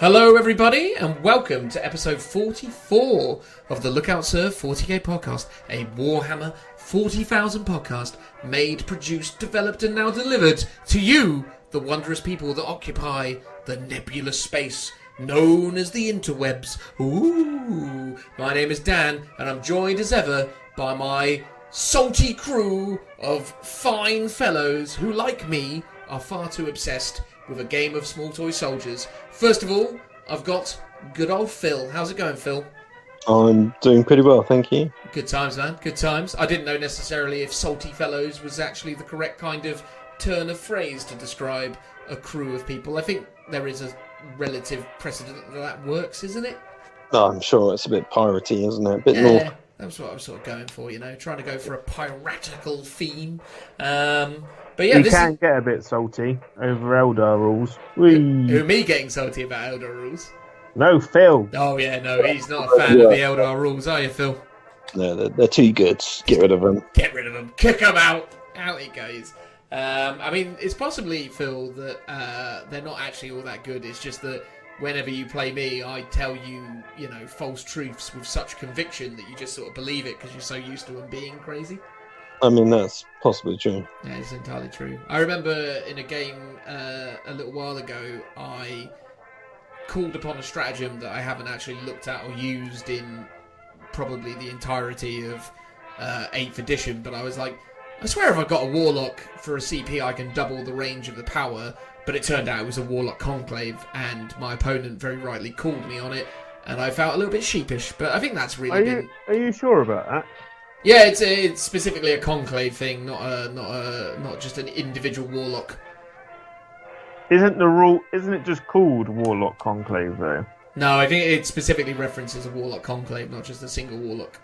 Hello everybody and welcome to episode 44 of the Lookout Serve 40k podcast, a Warhammer 40,000 podcast made, produced, developed and now delivered to you, the wondrous people that occupy the nebulous space known as the interwebs. Ooh, my name is Dan and I'm joined as ever by my salty crew of fine fellows who, like me, are far too obsessed with a game of small toy soldiers. First of all, I've got good old Phil. How's it going, Phil? I'm doing pretty well, thank you. Good times, man. Good times. I didn't know necessarily if salty fellows was actually the correct kind of turn of phrase to describe a crew of people. I think there is a relative precedent that works, isn't it? No, I'm sure it's a bit piratey, isn't it? A bit more. That's what I was sort of going for, you know, trying to go for a piratical theme. But yeah, you can get a bit salty over Eldar rules. Who me getting salty about Eldar rules? No, Phil. Oh yeah, no, he's not a fan of the Eldar rules, are you, Phil? No, they're too good. Get rid of them. Get rid of them. Kick them out. Out it goes. I mean, it's possibly, Phil, that they're not actually all that good. It's just that whenever you play me, I tell you, you know, false truths with such conviction that you just sort of believe it because you're so used to them being crazy. I mean, that's possibly true. Yeah, it's entirely true. I remember in a game a little while ago, I called upon a stratagem that I haven't actually looked at or used in probably the entirety of 8th edition, but I was like, I swear if I got a Warlock for a CP, I can double the range of the power, but it turned out it was a Warlock Conclave, and my opponent very rightly called me on it, and I felt a little bit sheepish, but I think that's really Are you sure about that? Yeah, it's specifically a conclave thing, not just an individual warlock. Isn't it just called Warlock Conclave though? No, I think it specifically references a warlock conclave, not just a single warlock.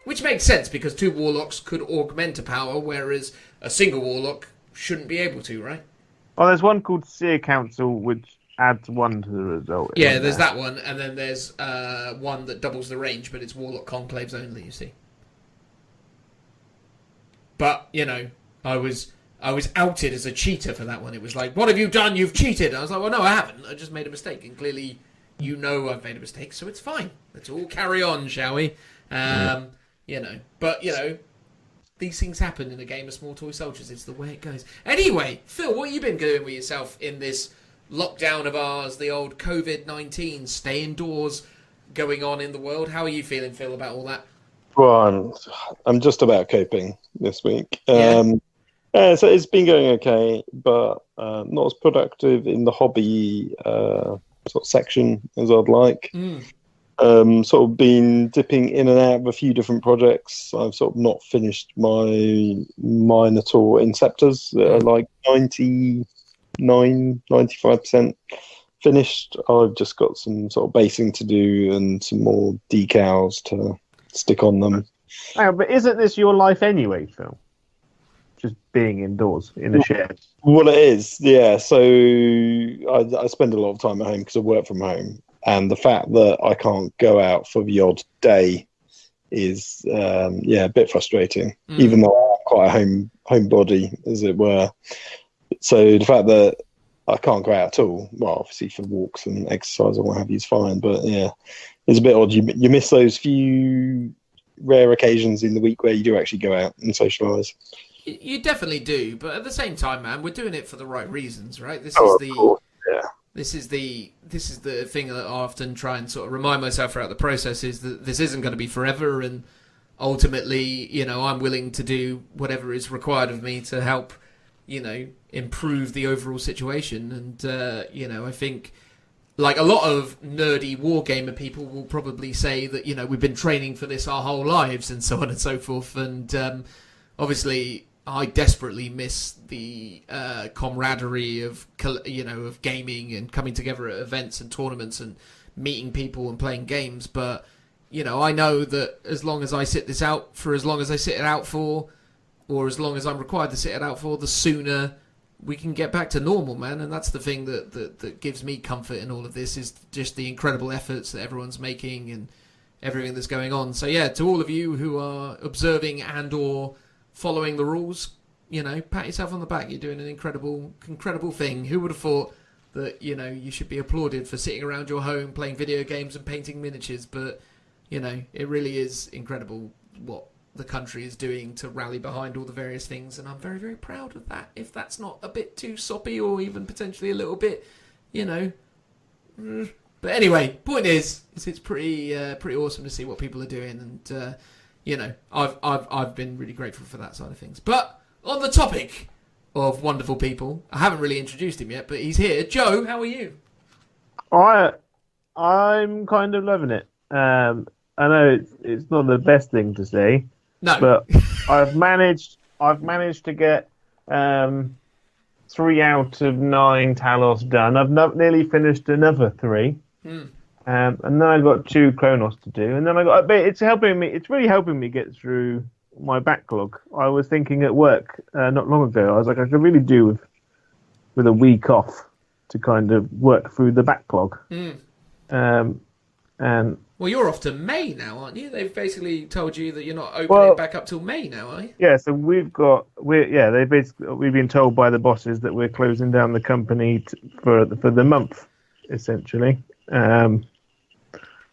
Which makes sense because two warlocks could augment a power, whereas a single warlock shouldn't be able to, right? Oh, there's one called Seer Council which adds 1 to the result. Yeah, there's that one, and then there's one that doubles the range, but it's warlock conclaves only, you see. But, you know, I was outed as a cheater for that one. It was like, what have you done? You've cheated. I was like, well, no, I haven't. I just made a mistake. And clearly, you know I've made a mistake, so it's fine. Let's all carry on, shall we? You know, but, you know, these things happen in a game of small toy soldiers. It's the way it goes. Anyway, Phil, what have you been doing with yourself in this lockdown of ours, the old COVID-19 stay indoors going on in the world? How are you feeling, Phil, about all that? Well, I'm just about coping this week. So it's been going okay, but not as productive in the hobby sort of section as I'd like. Sort of been dipping in and out of a few different projects. I've sort of not finished my Minotaur Inceptors that are like 95% finished. I've just got some sort of basing to do and some more decals to stick on them. Oh, but isn't this your life anyway, Phil? Just being indoors in a shed. Well, it is, yeah. So I spend a lot of time at home because I work from home, and the fact that I can't go out for the odd day is, a bit frustrating. Even though I'm quite a homebody, as it were. So the fact that I can't go out at all, well, obviously for walks and exercise or what have you is fine, but yeah, it's a bit odd. You miss those few rare occasions in the week where you do actually go out and socialise. You definitely do, but at the same time, man, we're doing it for the right reasons, right? This is the thing that I often try and sort of remind myself throughout the process is that this isn't going to be forever, and ultimately, you know, I'm willing to do whatever is required of me to help, you know, improve the overall situation. And you know, I think, like a lot of nerdy wargamer people will probably say that, you know, we've been training for this our whole lives and so on and so forth. And obviously, I desperately miss the camaraderie of, you know, of gaming and coming together at events and tournaments and meeting people and playing games. But, you know, I know that as long as I sit this out for as long as I sit it out for, or as long as I'm required to sit it out for, the sooner we can get back to normal, man. And that's the thing that gives me comfort in all of this, is just the incredible efforts that everyone's making and everything that's going on. So yeah, to all of you who are observing and or following the rules, you know, pat yourself on the back. You're doing an incredible thing. Who would have thought that, you know, you should be applauded for sitting around your home playing video games and painting miniatures, but, you know, it really is incredible what the country is doing to rally behind all the various things, and I'm very, very proud of that. If that's not a bit too soppy or even potentially a little bit, you know... But anyway, point is it's pretty awesome to see what people are doing, and you know, I've been really grateful for that side of things. But on the topic of wonderful people, I haven't really introduced him yet, but he's here. Joe, how are you? I'm kind of loving it. I know it's not the best thing to say, no, but I've managed to get 3 out of 9 Talos done. I've nearly finished another 3. And then I've got 2 Kronos to do, and then it's really helping me get through my backlog. I was thinking at work not long ago, I was like, I could really do with a week off to kind of work through the backlog. And Well, you're off to May now, aren't you? They've basically told you that you're not opening it back up till May now, are you? Yeah, so we've been told by the bosses that we're closing down the company for the month, essentially.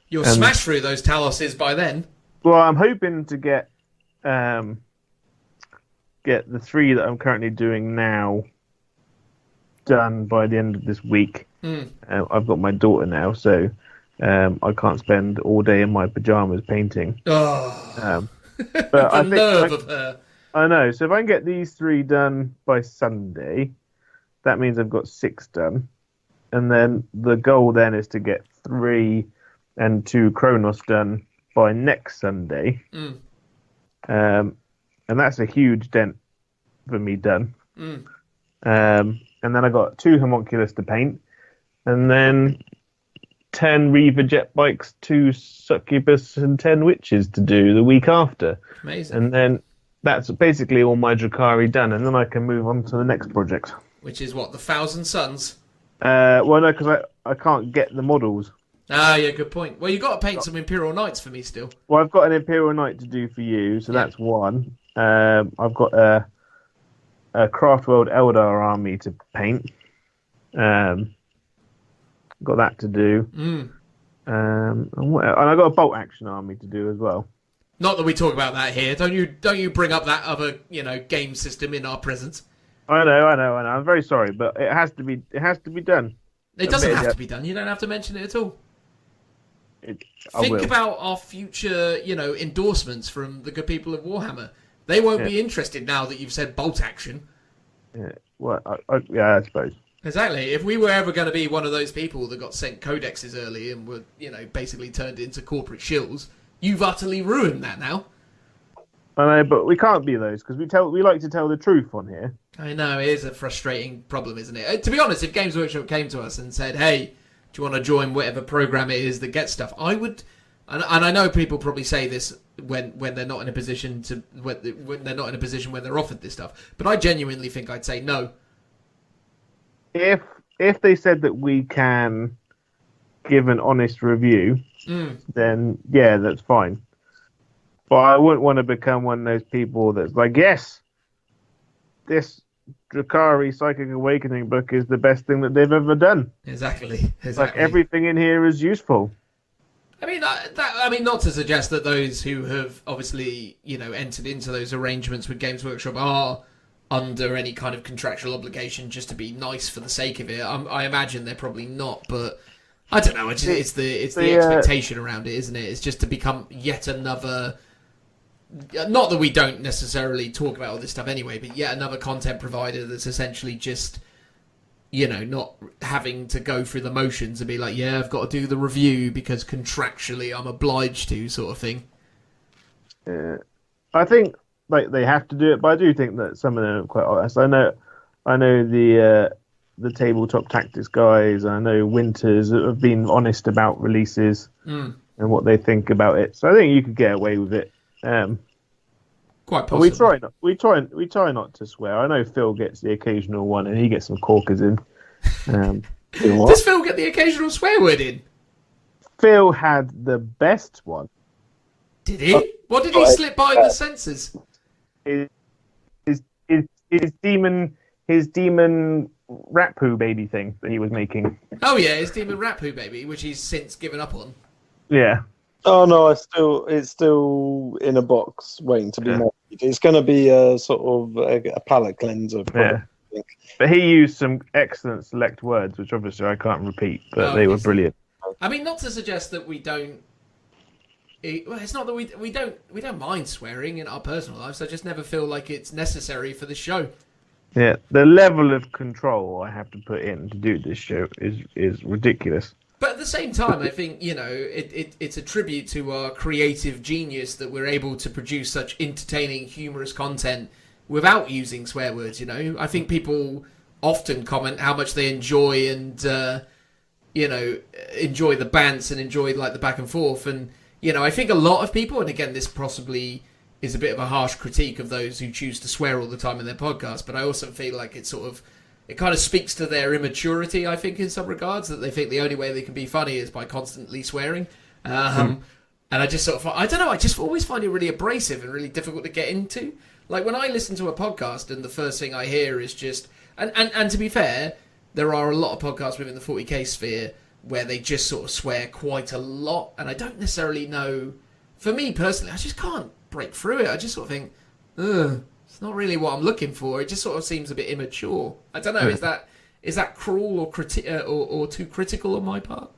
You'll smash through those Taloses by then. Well, I'm hoping to get the 3 that I'm currently doing now done by the end of this week. I've got my daughter now, so I can't spend all day in my pajamas painting. Oh, but the nerve of her. I know. So if I can get these 3 done by Sunday, that means I've got 6 done. And then the goal then is to get 3 and 2 Kronos done by next Sunday. And that's a huge dent for me done. And then I got 2 homunculus to paint. And then 10 Reaver jet bikes, 2 succubus, and 10 witches to do the week after. Amazing. And then that's basically all my Drakari done. And then I can move on to the next project. Which is what, the Thousand Suns? Well, no, because I can't get the models. Ah, yeah, good point. Well, you've got to paint some Imperial Knights for me still. Well, I've got an Imperial Knight to do for you, so that's one. I've got a Craftworld Eldar army to paint. Got that to do. And I got a bolt action army to do as well. Not that we talk about that here. Don't you bring up that other, game system in our presence. I know. I'm very sorry, but it has to be done. It doesn't have to be done. You don't have to mention it at all. Think about our future, endorsements from the good people of Warhammer. They won't be interested now that you've said bolt action. Yeah. Well, I suppose. Exactly. If we were ever going to be one of those people that got sent codexes early and were, basically turned into corporate shills, you've utterly ruined that now. I know, but we can't be those because we like to tell the truth on here. I know, it is a frustrating problem, isn't it? To be honest, if Games Workshop came to us and said, "Hey, do you want to join whatever program it is that gets stuff?" I would, and I know people probably say this when they're not in a position to when they're not in a position where they're offered this stuff, but I genuinely think I'd say no. If they said that we can give an honest review, then yeah, that's fine. But I wouldn't want to become one of those people that's like, yes, this Drakari Psychic Awakening book is the best thing that they've ever done. Exactly. Like everything in here is useful. I mean, not to suggest that those who have obviously, entered into those arrangements with Games Workshop are under any kind of contractual obligation just to be nice for the sake of it. I imagine they're probably not, but I don't know. It's the expectation around it, isn't it? It's just to become yet another. Not that we don't necessarily talk about all this stuff anyway, but yet another content provider that's essentially just, not having to go through the motions and be like, yeah, I've got to do the review because contractually I'm obliged to, sort of thing. I think they have to do it, but I do think that some of them are quite honest. I know the tabletop tactics guys. I know Winters have been honest about releases and what they think about it. So I think you could get away with it. Quite possibly. We try not to swear. I know Phil gets the occasional one, and he gets some corkers in. Does Phil get the occasional swear word in? Phil had the best one. Did he? What did he slip by the censors? His demon rat poo baby thing that he was making. Oh yeah, his demon rat poo baby, which he's since given up on. Yeah. Oh no, it's still in a box waiting to be made. It's going to be a sort of a palate cleanser. Probably, I think. But he used some excellent select words, which obviously I can't repeat, but they were brilliant. I mean, not to suggest that we don't. Well, it's not that we don't mind swearing in our personal lives. I just never feel like it's necessary for the show. Yeah, the level of control I have to put in to do this show is ridiculous. But at the same time, I think, it's a tribute to our creative genius that we're able to produce such entertaining, humorous content without using swear words, I think people often comment how much they enjoy and, enjoy the bants and enjoy, like, the back and forth. And, I think a lot of people, and again, this possibly is a bit of a harsh critique of those who choose to swear all the time in their podcast, but I also feel like it kind of speaks to their immaturity, I think, in some regards, that they think the only way they can be funny is by constantly swearing. And I just sort of, I don't know, I just always find it really abrasive and really difficult to get into. Like, when I listen to a podcast and the first thing I hear is just... And to be fair, there are a lot of podcasts within the 40k sphere where they just sort of swear quite a lot, and I don't necessarily know... For me, personally, I just can't break through it. I just sort of think, ugh... It's not really what I'm looking for. It just sort of seems a bit immature. I don't know. Is that cruel or too critical on my part?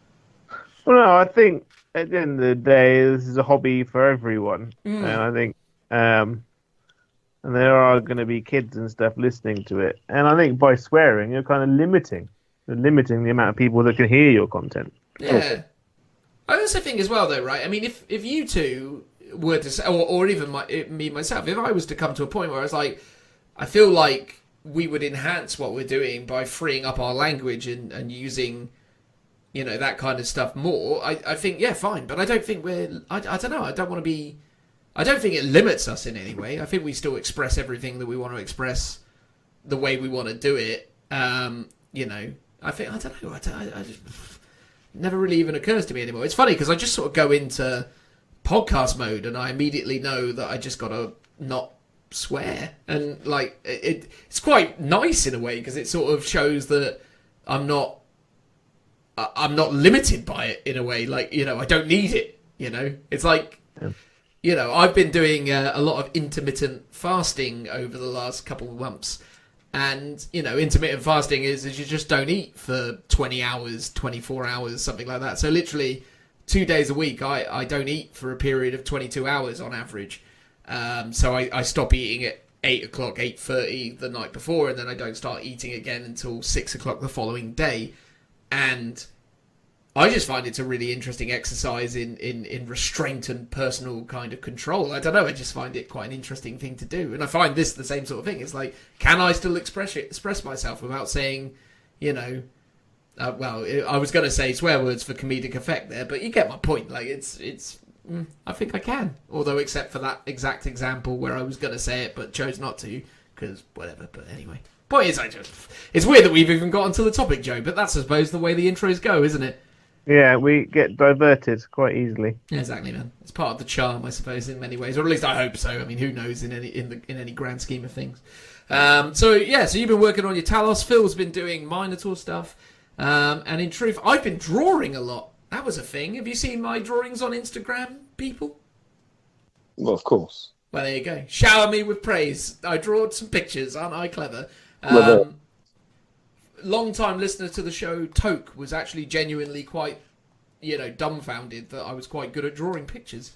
Well, no. I think at the end of the day, this is a hobby for everyone, and I think, and there are going to be kids and stuff listening to it, and I think by swearing, you're kind of limiting the amount of people that can hear your content. Yeah. I also think as well, though, right? I mean, if you two were to say, or even me myself, if I was to come to a point where I was like, I feel like we would enhance what we're doing by freeing up our language and using, that kind of stuff more, I think, yeah, fine. But I don't think I don't know, I don't want to be, I don't think it limits us in any way. I think we still express everything that we want to express the way we want to do it. I think, I don't know, I just, never really even occurs to me anymore. It's funny because I just sort of go into podcast mode and I immediately know that I just gotta not swear, and like it's quite nice in a way because it sort of shows that I'm not limited by it in a way. Like, I don't need it. It's like, I've been doing a lot of intermittent fasting over the last couple of months, and intermittent fasting is you just don't eat for 20 hours, 24 hours, something like that. So literally 2 days a week, I don't eat for a period of 22 hours on average. So I stop eating at 8 o'clock, 8:30 the night before, and then I don't start eating again until 6 o'clock the following day. And I just find it's a really interesting exercise in restraint and personal kind of control. I don't know, I just find it quite an interesting thing to do. And I find this the same sort of thing. It's like, can I still express myself without saying, well, I was going to say swear words for comedic effect there, but you get my point. Like, I think I can. Although, except for that exact example where I was going to say it, but chose not to, because whatever. But anyway, point is, it's weird that we've even got onto the topic, Joe, but that's, I suppose, the way the intros go, isn't it? Yeah, we get diverted quite easily. Yeah, exactly, man. It's part of the charm, I suppose, in many ways, or at least I hope so. I mean, who knows in any grand scheme of things. So you've been working on your Talos. Phil's been doing Minotaur stuff. And in truth, I've been drawing a lot. That was a thing. Have you seen my drawings on Instagram, people? Well, of course. Well, there you go. Shower me with praise. I drawed some pictures. Aren't I clever? Long-time listener to the show, Toke, was actually genuinely quite, dumbfounded that I was quite good at drawing pictures.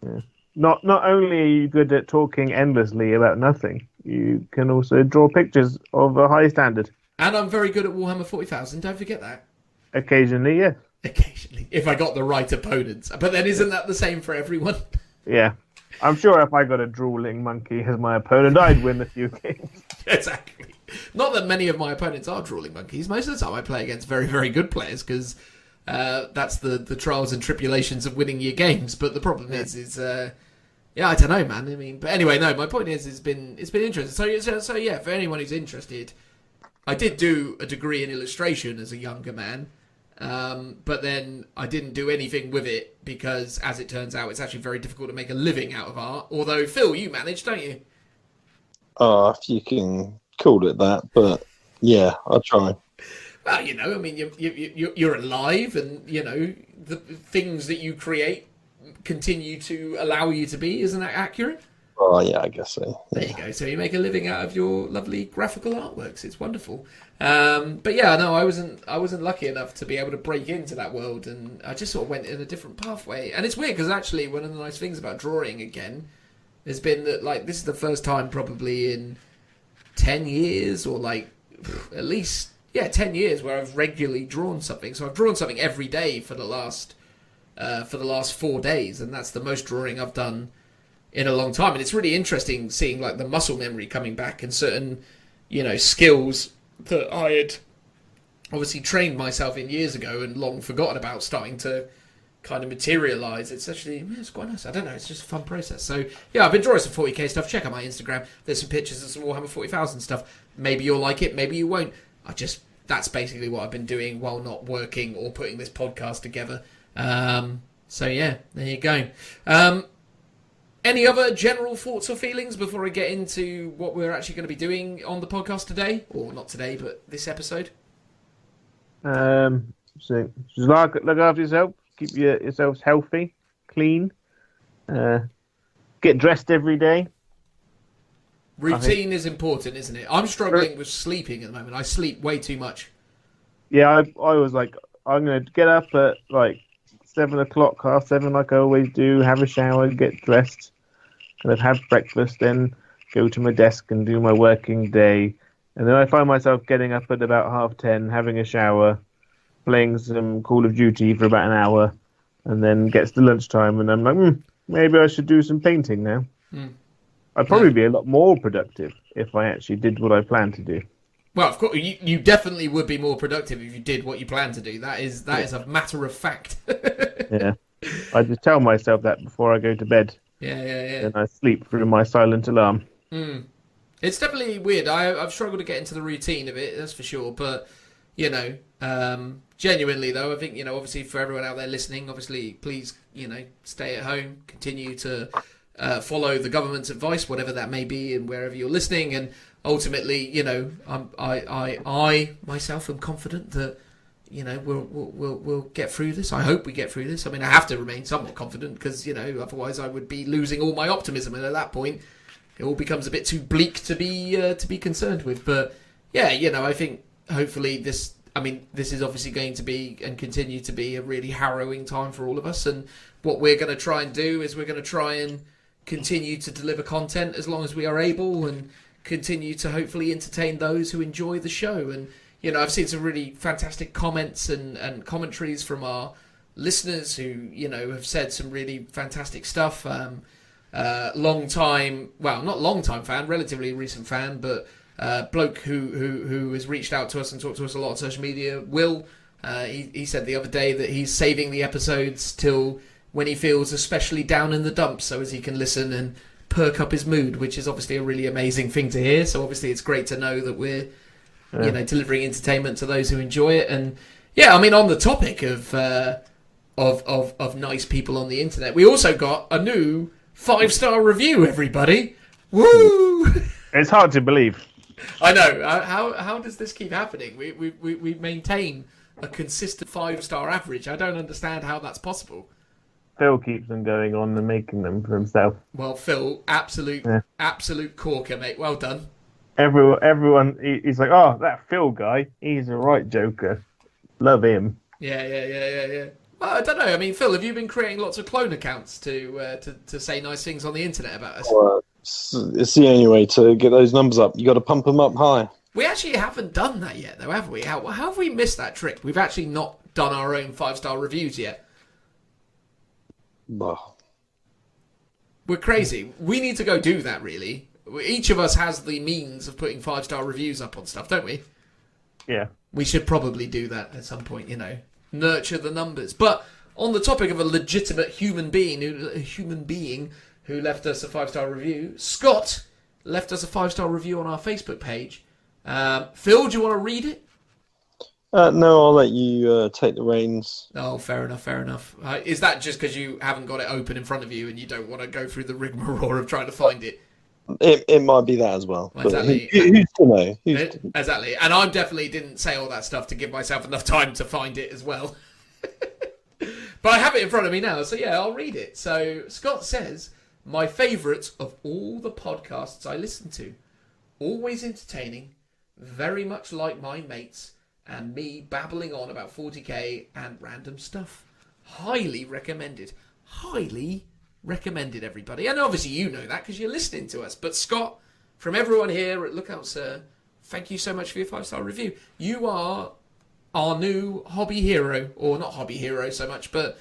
Yeah. Not only are you good at talking endlessly about nothing, you can also draw pictures of a high standard. And I'm very good at Warhammer 40,000, don't forget that. Occasionally, yeah. Occasionally, if I got the right opponents. But then isn't that the same for everyone? Yeah. I'm sure if I got a drooling monkey as my opponent, I'd win a few games. Exactly. Not that many of my opponents are drooling monkeys. Most of the time I play against very, very good players because that's the trials and tribulations of winning your games. But the problem is I don't know, man. I mean, but anyway, no, my point is it's been interesting. So yeah, for anyone who's interested, I did do a degree in illustration as a younger man, but then I didn't do anything with it because, as it turns out, it's actually very difficult to make a living out of art. Although, Phil, you manage, don't you? If you can call it that, but Yeah, I'll try. Well, I mean, you're alive, and the things that you create continue to allow you to be. Isn't that accurate? Oh, yeah, I guess so. Yeah. There you go. So you make a living out of your lovely graphical artworks. It's wonderful. But yeah, no, I wasn't lucky enough to be able to break into that world, and I just sort of went in a different pathway. And it's weird because actually one of the nice things about drawing again has been that this is the first time probably in 10 years or at least 10 years where I've regularly drawn something. So I've drawn something every day for the last 4 days, and that's the most drawing I've done in a long time. And it's really interesting seeing the muscle memory coming back and certain skills that I had obviously trained myself in years ago and long forgotten about starting to kind of materialize. It's quite nice. I don't know, it's just a fun process. So yeah, I've been drawing some 40k stuff. Check out my Instagram, there's some pictures of some Warhammer 40,000 stuff. Maybe you'll like it, maybe you won't. That's basically what I've been doing while not working or putting this podcast together. So yeah, there you go. Any other general thoughts or feelings before I get into what we're actually going to be doing on the podcast today? Or not today, but this episode? So just look after yourself. Keep yourselves healthy, clean. Get dressed every day. Routine is important, isn't it? I'm struggling with sleeping at the moment. I sleep way too much. Yeah, I was I'm going to get up at 7 o'clock, 7:30 like I always do, have a shower, get dressed, kind of have breakfast, then go to my desk and do my working day. And then I find myself getting up at about 10:30, having a shower, playing some Call of Duty for about an hour, and then gets to lunchtime and I'm like, maybe I should do some painting now. I'd probably be a lot more productive if I actually did what I planned to do. Well, of course, you definitely would be more productive if you did what you planned to do. That is a matter of fact. Yeah. I just tell myself that before I go to bed. Yeah. And I sleep through my silent alarm. It's definitely weird. I've struggled to get into the routine of it, that's for sure. But, genuinely, though, I think, obviously for everyone out there listening, obviously, please, stay at home, continue to follow the government's advice, whatever that may be, and wherever you're listening. And ultimately, I myself am confident that, we'll get through this. I hope we get through this. I mean, I have to remain somewhat confident because, otherwise I would be losing all my optimism. And at that point, it all becomes a bit too bleak to be concerned with. But yeah, I think hopefully this is obviously going to be and continue to be a really harrowing time for all of us. And what we're going to try and do is we're going to try and continue to deliver content as long as we are able and continue to hopefully entertain those who enjoy the show. And, I've seen some really fantastic comments and commentaries from our listeners who, have said some really fantastic stuff. Not long time fan, relatively recent fan, but bloke who has reached out to us and talked to us a lot on social media, Will, he said the other day that he's saving the episodes till when he feels especially down in the dumps so as he can listen and perk up his mood, which is obviously a really amazing thing to hear. So obviously it's great to know that we're delivering entertainment to those who enjoy it. And yeah, I mean, on the topic of nice people on the internet, we also got a new 5-star review, everybody. Woo! It's hard to believe. I know. How does this keep happening? We maintain a consistent 5-star average. I don't understand how that's possible. Phil keeps them going on and making them for himself. Well, Phil, absolute corker, mate. Well done. Everyone, he's like, oh, that Phil guy, he's a right joker. Love him. Yeah. Well, I don't know. I mean, Phil, have you been creating lots of clone accounts to say nice things on the internet about us? Well, it's the only way to get those numbers up. You got to pump them up high. We actually haven't done that yet, though, have we? How have we missed that trick? We've actually not done our own 5-star reviews yet. Well, we're crazy. We need to go do that, really. Each of us has the means of putting 5-star reviews up on stuff, don't we? Yeah. We should probably do that at some point, nurture the numbers. But on the topic of a legitimate human being who left us a 5-star review, Scott left us a 5-star review on our Facebook page. Phil, do you want to read it? No, I'll let you take the reins. Oh, fair enough. Is that just because you haven't got it open in front of you and you don't want to go through the rigmarole of trying to find it? It might be that as well. Exactly. Who's to know? Exactly. And I definitely didn't say all that stuff to give myself enough time to find it as well. But I have it in front of me now, so yeah, I'll read it. So Scott says, my favourite of all the podcasts I listen to. Always entertaining, very much like my mates, and me babbling on about 40k and random stuff. Highly recommended. Highly recommended, everybody. And obviously you know that because you're listening to us. But Scott, from everyone here at Lookout Sir, thank you so much for your 5-star review. You are our new hobby hero, or not hobby hero so much, but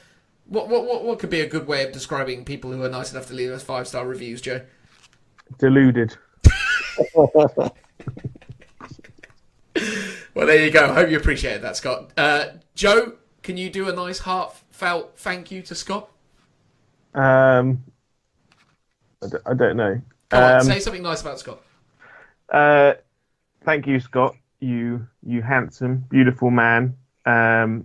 what could be a good way of describing people who are nice enough to leave us 5-star reviews, Joe? Deluded. Well, there you go. I hope you appreciated that, Scott. Joe, can you do a nice heartfelt thank you to Scott? I don't know. Come on, say something nice about Scott. Thank you, Scott. You handsome, beautiful man. I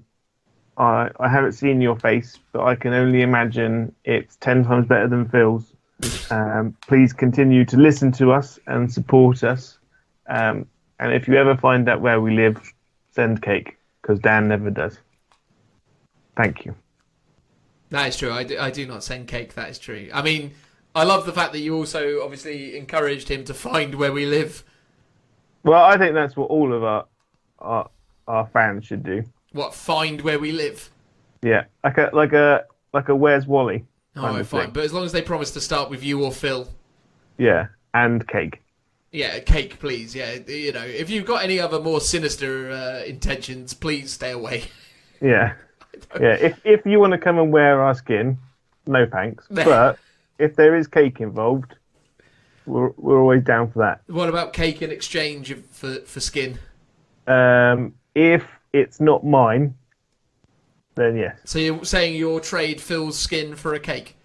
haven't seen your face, but I can only imagine it's 10 times better than Phil's. Please continue to listen to us and support us. And if you ever find out where we live, send cake, because Dan never does. Thank you. That is true. I do not send cake. That is true. I mean, I love the fact that you also obviously encouraged him to find where we live. Well, I think that's what all of our fans should do. What, find where we live? Yeah, like a Where's Wally? Oh, fine. But as long as they promise to start with you or Phil. Yeah, and cake. Yeah, cake, please. Yeah, you know, if you've got any other more sinister intentions, please stay away. Yeah, yeah. If you want to come and wear our skin, no thanks. But if there is cake involved, we're always down for that. What about cake in exchange for skin? If it's not mine, then yes. So you're saying you'll trade Phil's skin for a cake?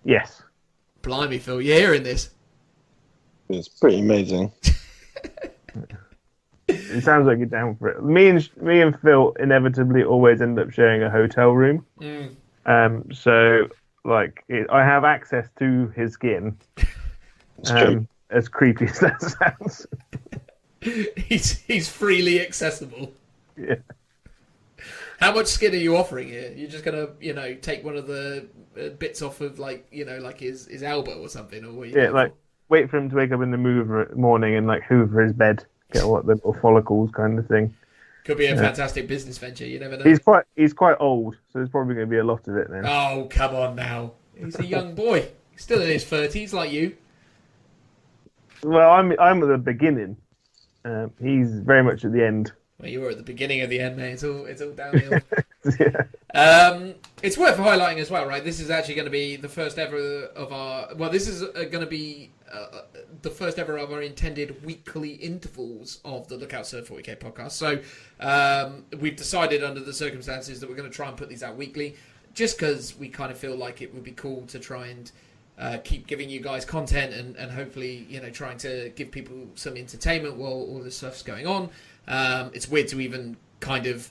Yes. Blimey, Phil, you're hearing this? It's pretty amazing. It sounds like you're down for it. Me and Phil inevitably always end up sharing a hotel room. So, like, I have access to his skin. As creepy as that sounds. He's freely accessible. Yeah. How much skin are you offering here? You're just gonna, take one of the bits off of, like his elbow or something, or what? Wait for him to wake up in the morning and hoover his bed, get what the little follicles kind of thing. Could be a fantastic business venture. You never know. He's quite old, so there's probably going to be a lot of it then. Oh, come on now! He's a young boy. He's still in his 30s, like you. Well, I'm at the beginning. He's very much at the end. Well, you were at the beginning of the end, mate. It's all downhill. Yeah. It's worth highlighting as well, right? This is actually going to be the first ever of our... Well, this is going to be the first ever of our intended weekly intervals of the Lookout Sir 40k podcast. So we've decided under the circumstances that we're going to try and put these out weekly, just because we kind of feel like it would be cool to try and keep giving you guys content and hopefully, trying to give people some entertainment while all this stuff's going on. It's weird to even kind of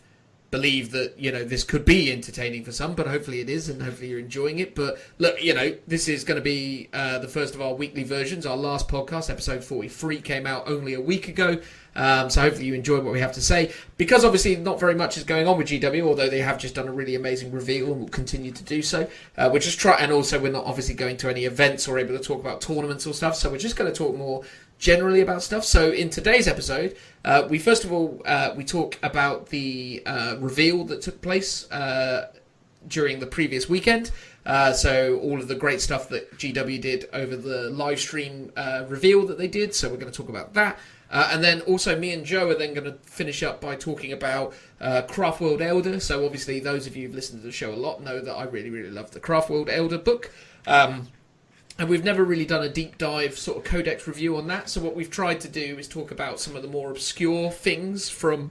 believe that, this could be entertaining for some, but hopefully it is, and hopefully you're enjoying it. But look, this is going to be the first of our weekly versions. Our last podcast, episode 43, came out only a week ago. So hopefully you enjoy what we have to say. Because obviously not very much is going on with GW, although they have just done a really amazing reveal and will continue to do so. We're just and also we're not obviously going to any events or able to talk about tournaments or stuff. So we're just going to talk more generally about stuff. So in today's episode, we first of all we talk about the reveal that took place during the previous weekend. So all of the great stuff that GW did over the live stream reveal that they did. So we're going to talk about that. And then also me and Joe are then going to finish up by talking about Craftworld Elder. So obviously those of you who've listened to the show a lot know that I really, really love the Craftworld Elder book. And we've never really done a deep dive sort of codex review on that. So what we've tried to do is talk about some of the more obscure things from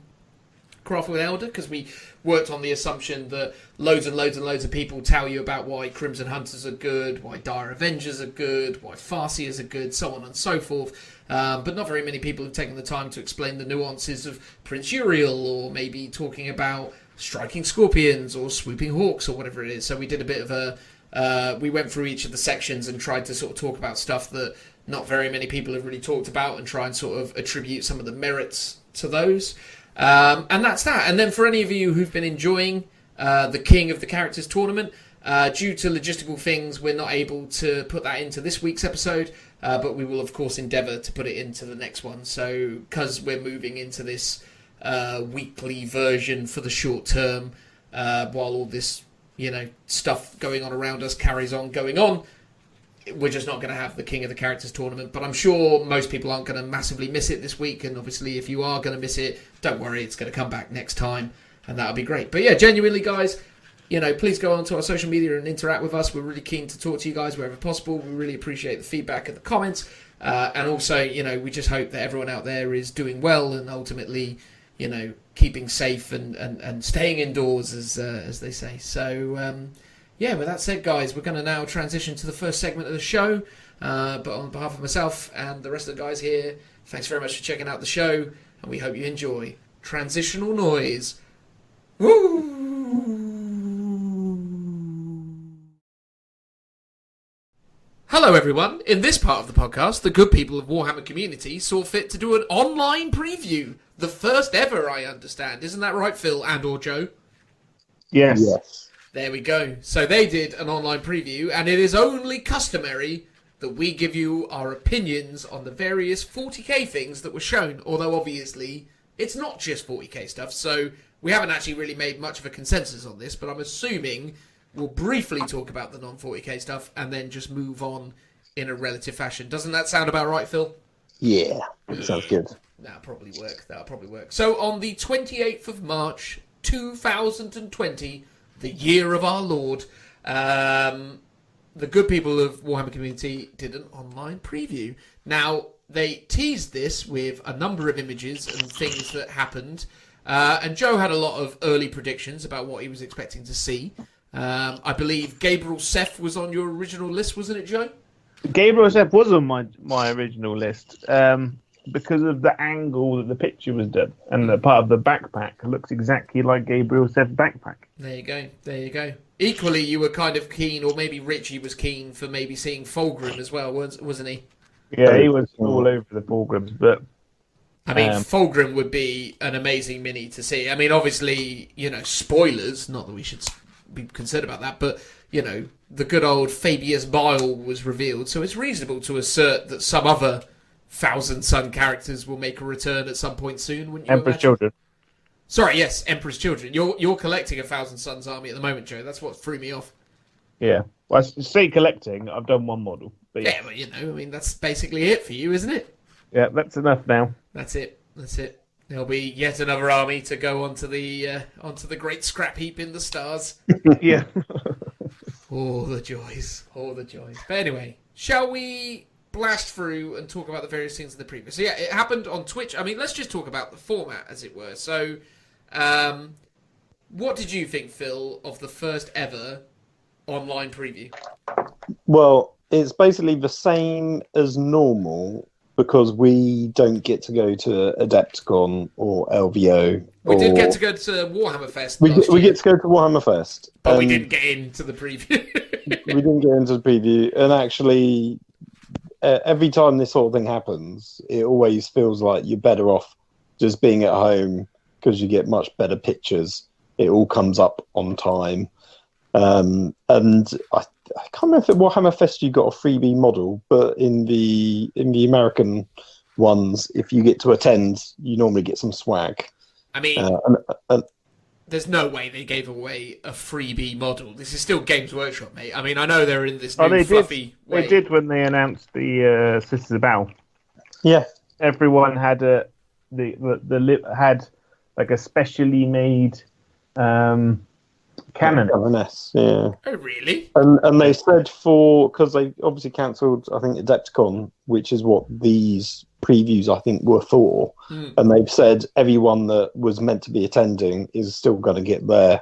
Craftworld Elder, because we worked on the assumption that loads and loads and loads of people tell you about why Crimson Hunters are good, why Dire Avengers are good, why Farseers are good, so on and so forth. But not very many people have taken the time to explain the nuances of Prince Yriel, or maybe talking about Striking Scorpions or Swooping Hawks or whatever it is. So we did a bit of we went through each of the sections and tried to sort of talk about stuff that not very many people have really talked about, and try and sort of attribute some of the merits to those. And that's that. And then for any of you who've been enjoying the King of the Characters tournament, due to logistical things, we're not able to put that into this week's episode, but we will, of course, endeavour to put it into the next one. So, because we're moving into this weekly version for the short term, while all this, stuff going on around us carries on going on, we're just not going to have the King of the Characters tournament. But I'm sure most people aren't going to massively miss it this week, and obviously if you are going to miss it, don't worry, it's going to come back next time, and that'll be great. But yeah, genuinely, guys, please go on to our social media and interact with us. We're really keen to talk to you guys wherever possible. We really appreciate the feedback and the comments. And also, we just hope that everyone out there is doing well and ultimately, keeping safe and staying indoors, as they say. So, with that said, guys, we're going to now transition to the first segment of the show. But on behalf of myself and the rest of the guys here, thanks very much for checking out the show, and we hope you enjoy Transitional Noise. Woo! Hello everyone. In this part of the podcast, the good people of Warhammer Community saw fit to do an online preview. The first ever, I understand. Isn't that right, Phil and or Joe? Yes. There we go. So they did an online preview, and it is only customary that we give you our opinions on the various 40k things that were shown, although obviously it's not just 40k stuff, so we haven't actually really made much of a consensus on this, but I'm assuming we'll briefly talk about the non-40k stuff and then just move on in a relative fashion. Doesn't that sound about right, Phil? Yeah, sounds good. That'll probably work. So on the 28th of March, 2020, the year of our Lord, the good people of Warhammer Community did an online preview. Now, they teased this with a number of images and things that happened, and Joe had a lot of early predictions about what he was expecting to see. I believe Gabriel Seth was on your original list, wasn't it, Joe? Gabriel Seth was on my original list because of the angle that the picture was done, and the part of the backpack looks exactly like Gabriel Seth's backpack. There you go. Equally, you were kind of keen, or maybe Richie was keen for maybe seeing Fulgrim as well, wasn't he? Yeah, he was all over the Fulgrims, but I mean, Fulgrim would be an amazing mini to see. I mean, obviously, spoilers, not that we should be concerned about that, but the good old Fabius Bile was revealed, so it's reasonable to assert that some other Thousand Sun characters will make a return at some point soon, wouldn't you? Emperor's Children. Sorry, yes, Emperor's Children. You're collecting a Thousand Suns army at the moment, Joe. That's what threw me off. Yeah, well, I say collecting. I've done one model, but yeah, but that's basically it for you, isn't it? Yeah, that's enough now. That's it. There'll be yet another army to go onto the great scrap heap in the stars. Yeah. All the joys. But anyway, shall we blast through and talk about the various things in the preview? So yeah, it happened on Twitch. I mean, let's just talk about the format, as it were. So, what did you think, Phil, of the first ever online preview? Well, it's basically the same as normal, because we don't get to go to Adepticon or LVO. We did get to go to Warhammer Fest. We get to go to Warhammer Fest. But we didn't get into the preview. We didn't get into the preview. And actually, every time this sort of thing happens, it always feels like you're better off just being at home, because you get much better pictures. It all comes up on time. And I can't remember if at Warhammer Fest you got a freebie model, but in the American ones, if you get to attend, you normally get some swag. I mean, there's no way they gave away a freebie model. This is still Games Workshop, mate. I mean, I know they're in this new fluffy way. They did when they announced the Sisters of Battle. Yeah, everyone had had like a specially made cannon. Yeah. Oh, really? And they said because they obviously cancelled, I think, Adepticon, which is what these previews, I think, were for. And they've said everyone that was meant to be attending is still going to get their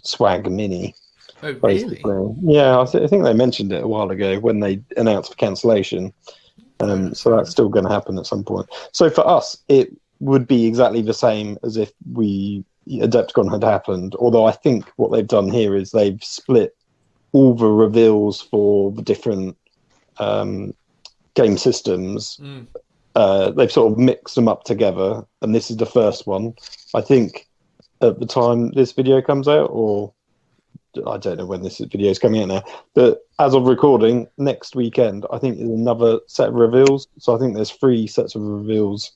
swag mini. Oh, really? Yeah, I think they mentioned it a while ago when they announced for cancellation. So that's still going to happen at some point. So for us, it would be exactly the same as if Adepticon had happened, although I think what they've done here is they've split all the reveals for the different game systems. They've sort of mixed them up together, and this is the first one. I think at the time this video comes out, or I don't know when this video is coming out now, but as of recording, next weekend, I think there's another set of reveals. So I think there's 3 sets of reveals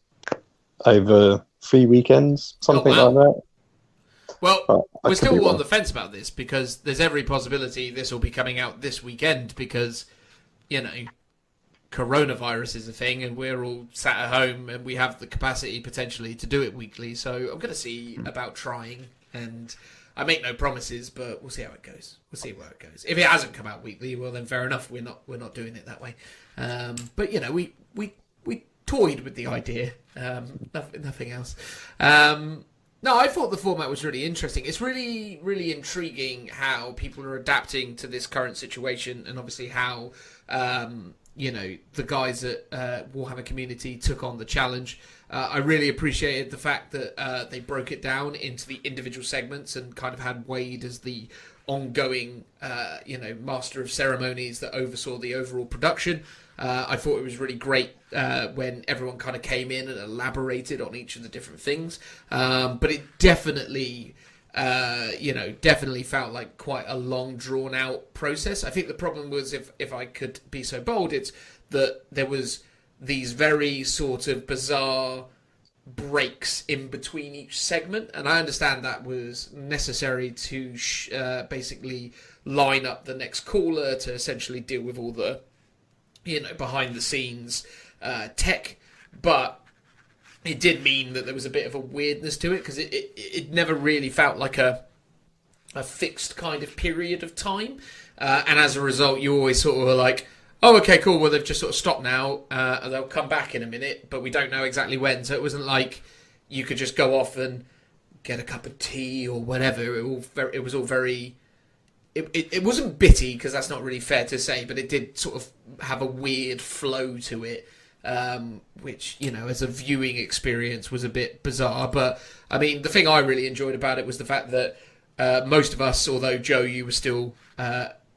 over 3 weekends, something like that. Well, we're still on the fence about this because there's every possibility this will be coming out this weekend because, you know, coronavirus is a thing and we're all sat at home and we have the capacity potentially to do it weekly. So I'm going to see about trying, and I make no promises, but we'll see how it goes. We'll see where it goes. If it hasn't come out weekly, well then fair enough. We're not doing it that way. But you know, we toyed with the idea. Nothing else. No, I thought the format was really interesting. It's really, really intriguing how people are adapting to this current situation, and obviously how you know, the guys at Warhammer Community took on the challenge. I really appreciated the fact that they broke it down into the individual segments and kind of had Wade as the ongoing, you know, master of ceremonies that oversaw the overall production. I thought it was really great when everyone kind of came in and elaborated on each of the different things. But it definitely, you know, definitely felt like quite a long, drawn-out process. I think the problem was, if I could be so bold, it's that there was these very sort of bizarre breaks in between each segment, and I understand that was necessary to basically line up the next caller to essentially deal with all the, you know, behind the scenes tech, but it did mean that there was a bit of a weirdness to it because it never really felt like a fixed kind of period of time, and as a result you always sort of were like, oh, okay, cool, well they've just sort of stopped now, and they'll come back in a minute, but we don't know exactly when. So it wasn't like you could just go off and get a cup of tea or whatever. It was all very... It wasn't bitty, because that's not really fair to say, but it did sort of have a weird flow to it, which, you know, as a viewing experience was a bit bizarre. But, I mean, the thing I really enjoyed about it was the fact that most of us, although Joe, you were still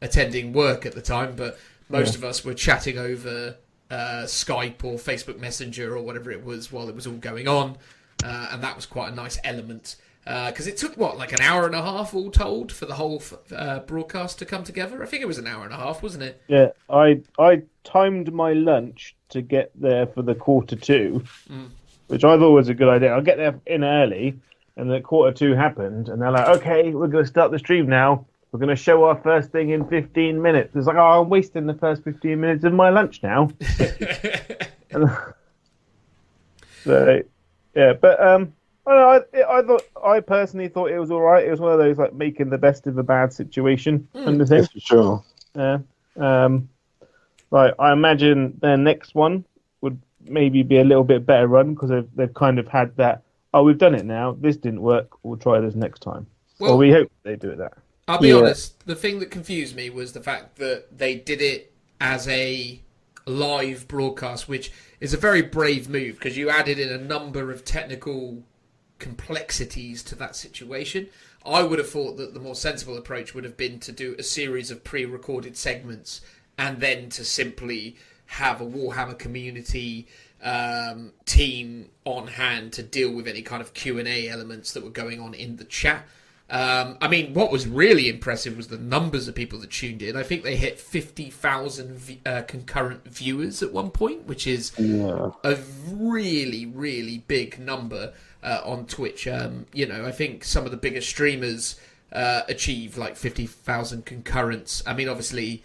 attending work at the time, but most of us were chatting over Skype or Facebook Messenger or whatever it was while it was all going on, and that was quite a nice element. Because it took, like an hour and a half all told for the whole broadcast to come together? I think it was an hour and a half, wasn't it? Yeah, I timed my lunch to get there for the 2:45, which I thought was a good idea. I'll get there in early, and the 2:45 happened, and they're like, okay, we're going to start the stream now. We're going to show our first thing in 15 minutes. It's like, oh, I'm wasting the first 15 minutes of my lunch now. So, yeah, but... I personally thought it was all right. It was one of those, like, making the best of a bad situation kind of thing. Yes, for sure. Yeah. Like, I imagine their next one would maybe be a little bit better run because they've kind of had that, oh, we've done it now. This didn't work. We'll try this next time. Well, we hope they do it that. I'll be honest. The thing that confused me was the fact that they did it as a live broadcast, which is a very brave move because you added in a number of technical complexities to that situation. I would have thought that the more sensible approach would have been to do a series of pre-recorded segments and then to simply have a Warhammer Community team on hand to deal with any kind of Q&A elements that were going on in the chat. I mean, what was really impressive was the numbers of people that tuned in. I think they hit 50,000 concurrent viewers at one point, which is a really, really big number on Twitch. You know, I think some of the biggest streamers achieve like 50,000 concurrents. I mean, obviously,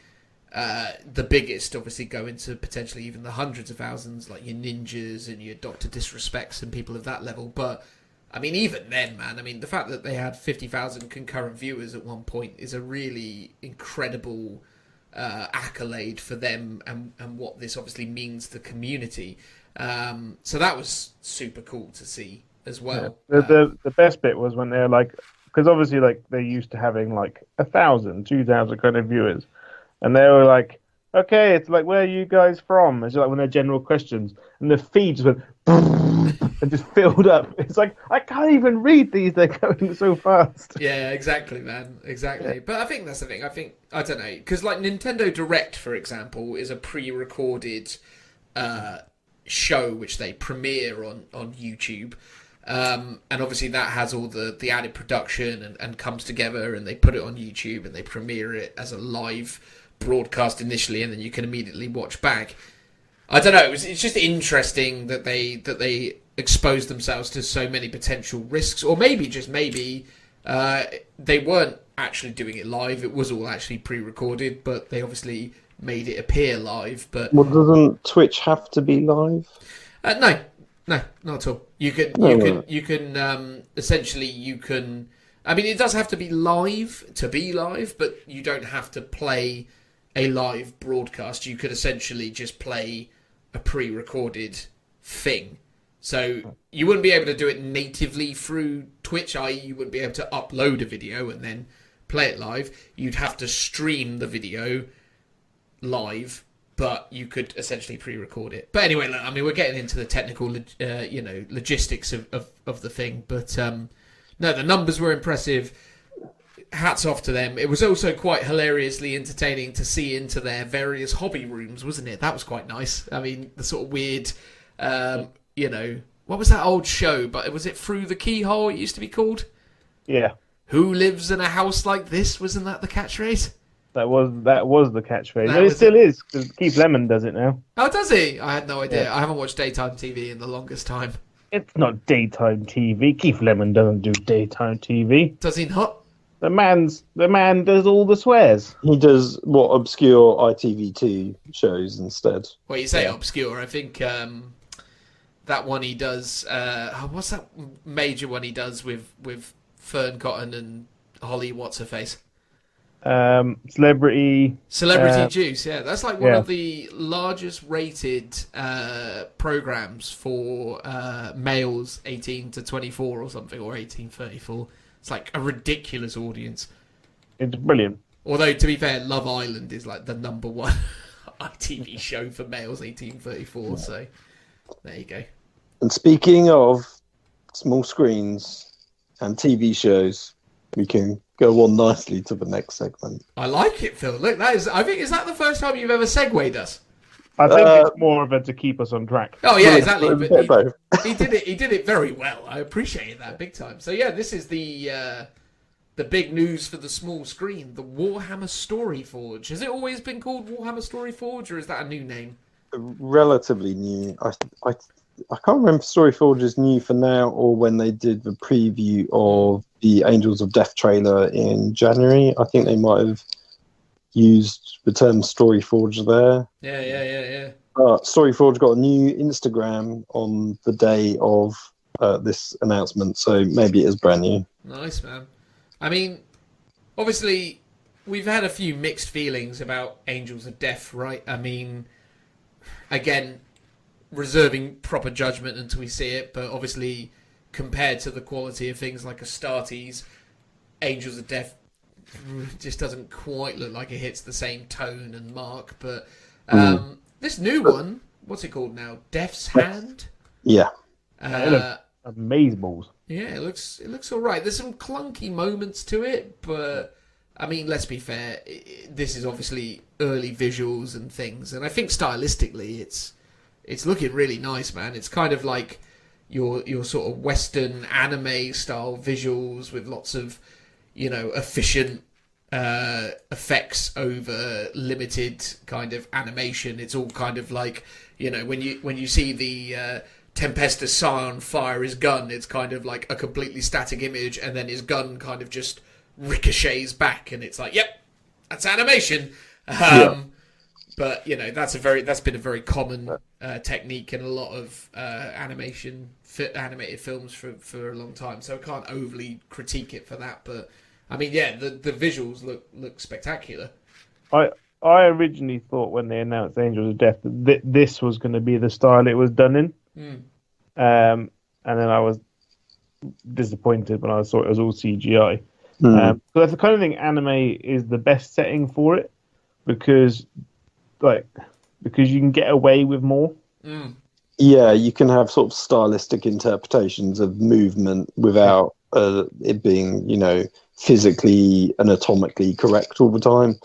the biggest obviously go into potentially even the hundreds of thousands, like your Ninjas and your Dr. Disrespects and people of that level. But I mean, even then, man, I mean, the fact that they had 50,000 concurrent viewers at one point is a really incredible accolade for them and what this obviously means to the community. So that was super cool to see as well. Yeah. The best bit was when they're like, because obviously like they're used to having like 1,000, 2,000 kind of viewers, and they were like, okay, it's like, where are you guys from? It's like when they're general questions, and the feed just went and just filled up. It's like, I can't even read these, they're going so fast. Yeah, exactly, man, exactly. Yeah. But I think that's the thing. I don't know, because like Nintendo Direct, for example, is a pre-recorded show which they premiere on YouTube. And obviously that has all the added production and comes together, and they put it on YouTube and they premiere it as a live broadcast initially, and then you can immediately watch back. I don't know. It's just interesting that they exposed themselves to so many potential risks, or maybe they weren't actually doing it live. It was all actually pre-recorded, but they obviously made it appear live. But doesn't Twitch have to be live? No, not at all. You can essentially. I mean, it does have to be live, but you don't have to play a live broadcast. You could essentially just play a pre-recorded thing. So you wouldn't be able to do it natively through Twitch, i.e. you wouldn't be able to upload a video and then play it live. You'd have to stream the video live, but you could essentially pre-record it. But anyway, I mean, we're getting into the technical, logistics of the thing. But no, the numbers were impressive. Hats off to them. It was also quite hilariously entertaining to see into their various hobby rooms, wasn't it? That was quite nice. I mean, the sort of weird, what was that old show? But was it Through the Keyhole? It used to be called. Yeah. Who lives in a house like this? Wasn't that the catchphrase? That was the catchphrase. It still is, because Keith Lemon does it now. Oh, does he? I had no idea. Yeah. I haven't watched daytime TV in the longest time. It's not daytime TV. Keith Lemon doesn't do daytime TV. Does he not? The man does all the swears. He does obscure ITV2 shows instead. Well, you say obscure. I think that one he does. What's that major one he does with Fern Cotton and Holly? What's her face? Celebrity Juice. Yeah, that's like one of the largest rated programs for males 18 to 24 or something, or 18-34. It's like a ridiculous audience. It's brilliant. Although, to be fair, Love Island is like the number one ITV show for males 18-34. So there you go. And speaking of small screens and TV shows, we can go on nicely to the next segment. I like it, Phil. Look, is that the first time you've ever segued us? I think it's more of it to keep us on track. Oh yeah, exactly. But he did it. He did it very well. I appreciated that big time. So yeah, this is the big news for the small screen: the Warhammer Storyforge. Has it always been called Warhammer Storyforge, or is that a new name? Relatively new. I can't remember if Storyforge is new for now or when they did the preview of the Angels of Death trailer in January. I think they might have used the term Storyforge there. Yeah. Storyforge got a new Instagram on the day of this announcement, so maybe it is brand new. Nice, man. I mean, obviously, we've had a few mixed feelings about Angels of Death, right? I mean, again, reserving proper judgment until we see it, but obviously, compared to the quality of things like Astartes, Angels of Death just doesn't quite look like it hits the same tone and mark. But this new one, what's it called now? Death's Hand? Yeah. It looks amazeballs. Yeah, it looks all right. There's some clunky moments to it, but I mean, let's be fair. This is obviously early visuals and things, and I think stylistically, it's looking really nice, man. It's kind of like your sort of Western anime style visuals with lots of, efficient effects over limited kind of animation. It's all kind of like, when you see the Tempestus Scion fire his gun, it's kind of like a completely static image, and then his gun kind of just ricochets back, and it's like, yep, that's animation. But that's been a very common technique in a lot of animated films for a long time. So I can't overly critique it for that. But I mean, yeah, the visuals look spectacular. I originally thought when they announced Angels of Death that this was going to be the style it was done in, and then I was disappointed when I saw it was all CGI. But that's the kind of thing anime is the best setting for it, because you can get away with more. Yeah, you can have sort of stylistic interpretations of movement without it being, physically anatomically correct all the time.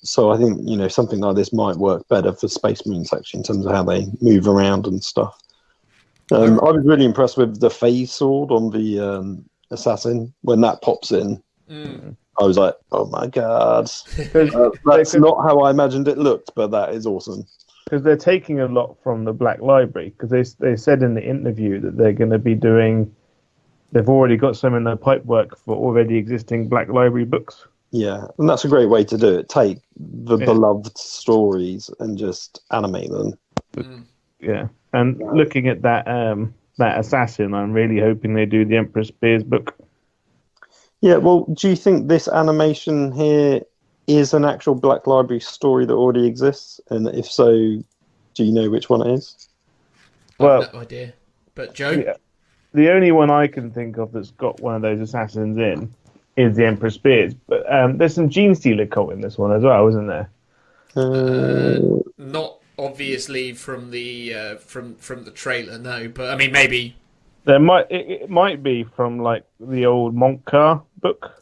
So I think, you know, something like this might work better for Space Marines actually in terms of how they move around and stuff. I was really impressed with the phase sword on the assassin when that pops in. I was like, oh my god, that's not how I imagined it looked, but that is awesome. Because they're taking a lot from the Black Library, because they said in the interview that they're going to be doing, they've already got some in the pipework for already existing Black Library books. Yeah, and that's a great way to do it. Take the beloved stories and just animate them. Yeah, and looking at that that assassin, I'm really hoping they do the Emperor Spears book. Yeah, well, do you think this animation here is an actual Black Library story that already exists? And if so, do you know which one it is? Well, I have no idea. But Joe? Yeah, the only one I can think of that's got one of those assassins in is the Emperor Spears. But there's some Gene Stealer cult in this one as well, isn't there? Not obviously from the from the trailer, no. But I mean, maybe it might be from like the old Montcar book.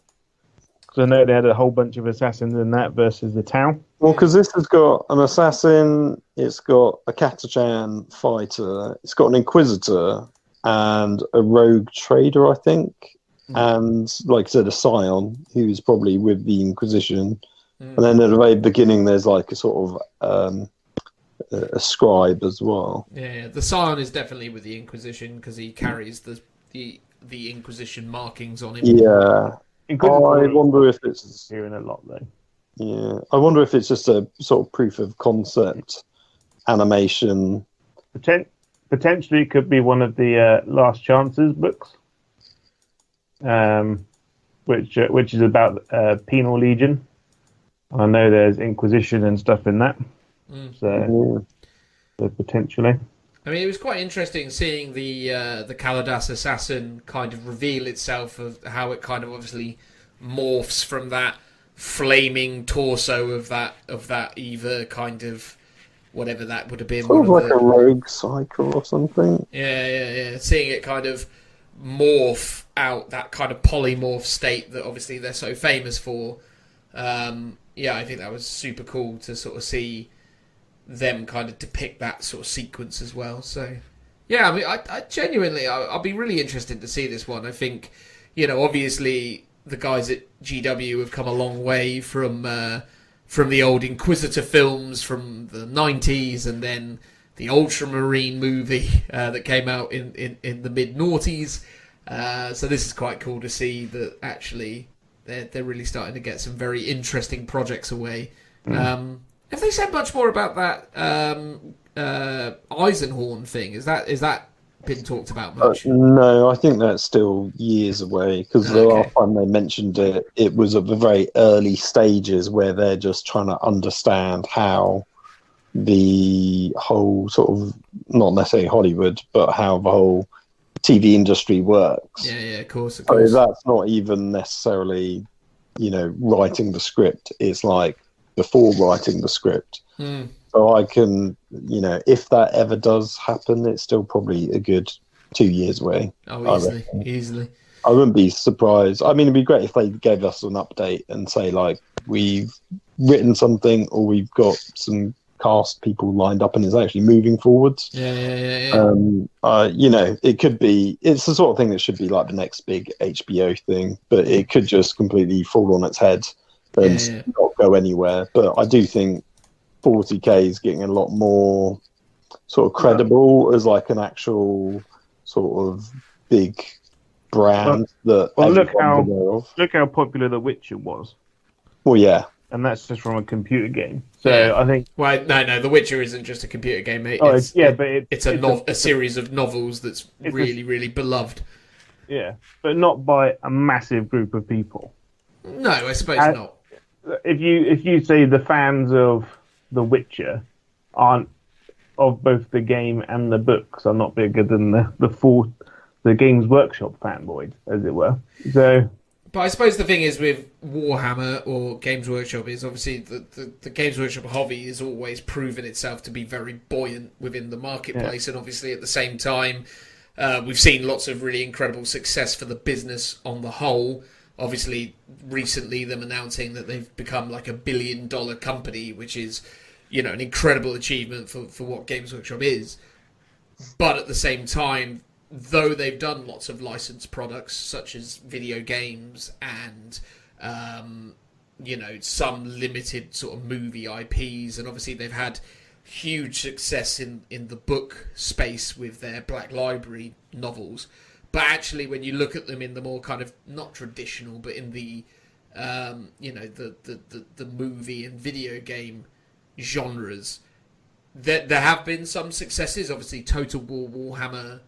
Because I know they had a whole bunch of assassins in that versus the town. Well, because this has got an assassin, it's got a Catachan fighter, it's got an Inquisitor, and a rogue trader, I think. And, like I said, a Scion, who's probably with the Inquisition. And then at the very beginning, there's like a sort of a scribe as well. Yeah, the Scion is definitely with the Inquisition because he carries the Inquisition markings on him. Yeah. I wonder if it's hearing a lot though. Yeah, I wonder if it's just a sort of proof of concept animation. Potentially, it could be one of the Last Chances books, which is about Penal Legion. I know there's Inquisition and stuff in that, so potentially. I mean, it was quite interesting seeing the Kaladas assassin kind of reveal itself, of how it kind of obviously morphs from that flaming torso of that Eva kind of whatever that would have been. Sort of like a rogue cycle or something. Yeah. Seeing it kind of morph out, that kind of polymorph state that obviously they're so famous for. I think that was super cool to sort of see them kind of depict that sort of sequence as well. So, yeah, I mean, I genuinely, I'll be really interested to see this one. I think, you know, obviously the guys at GW have come a long way from the old Inquisitor films from the 90s, and then the Ultramarine movie that came out in the mid-noughties. So this is quite cool to see that actually they're really starting to get some very interesting projects away. Have they said much more about that Eisenhorn thing? Is that been talked about much? No, I think that's still years away, because the last time they mentioned it, it was at the very early stages where they're just trying to understand how the whole sort of, not necessarily Hollywood, but how the whole TV industry works. Yeah, of course. So that's not even necessarily, you know, writing the script. It's like before writing the script. So I can, you know, if that ever does happen, it's still probably a good 2 years away. Oh, easily. I wouldn't be surprised. I mean, it'd be great if they gave us an update and say, like, we've written something or we've got some cast people lined up and it's actually moving forwards. Yeah. You know, it could be, it's the sort of thing that should be like the next big HBO thing, but it could just completely fall on its head and not go anywhere. But I do think 40K is getting a lot more sort of credible as like an actual sort of big brand that. Well, look how popular The Witcher was. Well, yeah, and that's just from a computer game. So I think. Well, no, The Witcher isn't just a computer game, mate. It's a series of novels that's really beloved. Yeah, but not by a massive group of people. No, I suppose not. If you say the fans of The Witcher aren't of both the game and the books are not bigger than the Games Workshop fanboys, as it were. So, but I suppose the thing is with Warhammer or Games Workshop is obviously the Games Workshop hobby has always proven itself to be very buoyant within the marketplace, and obviously at the same time we've seen lots of really incredible success for the business on the whole. obviously recently them announcing that they've become like $1 billion company, which is, you know, an incredible achievement for what Games Workshop is. But at the same time, though they've done lots of licensed products such as video games and you know, some limited sort of movie IPs, and obviously they've had huge success in the book space with their Black Library novels. But actually, when you look at them in the more kind of not traditional, but in the you know, the movie and video game genres, there have been some successes. Obviously, Total War, Warhammer,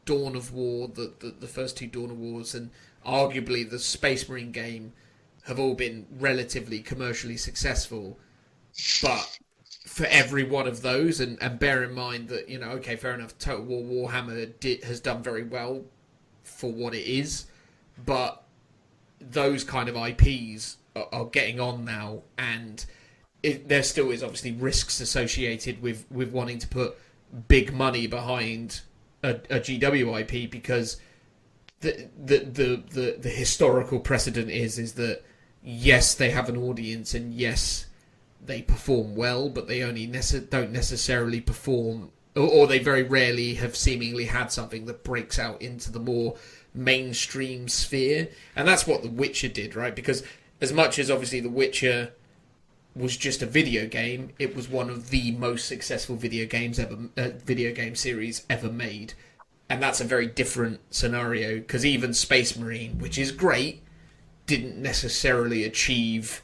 Dawn of War, the first two Dawn of Wars, and arguably the Space Marine game have all been relatively commercially successful. But for every one of those, and bear in mind that, you know, okay, fair enough, Total War Warhammer has done very well for what it is, but those kind of IPs are getting on now, and there still is obviously risks associated with wanting to put big money behind a GW IP, because the historical precedent is that yes, they have an audience, and yes, they perform well, but they only don't necessarily perform, or they very rarely have seemingly had something that breaks out into the more mainstream sphere. And that's what The Witcher did, right? Because as much as obviously The Witcher was just a video game, it was one of the most successful video game series ever made. And that's a very different scenario, because even Space Marine, which is great, didn't necessarily achieve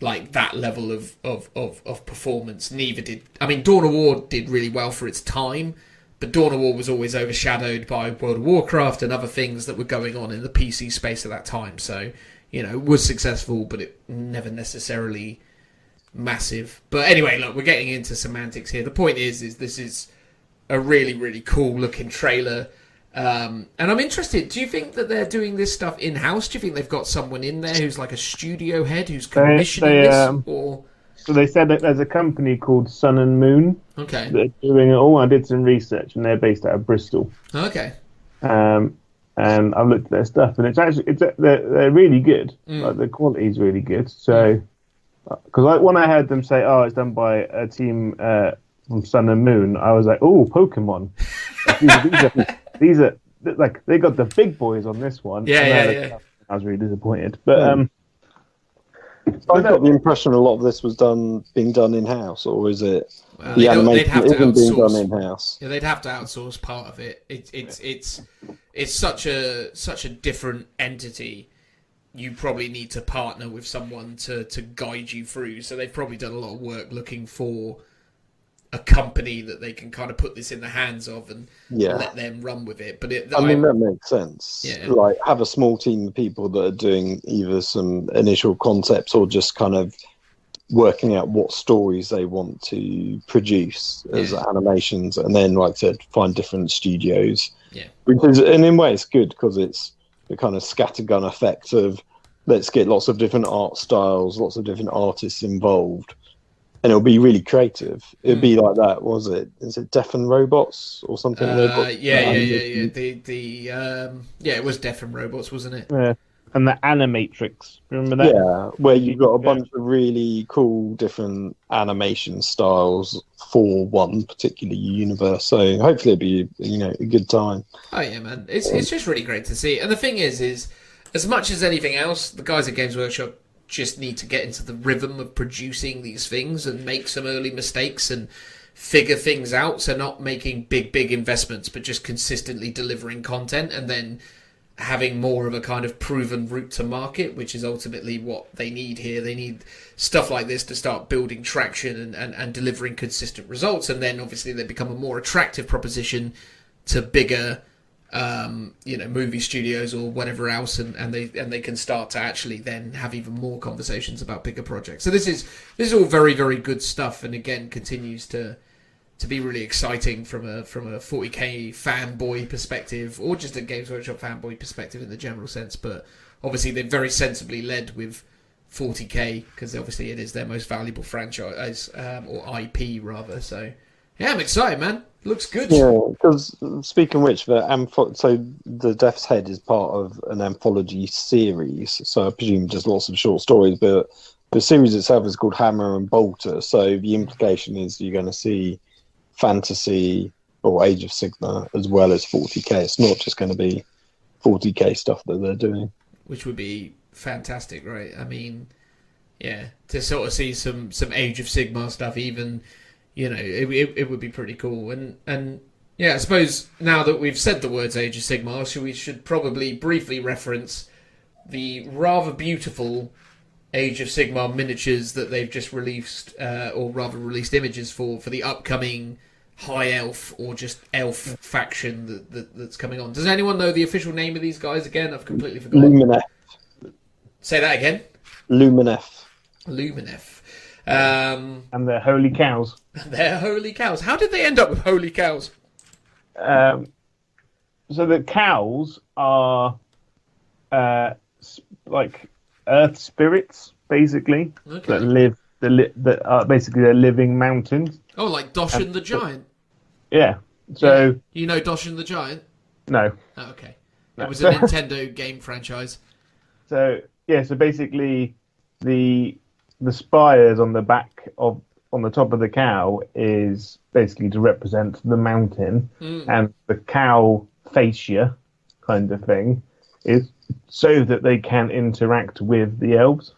like that level of performance. Neither did, I mean, Dawn of War did really well for its time, but Dawn of War was always overshadowed by World of Warcraft and other things that were going on in the PC space at that time. So, you know, it was successful, but it never necessarily massive. But anyway, look, we're getting into semantics here. The point is this is a really, really cool looking trailer. And I'm interested, do you think that they're doing this stuff in-house? Do you think they've got someone in there who's like a studio head who's commissioning this? Or... So they said that there's a company called Sun and Moon. Okay. They're doing it all. I did some research, and they're based out of Bristol. Okay. And I've looked at their stuff, and they're really good. Like, the quality's really good. So, because when I heard them say, "Oh, it's done by a team from Sun and Moon," I was like, "Oh, Pokemon." These are like, they got the big boys on this one. Yeah. I was really disappointed, but I got the impression a lot of this was being done in house, or is it the animation isn't being done in house? Yeah, they'd have to outsource part of it. It's such a different entity. You probably need to partner with someone to guide you through. So they've probably done a lot of work looking for a company that they can kind of put this in the hands of and let them run with it. But I mean, that makes sense. Yeah. Like, have a small team of people that are doing either some initial concepts or just kind of working out what stories they want to produce as animations, and then, like I said, find different studios. Yeah. Because, and in a way, it's good because it's the kind of scattergun effect of let's get lots of different art styles, lots of different artists involved. And it'll be really creative. It'd be like that, was it? Is it Death and Robots or something? Yeah. It was Death and Robots, wasn't it? Yeah. And the Animatrix, remember that? Yeah, where you've got a bunch of really cool different animation styles for one particular universe. So hopefully it'll be, you know, a good time. Oh yeah, man, it's just really great to see. And the thing is as much as anything else, the guys at Games Workshop just need to get into the rhythm of producing these things and make some early mistakes and figure things out. So not making big investments, but just consistently delivering content and then having more of a kind of proven route to market, which is ultimately what they need here. They need stuff like this to start building traction and delivering consistent results. And then obviously they become a more attractive proposition to bigger movie studios or whatever else, and they can start to actually then have even more conversations about bigger projects. So this is all very, very good stuff, and again continues to be really exciting from a 40k fanboy perspective, or just a Games Workshop fanboy perspective in the general sense. But obviously they've very sensibly led with 40k because obviously it is their most valuable franchise or IP rather. So Yeah, I'm excited, man. Looks good. Yeah, because speaking of which, so the Death's Head is part of an anthology series. So I presume just lots of short stories, but the series itself is called Hammer and Bolter. So the implication is you're going to see fantasy or Age of Sigmar as well as 40k. It's not just going to be 40k stuff that they're doing, which would be fantastic, right? I mean, yeah, to sort of see some Age of Sigmar stuff, even, you know, it would be pretty cool. And yeah, I suppose now that we've said the words Age of Sigmar, we should probably briefly reference the rather beautiful Age of Sigmar miniatures that they've just released, or rather released images for the upcoming High Elf or just Elf faction that's coming on. Does anyone know the official name of these guys again? I've completely forgotten. Luminef. Say that again. Luminef. And they're holy cows. They're holy cows. How did they end up with holy cows? So the cows are like earth spirits, basically, that live. That are basically they're living mountains. Oh, like Doshin the Giant. Yeah. So you know Doshin the Giant? No. Oh, okay. It was a Nintendo game franchise. So yeah. So basically, the spires on the top of the cow is basically to represent the mountain, and the cow fascia kind of thing is so that they can interact with the elves.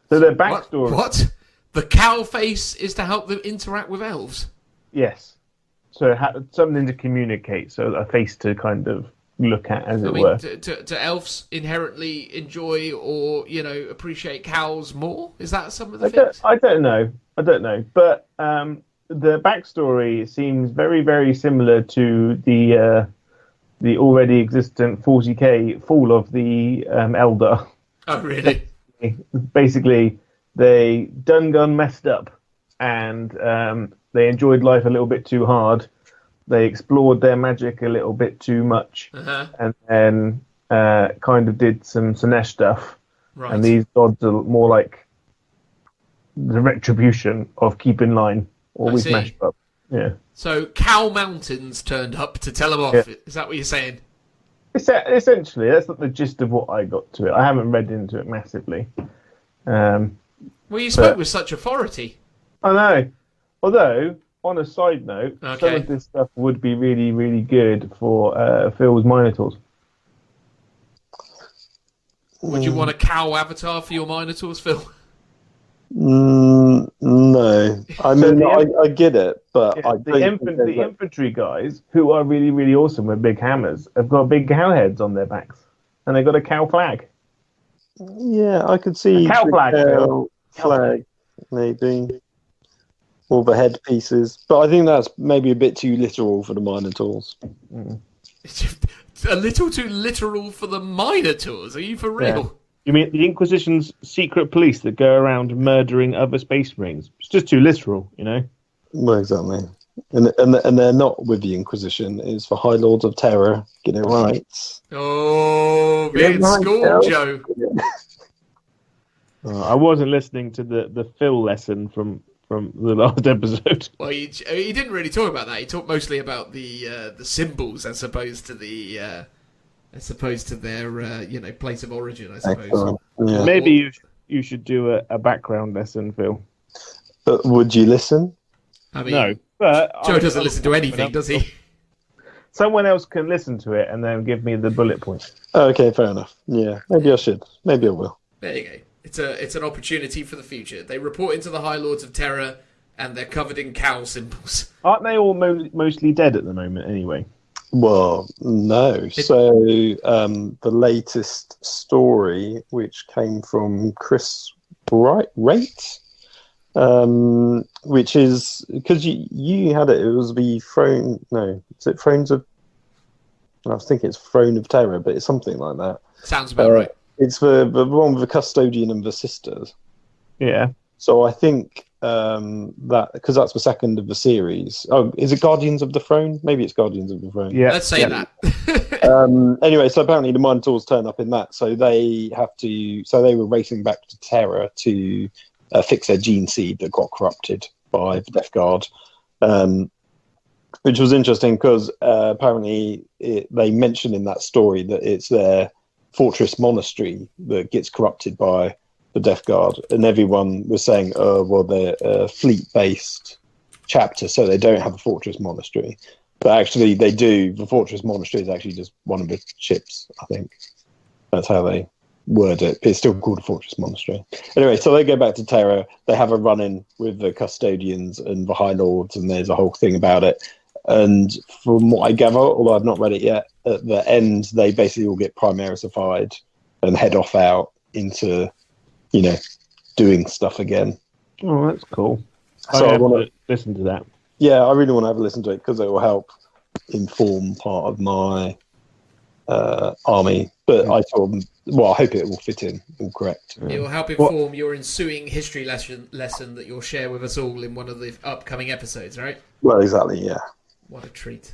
So their backstory. What? The cow face is to help them interact with elves? Yes. So something to communicate, so a face to kind of look at, as it were. Do elves inherently enjoy or, you know, appreciate cows more? Is that some of the things? I don't know. But the backstory seems very, very similar to the already existent 40k fall of the Eldar. Oh, really? Basically, they done messed up, and they enjoyed life a little bit too hard. They explored their magic a little bit too much, and then kind of did some Sinesh stuff. Right. And these gods are more like the retribution of keep in line, or we smashed up. Yeah. So Cow Mountains turned up to tell them off. Yeah. Is that what you're saying? Essentially, that's not the gist of what I got to it. I haven't read into it massively. Well, you spoke with such authority. I know. Although, on a side note, some of this stuff would be really, really good for Phil's Minotaurs. Would you want a cow avatar for your Minotaurs, Phil? No. I mean, I get it, but the infantry guys, who are really, really awesome with big hammers, have got big cow heads on their backs, and they've got a cow flag. Yeah, I could see a cow flag, maybe, or the head pieces, but I think that's maybe a bit too literal for the Minotaurs. A little too literal for the Minotaurs? Are you for real? Yeah. You mean the Inquisition's secret police that go around murdering other space marines? It's just too literal, you know? Well, exactly. And they're not with the Inquisition. It's for High Lords of Terror. Get it right. Oh, being school, Joe. I wasn't listening to the Phil lesson from the last episode. Well, he didn't really talk about that. He talked mostly about the symbols as opposed to their place of origin, I suppose. Yeah. Maybe you should do a background lesson, Phil. But would you listen? I mean, no. But Joe doesn't listen to anything, does he? Someone else can listen to it and then give me the bullet points. Oh, okay, fair enough. Yeah, maybe I should. Maybe I will. There you go. It's an opportunity for the future. They report into the High Lords of Terror, and they're covered in cow symbols. Aren't they all mostly dead at the moment, anyway? Well, no. So the latest story, which came from Chris Wright, which is because you had it. It was the throne. No, is it Thrones of? I was thinking it's Throne of Terror, but it's something like that. Sounds about right. It's the one with the custodian and the sisters. Yeah. So I think that because that's the second of the series. Oh, is it Guardians of the Throne? Maybe it's Guardians of the Throne. Yeah. Let's say that. Anyway, so apparently the Minotaurs turn up in that. So they have to. So they were racing back to Terra to fix their gene seed that got corrupted by the Death Guard, which was interesting because apparently they mention in that story that it's their fortress monastery that gets corrupted by the Death Guard, and everyone was saying, "Oh, well, they're a fleet-based chapter, so they don't have a fortress monastery." But actually, they do. The fortress monastery is actually just one of the ships, I think. That's how they word it. It's still called a fortress monastery. Anyway, so they go back to Terra. They have a run-in with the custodians and the High Lords, and there's a whole thing about it. And from what I gather, although I've not read it yet, at the end, they basically all get Primarisified and head off out into, doing stuff again. Oh, that's cool. So I want to listen to that. Yeah, I really want to have a listen to it because it will help inform part of my army. But I hope it will fit in all correct. It will help inform your ensuing history lesson that you'll share with us all in one of the upcoming episodes, right? Well, exactly, yeah. What a treat.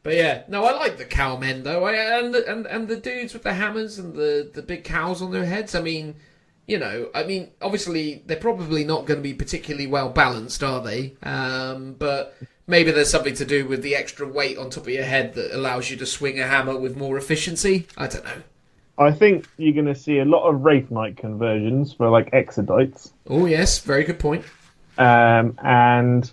But yeah, no, I like the cowmen though, and the dudes with the hammers and the big cows on their heads. I mean, obviously they're probably not going to be particularly well balanced, are they? But maybe there's something to do with the extra weight on top of your head that allows you to swing a hammer with more efficiency. I don't know. I think you're going to see a lot of Wraith Knight conversions for like Exodites. Oh yes, very good point. And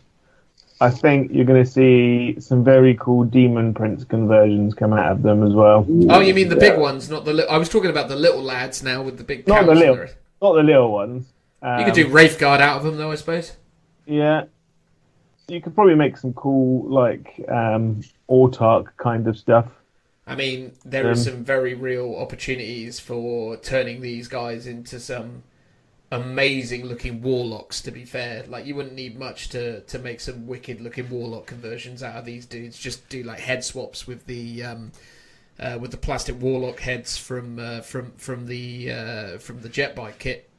I think you're going to see some very cool Demon Prince conversions come out of them as well. Oh, you mean the big ones, not the? I was talking about the little lads now with the big. Not the little ones. You could do Wraith Guard out of them, though, I suppose. Yeah, you could probably make some cool autark kind of stuff. I mean, there are some very real opportunities for turning these guys into some amazing-looking warlocks, to be fair. Like, you wouldn't need much to make some wicked-looking warlock conversions out of these dudes. Just do, like, head swaps with the plastic warlock heads from the jet bike kit.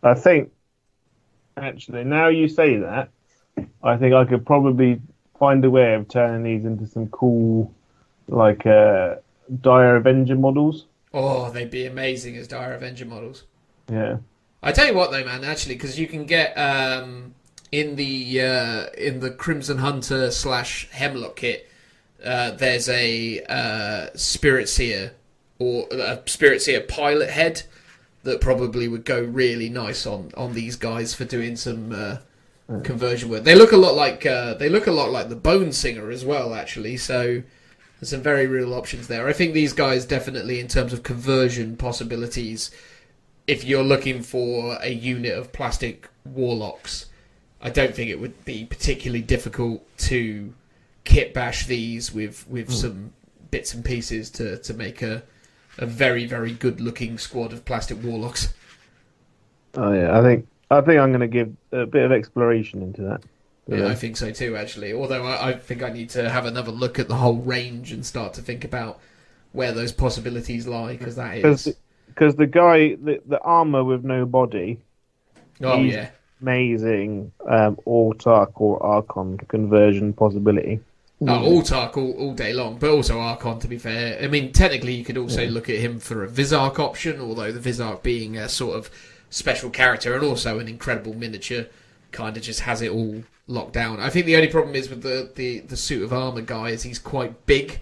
I think, actually, now you say that, I think I could probably find a way of turning these into some cool, Dire Avenger models. Oh, they'd be amazing as Dire Avenger models. Yeah. I tell you what, though, man, actually, because you can get in the Crimson Hunter / Hemlock kit, there's a Spirit Seer or a Spirit Seer pilot head that probably would go really nice on these guys for doing some conversion work. They look a lot like the Bone Singer as well, actually. So there's some very real options there. I think these guys definitely, in terms of conversion possibilities, if you're looking for a unit of plastic warlocks, I don't think it would be particularly difficult to kit bash these with some bits and pieces to make a very, very good looking squad of plastic warlocks. Oh yeah, I think I'm going to give a bit of exploration into that. Yeah, I think so too, actually. Although I think I need to have another look at the whole range and start to think about where those possibilities lie, because that is... Because the guy, the armor with no body, amazing Autark or Archon conversion possibility. Autark all day long, but also Archon, to be fair. I mean, technically you could also look at him for a Vizark option, although the Vizark being a sort of special character and also an incredible miniature kind of just has it all locked down. I think the only problem is with the suit of armor guy is he's quite big.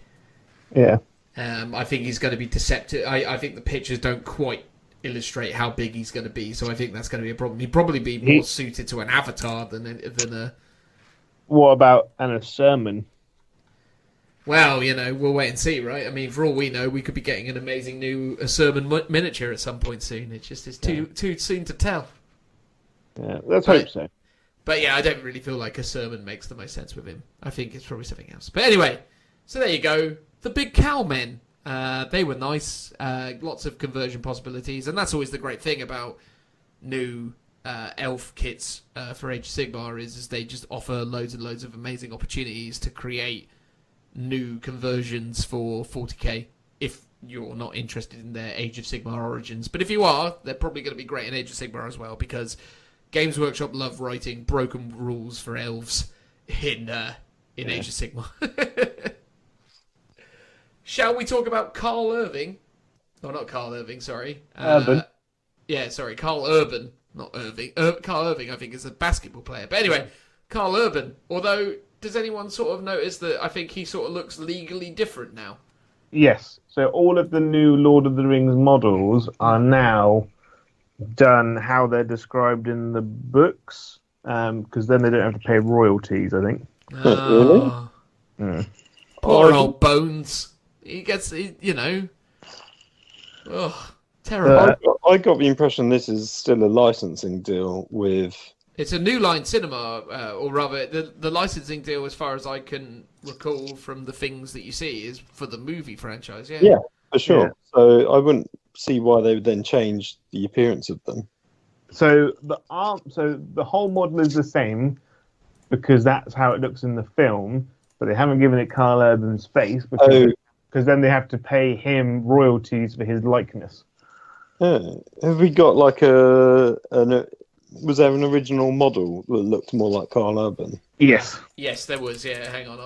Yeah. I think he's going to be deceptive. I think the pictures don't quite illustrate how big he's going to be, so I think that's going to be a problem. He'd probably be more suited to an avatar than a... What about a sermon? Well, we'll wait and see, right? I mean, for all we know, we could be getting an amazing new sermon miniature at some point soon. It just is too soon to tell. Yeah, let's hope so. But yeah, I don't really feel like a sermon makes the most sense with him. I think it's probably something else. But anyway, so there you go. The big cowmen. They were nice. Lots of conversion possibilities. And that's always the great thing about new elf kits for Age of Sigmar is they just offer loads and loads of amazing opportunities to create new conversions for 40k if you're not interested in their Age of Sigmar origins. But if you are, they're probably going to be great in Age of Sigmar as well, because Games Workshop love writing broken rules for elves in Age of Sigmar. Shall we talk about Carl Irving? Oh, not Carl Irving, sorry. Urban. Yeah, sorry, Carl Urban. not Irving. Carl Irving, I think, is a basketball player. But anyway, Carl Urban. Although, does anyone sort of notice that I think he sort of looks legally different now? Yes. So all of the new Lord of the Rings models are now done how they're described in the books, because then they don't have to pay royalties, I think. Oh. Mm. Poor old Bones. He gets, terrible. I got the impression this is still a licensing deal with... It's a New Line Cinema, or rather, the licensing deal, as far as I can recall from the things that you see, is for the movie franchise, yeah. Yeah, for sure. Yeah. So I wouldn't see why they would then change the appearance of them. So the whole model is the same because that's how it looks in the film, but they haven't given it Carl Urban's face because then they have to pay him royalties for his likeness. Have we got like was there an original model that looked more like Carl Urban? Yes. Yes, there was. Yeah, hang on.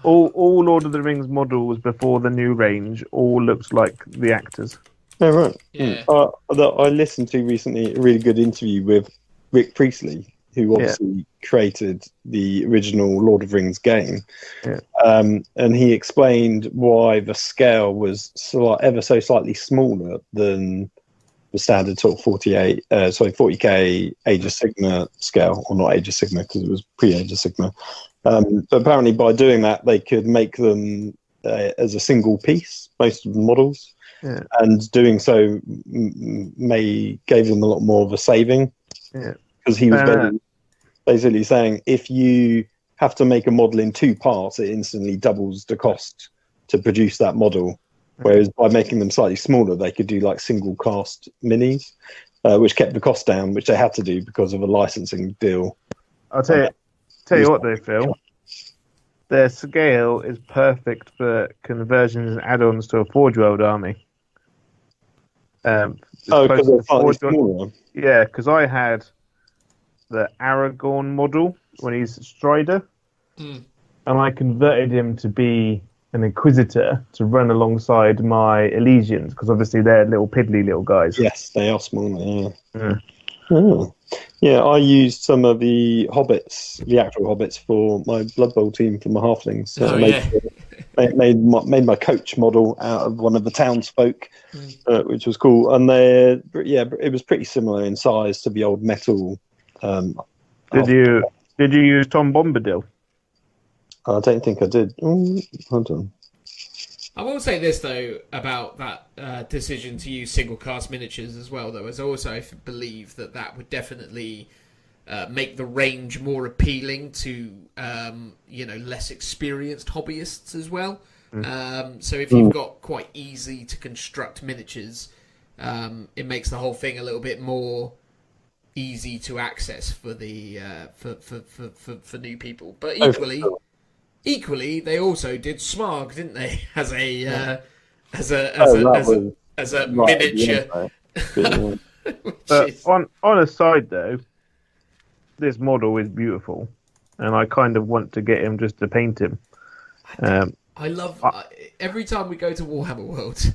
All Lord of the Rings models before the new range all looked like the actors. Oh, right. Yeah. I listened to recently a really good interview with Rick Priestley, who obviously created the original Lord of the Rings game. Yeah. And he explained why the scale was ever so slightly smaller than the standard sort of 40K Age of Sigmar scale, or not Age of Sigmar because it was pre-Age of Sigmar. But apparently by doing that, they could make them as a single piece, most of the models. Yeah. And doing so gave them a lot more of a saving. Yeah. Because he was basically saying if you have to make a model in two parts, it instantly doubles the cost to produce that model. Whereas by making them slightly smaller, they could do like single cast minis, which kept the cost down, which they had to do because of a licensing deal. I'll tell you what though, Phil. Their scale is perfect for conversions and add-ons to a Forge World army. Because they're slightly smaller. Yeah, because I had the Aragorn model when he's Strider, and I converted him to be an Inquisitor to run alongside my Elysians, because obviously they're little piddly little guys. Yes, they are smaller, yeah. Oh. Yeah, I used some of the hobbits, the actual hobbits, for my Blood Bowl team for my halflings. So made my coach model out of one of the townsfolk, which was cool. And it was pretty similar in size to the old metal. Did you use Tom Bombadil? I don't think I did. Hold on. I will say this though about that decision to use single cast miniatures as well, though, as I also believe that would definitely make the range more appealing to less experienced hobbyists as well. So if you've got quite easy to construct miniatures, it makes the whole thing a little bit more easy to access for the for new people. But equally, they also did Smarg, didn't they? As a miniature. On a side though, this model is beautiful, and I kind of want to get him just to paint him. I love every time we go to Warhammer World,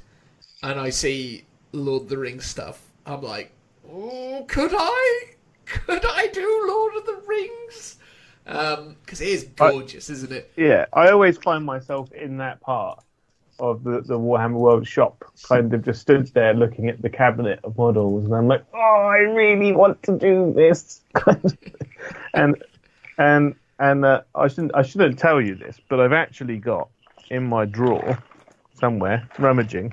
and I see Lord of the Rings stuff. I'm like, oh, could I do Lord of the Rings? Because it is gorgeous, isn't it? Yeah, I always find myself in that part of the Warhammer World shop, kind of just stood there looking at the cabinet of models, and I'm like, oh, I really want to do this. and I shouldn't tell you this, but I've actually got in my drawer somewhere, rummaging,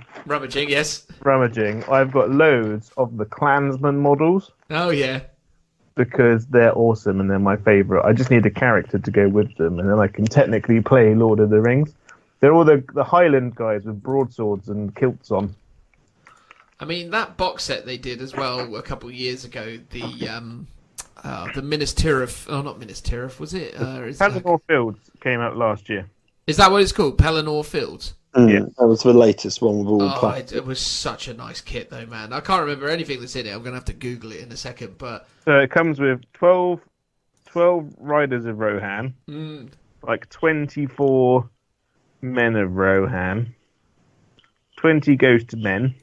yes, I've got loads of the Klansman models. Oh yeah. Because they're awesome and they're my favourite. I just need a character to go with them, and then I can technically play Lord of the Rings. They're all the Highland guys with broadswords and kilts on. I mean, that box set they did as well a couple of years ago, the Minas Tirith... Oh, not Minas Tirith, was it? Pelennor Fields came out last year. Is that what it's called? Pelennor Fields? Yeah, that was the latest one with all plastic. It was such a nice kit, though, man. I can't remember anything that's in it. I'm going to have to Google it in a second, but... So it comes with 12 Riders of Rohan, like 24 Men of Rohan, 20 Ghost Men,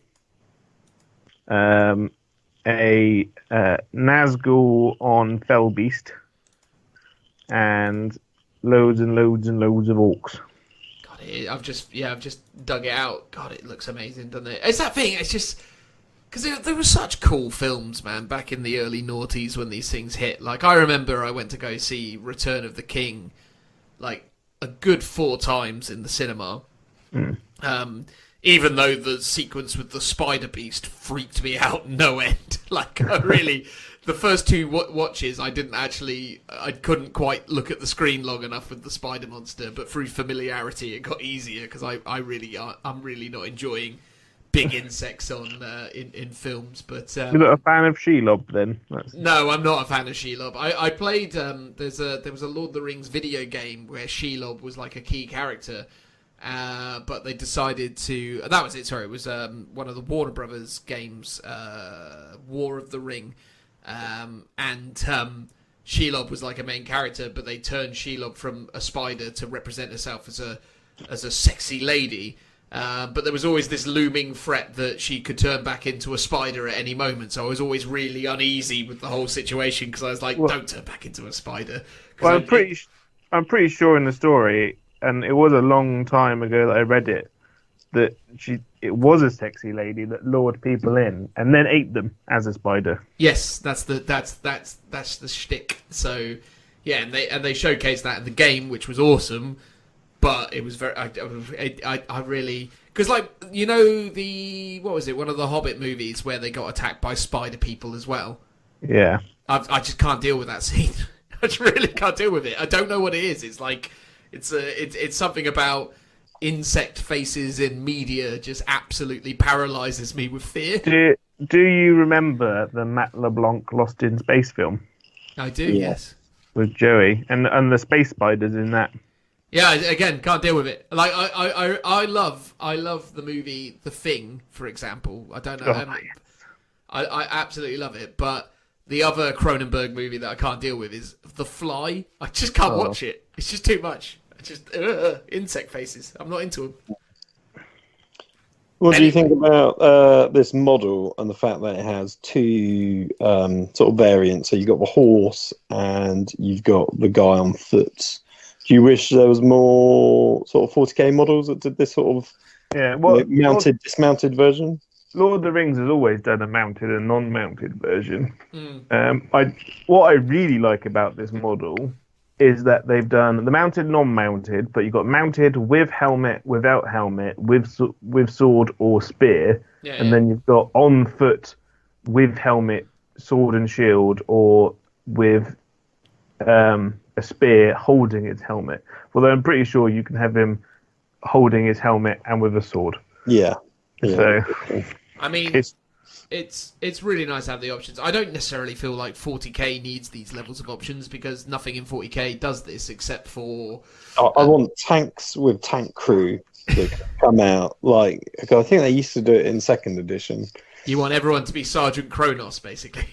a Nazgul on Fellbeast, and loads and loads and loads of orcs. God, I've just dug it out. God, it looks amazing, doesn't it? It's that thing. It's just because there were such cool films, man, back in the early noughties when these things hit. Like, I remember I went to go see Return of the King, like, a good 4 times in the cinema. Even though the sequence with the spider beast freaked me out no end. Like, the first 2 watches, I couldn't quite look at the screen long enough with the spider monster, but through familiarity, it got easier because I'm really not enjoying big insects in films. But you're not a fan of Shelob, then? No, I'm not a fan of Shelob. I played. There was a Lord of the Rings video game where Shelob was like a key character. But they decided to... That was it, sorry. It was one of the Warner Brothers games, War of the Ring. And Shelob was like a main character, but they turned Shelob from a spider to represent herself as a sexy lady. But there was always this looming threat that she could turn back into a spider at any moment. So I was always really uneasy with the whole situation because I was like, don't turn back into a spider. Well, I'm pretty sure in the story... And it was a long time ago that I read it, that it was a sexy lady that lured people in and then ate them as a spider. Yes, that's the shtick. So yeah, and they showcased that in the game, which was awesome. But it was very I really, because, like, you know, what was it? One of the Hobbit movies where they got attacked by spider people as well. Yeah, I just can't deal with that scene. I just really can't deal with it. I don't know what it is. It's like. It's something about insect faces in media just absolutely paralyzes me with fear. Do you remember the Matt LeBlanc Lost in Space film? I do, yes. With Joey and the space spiders in that. Yeah, again, can't deal with it. Like I love the movie The Thing, for example. I don't know. I absolutely love it, but the other Cronenberg movie that I can't deal with is The Fly. I just can't watch it. It's just too much. Just insect faces. I'm not into them. What do you think about this model and the fact that it has 2 sort of variants? So you've got the horse and you've got the guy on foot. Do you wish there was more sort of 40k models that did this sort of dismounted version? Lord of the Rings has always done a mounted and non-mounted version. What I really like about this model is that they've done the mounted, non-mounted, but you've got mounted with helmet, without helmet, with sword or spear, then you've got on foot with helmet, sword and shield, or with a spear holding its helmet. Although I'm pretty sure you can have him holding his helmet and with a sword. Yeah. So, I mean, it's really nice to have the options. I don't necessarily feel like 40k needs these levels of options because nothing in 40k does this except for... I want tanks with tank crew to come out. Like, I think they used to do it in 2nd edition. You want everyone to be Sergeant Kronos, basically.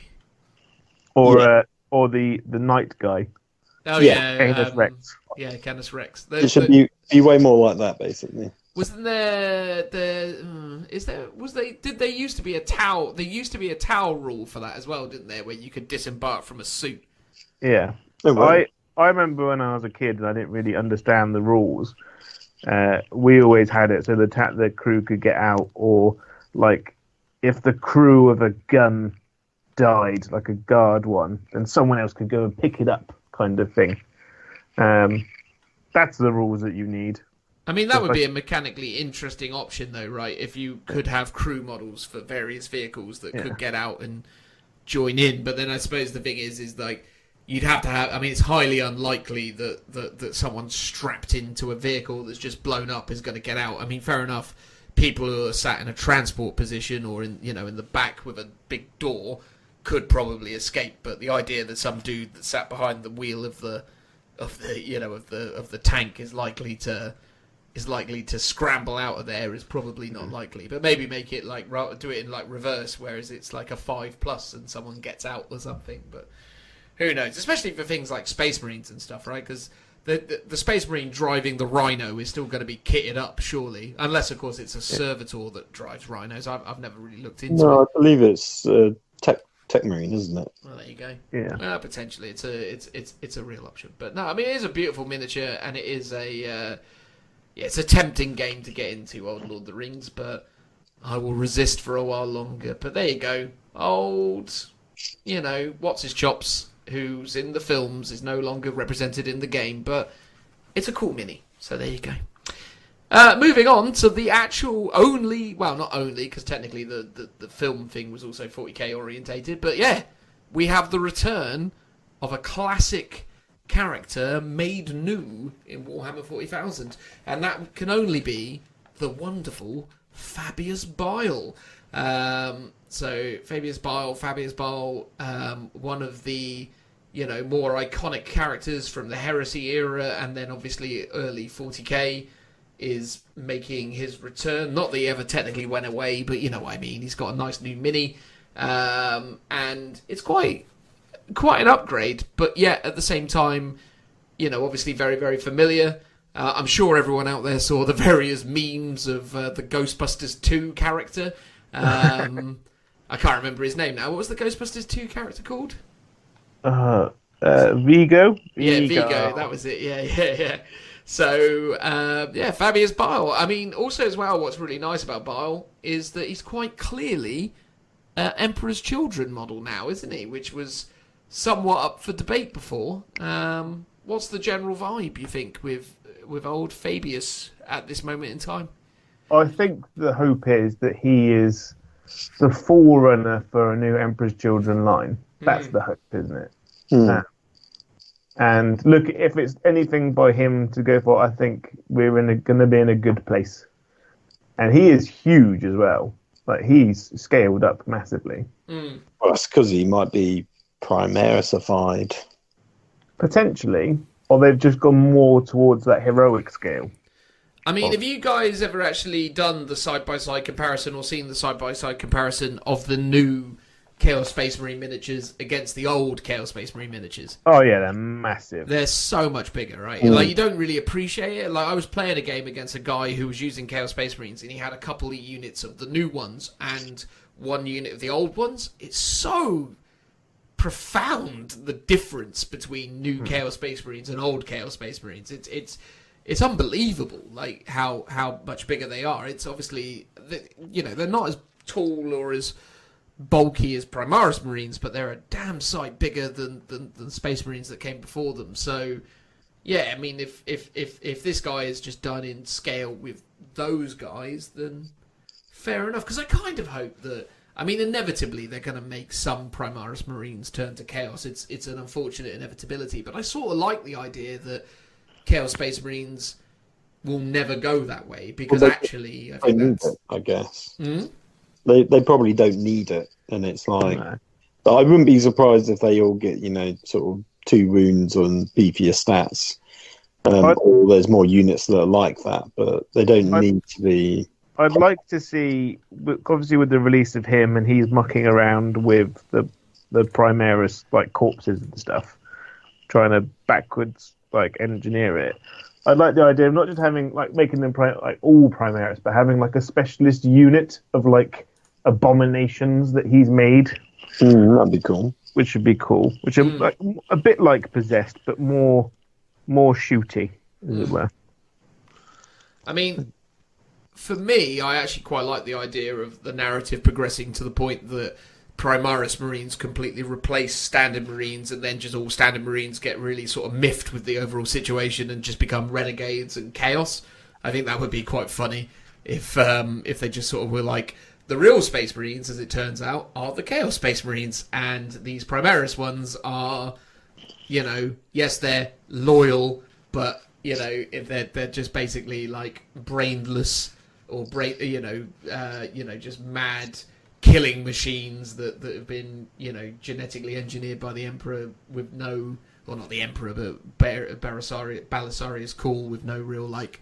Or the knight guy. Oh, yeah. Canis Rex. Yeah, Canis Rex. It should be way more like that, basically. Wasn't there did there used to be a towel? There used to be a towel rule for that as well, didn't there? Where you could disembark from a suit. Yeah. I remember when I was a kid and I didn't really understand the rules. We always had it so the crew could get out, or like if the crew of a gun died, like a guard one, then someone else could go and pick it up, kind of thing. That's the rules that you need. I mean, that would be a mechanically interesting option, though, right? If you could have crew models for various vehicles that could get out and join in. But then I suppose the thing is like, you'd have to have... I mean, it's highly unlikely that someone strapped into a vehicle that's just blown up is going to get out. I mean, fair enough, people who are sat in a transport position or in the back with a big door could probably escape. But the idea that some dude that sat behind the wheel of the tank is likely to scramble out of there is probably not likely. But maybe make it like do it in like reverse, whereas it's like a 5+ and someone gets out or something. But who knows? Especially for things like Space Marines and stuff, right? Because the Space Marine driving the Rhino is still going to be kitted up, surely, unless of course it's a servitor that drives rhinos. I've never really looked into it. No, I believe it's Tech Marine, isn't it? Well, there you go. Yeah. Potentially, it's a real option. But no, I mean, it is a beautiful miniature, and it is it's a tempting game to get into, Old Lord of the Rings. But I will resist for a while longer. But there you go, old, what's his chops, who's in the films, is no longer represented in the game, but it's a cool mini. So there you go. Moving on to the actual not only, because technically the film thing was also 40k orientated, but yeah, we have the return of a classic character made new in Warhammer 40,000, and that can only be the wonderful Fabius Bile. So Fabius Bile, one of the more iconic characters from the Heresy era, and then obviously early 40k, is making his return. Not that he ever technically went away, but you know what I mean. He's got a nice new mini, and it's quite an upgrade. But yet at the same time, obviously very, very familiar. I'm sure everyone out there saw the various memes of the Ghostbusters 2 character. I can't remember his name now. What was the Ghostbusters 2 character called? Vigo. Yeah, Vigo. That was it. Yeah. So, Fabius Bile. I mean, also as well, what's really nice about Bile is that he's quite clearly Emperor's Children model now, isn't he? Which was somewhat up for debate before. What's the general vibe, you think, with old Fabius at this moment in time? I think the hope is that he is the forerunner for a new Emperor's Children line. That's the hope, isn't it? And look, if it's anything by him to go for, I think we're going to be in a good place. And he is huge as well. Like, he's scaled up massively. Well, that's because he might be Primaris-ified. Potentially. Or they've just gone more towards that heroic scale. I mean, have you guys ever actually done the side-by-side comparison or seen the side-by-side comparison of the new Chaos Space Marine miniatures against the old Chaos Space Marine miniatures? Oh yeah, they're massive. They're so much bigger, right? Like, you don't really appreciate it. Like, I was playing a game against a guy who was using Chaos Space Marines, and he had a couple of units of the new ones and one unit of the old ones. It's so profound, the difference between new Chaos Space Marines and old Chaos Space Marines. It's unbelievable, like how much bigger they are. It's obviously, they're not as tall or as bulky as Primaris Marines, but they're a damn sight bigger than Space Marines that came before them. So, yeah, I mean, if this guy is just done in scale with those guys, then fair enough. Because I kind of hope that, I mean, inevitably they're going to make some Primaris Marines turn to Chaos. It's an unfortunate inevitability, but I sort of like the idea that Chaos Space Marines will never go that way, because actually, I think that's... It, I guess. They probably don't need it, and it's like... But I wouldn't be surprised if they all get, sort of 2 wounds on beefier stats, or there's more units that are like that, but they don't need to be... I'd like to see, obviously with the release of him, and he's mucking around with the Primaris, like, corpses and stuff, trying to backwards, like, engineer it. I'd like the idea of not just having, like, making them all Primaris, but having, like, a specialist unit of, like, abominations that he's made. That'd be cool. Which would be cool. Which are like, a bit like Possessed, but more shooty, as it were. I mean, for me, I actually quite like the idea of the narrative progressing to the point that Primaris Marines completely replace Standard Marines, and then just all Standard Marines get really sort of miffed with the overall situation and just become Renegades and Chaos. I think that would be quite funny if they just sort of were like, the real Space Marines, as it turns out, are the Chaos Space Marines, and these Primaris ones are, yes, they're loyal, but if they're just basically like brainless or just mad killing machines that have been, genetically engineered by the Emperor with no, well, not the Emperor, but Belisarius Cawl, with no real, like,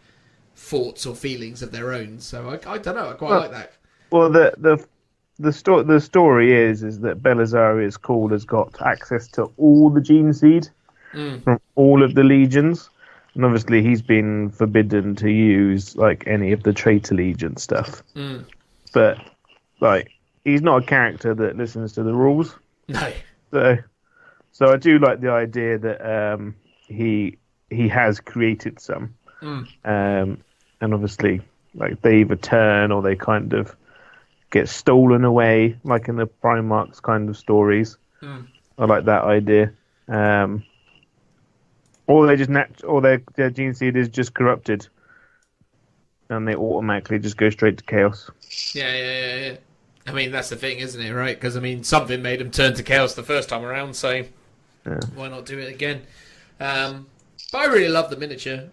thoughts or feelings of their own. So I don't know, I quite like that. Well, the story is that Belisarius Cawl has got access to all the gene seed from all of the legions, and obviously he's been forbidden to use, like, any of the traitor legion stuff. But, like, he's not a character that listens to the rules. No. So I do like the idea that he has created some, and obviously like they either turn or they kind of get stolen away, like in the Primarchs kind of stories. I like that idea. Or they just or their gene seed is just corrupted, and they automatically just go straight to chaos. Yeah. I mean, that's the thing, isn't it? Right? Because I mean, something made them turn to chaos the first time around, so why not do it again? But I really love the miniature.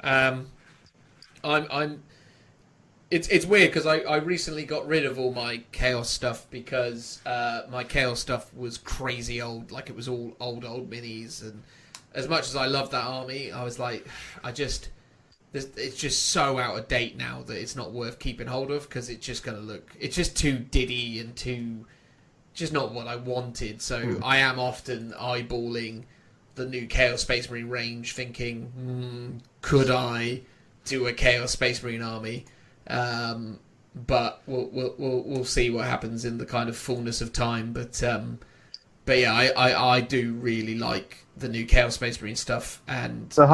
It's weird because I recently got rid of all my chaos stuff because my chaos stuff was crazy old, like it was all old minis, and as much as I love that army, I was like, it's just so out of date now that it's not worth keeping hold of because it's just too diddy and too just not what I wanted. So I am often eyeballing the new Chaos Space Marine range, thinking, could I do a Chaos Space Marine army? But we'll see what happens in the kind of fullness of time. But yeah, I do really like the new Chaos Space Marine stuff, and the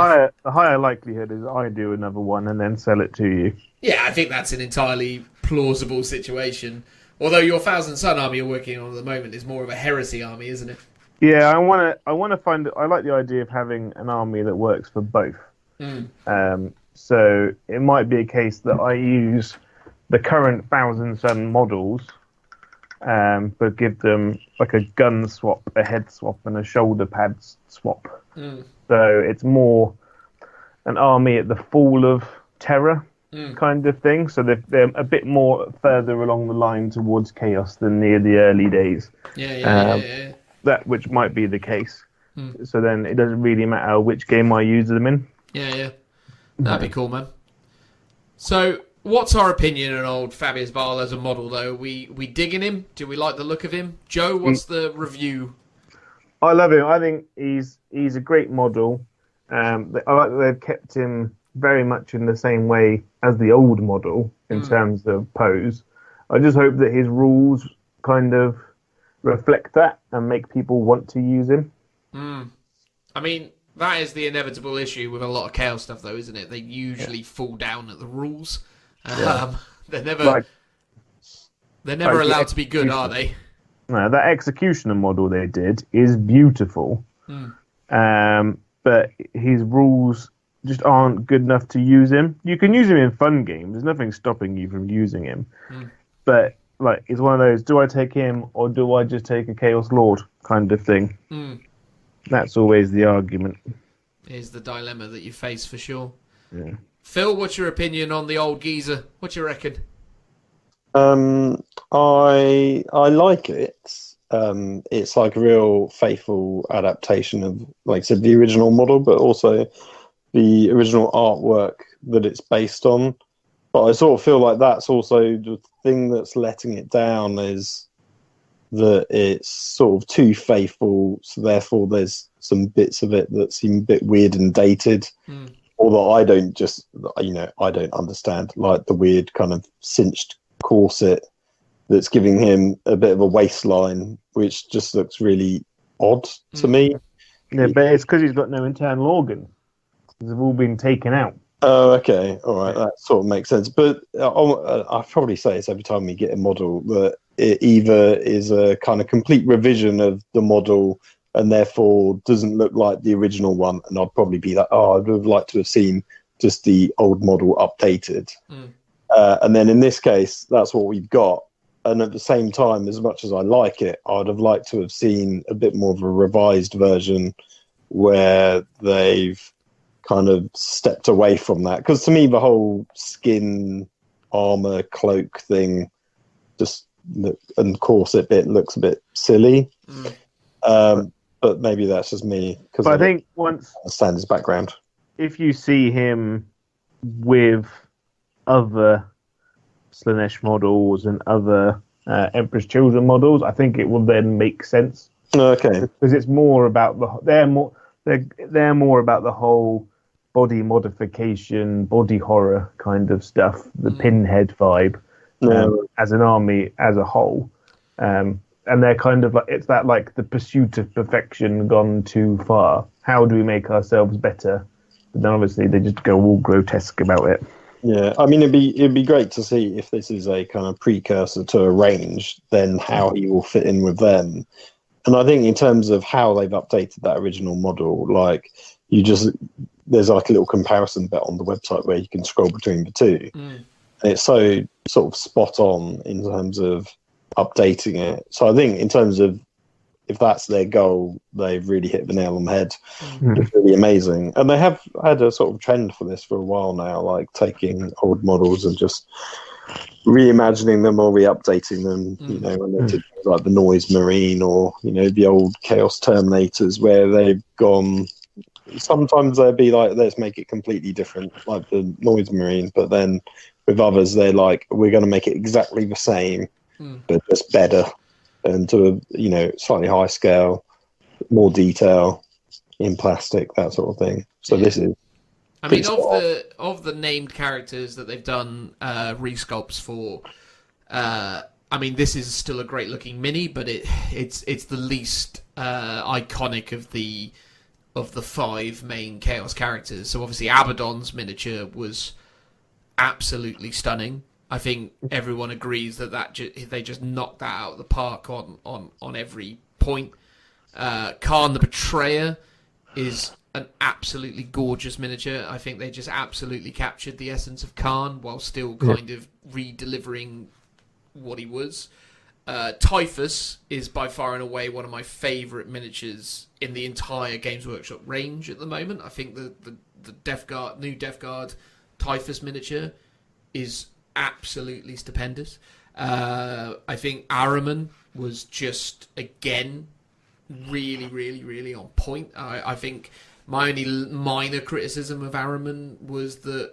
higher likelihood is I do another one and then sell it to you. Yeah, I think that's an entirely plausible situation. Although your Thousand Sun army you're working on at the moment is more of a heresy army, isn't it? Yeah, I want to find. I like the idea of having an army that works for both. So it might be a case that I use the current Thousand Sun models, but give them like a gun swap, a head swap, and a shoulder pads swap. So it's more an army at the fall of Terror kind of thing. So they're a bit more further along the line towards Chaos than near the early days. Yeah. That which might be the case. So then it doesn't really matter which game I use them in. Yeah. That'd be cool, man. So, what's our opinion on old Fabius Val as a model, though? We digging him? Do we like the look of him? Joe, what's the review? I love him. I think he's a great model. I like that they've kept him very much in the same way as the old model in terms of pose. I just hope that his rules kind of reflect that and make people want to use him. I mean, that is the inevitable issue with a lot of Chaos stuff, though, isn't it? They usually fall down at the rules. They're never allowed to be good, are they? No, that Executioner model they did is beautiful. But his rules just aren't good enough to use him. You can use him in fun games. There's nothing stopping you from using him. But like, it's one of those, do I take him or do I just take a Chaos Lord kind of thing? That's always the argument. Is the dilemma that you face for sure. Yeah. Phil, what's your opinion on the old geezer? What do you reckon? I like it. It's like a real faithful adaptation of, like I said, the original model, but also the original artwork that it's based on. But I sort of feel like that's also the thing that's letting it down, is that it's sort of too faithful, so therefore there's some bits of it that seem a bit weird and dated. Although I don't understand, like the weird kind of cinched corset that's giving him a bit of a waistline, which just looks really odd to me. Yeah, but it's because he's got no internal organ. They've all been taken out. Oh, okay. All right. That sort of makes sense. But I'll probably say this every time we get a model, that it either is a kind of complete revision of the model and therefore doesn't look like the original one. And I'd probably be like, I would have liked to have seen just the old model updated. And then in this case, that's what we've got. And at the same time, as much as I like it, I'd have liked to have seen a bit more of a revised version where they've kind of stepped away from that. Because to me, the whole skin, armor, cloak thing and corset bit looks a bit silly. But maybe that's just me, because I think once understand his background. If you see him with other Slaanesh models and other Emperor's Children models, I think it will then make sense. Okay, because it's more about they're more about the whole body modification, body horror kind of stuff, the Pinhead vibe, as an army as a whole. And they're kind of like, it's that like the pursuit of perfection gone too far. How do we make ourselves better? But then obviously they just go all grotesque about it. Yeah, I mean, it'd be great to see if this is a kind of precursor to a range, then how he will fit in with them. And I think in terms of how they've updated that original model, like there's like a little comparison bit on the website where you can scroll between the two. And it's so sort of spot on in terms of updating it. So I think in terms of if that's their goal, they've really hit the nail on the head. It's really amazing. And they have had a sort of trend for this for a while now, like taking old models and just reimagining them or re-updating them, you know, when they did things like the Noise Marine or, you know, the old Chaos Terminators, where they've gone, sometimes they'd be like, let's make it completely different, like the Noise Marine, but then with others, they're like, we're going to make it exactly the same, but just better. And to a, you know, slightly higher scale, more detail in plastic, that sort of thing. So this is. I mean, of the named characters that they've done resculpts for, I mean, this is still a great looking mini, but it's the least iconic of the 5 main Chaos characters. So obviously Abaddon's miniature was absolutely stunning. I think everyone agrees that they just knocked that out of the park on every point. Khan the Betrayer is an absolutely gorgeous miniature. I think they just absolutely captured the essence of Khan while still kind of re-delivering what he was. Typhus is by far and away one of my favourite miniatures in the entire Games Workshop range at the moment. I think the new Death Guard Typhus miniature is absolutely stupendous. I think Ahriman was just, again, really, really, really on point. I think my only minor criticism of Ahriman was that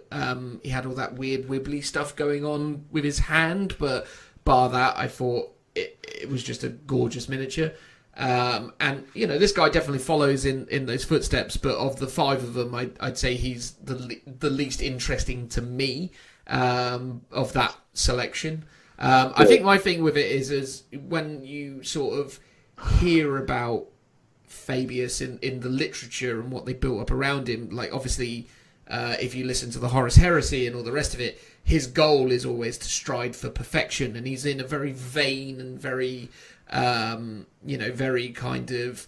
he had all that weird wibbly stuff going on with his hand, but bar that, I thought it was just a gorgeous miniature. And, you know, this guy definitely follows in those footsteps, but of the 5 of them, I'd say he's the least interesting to me of that selection. I think my thing with it is when you sort of hear about Fabius in the literature and what they built up around him, like obviously if you listen to the Horus Heresy and all the rest of it, his goal is always to stride for perfection, and he's in a very vain and very very kind of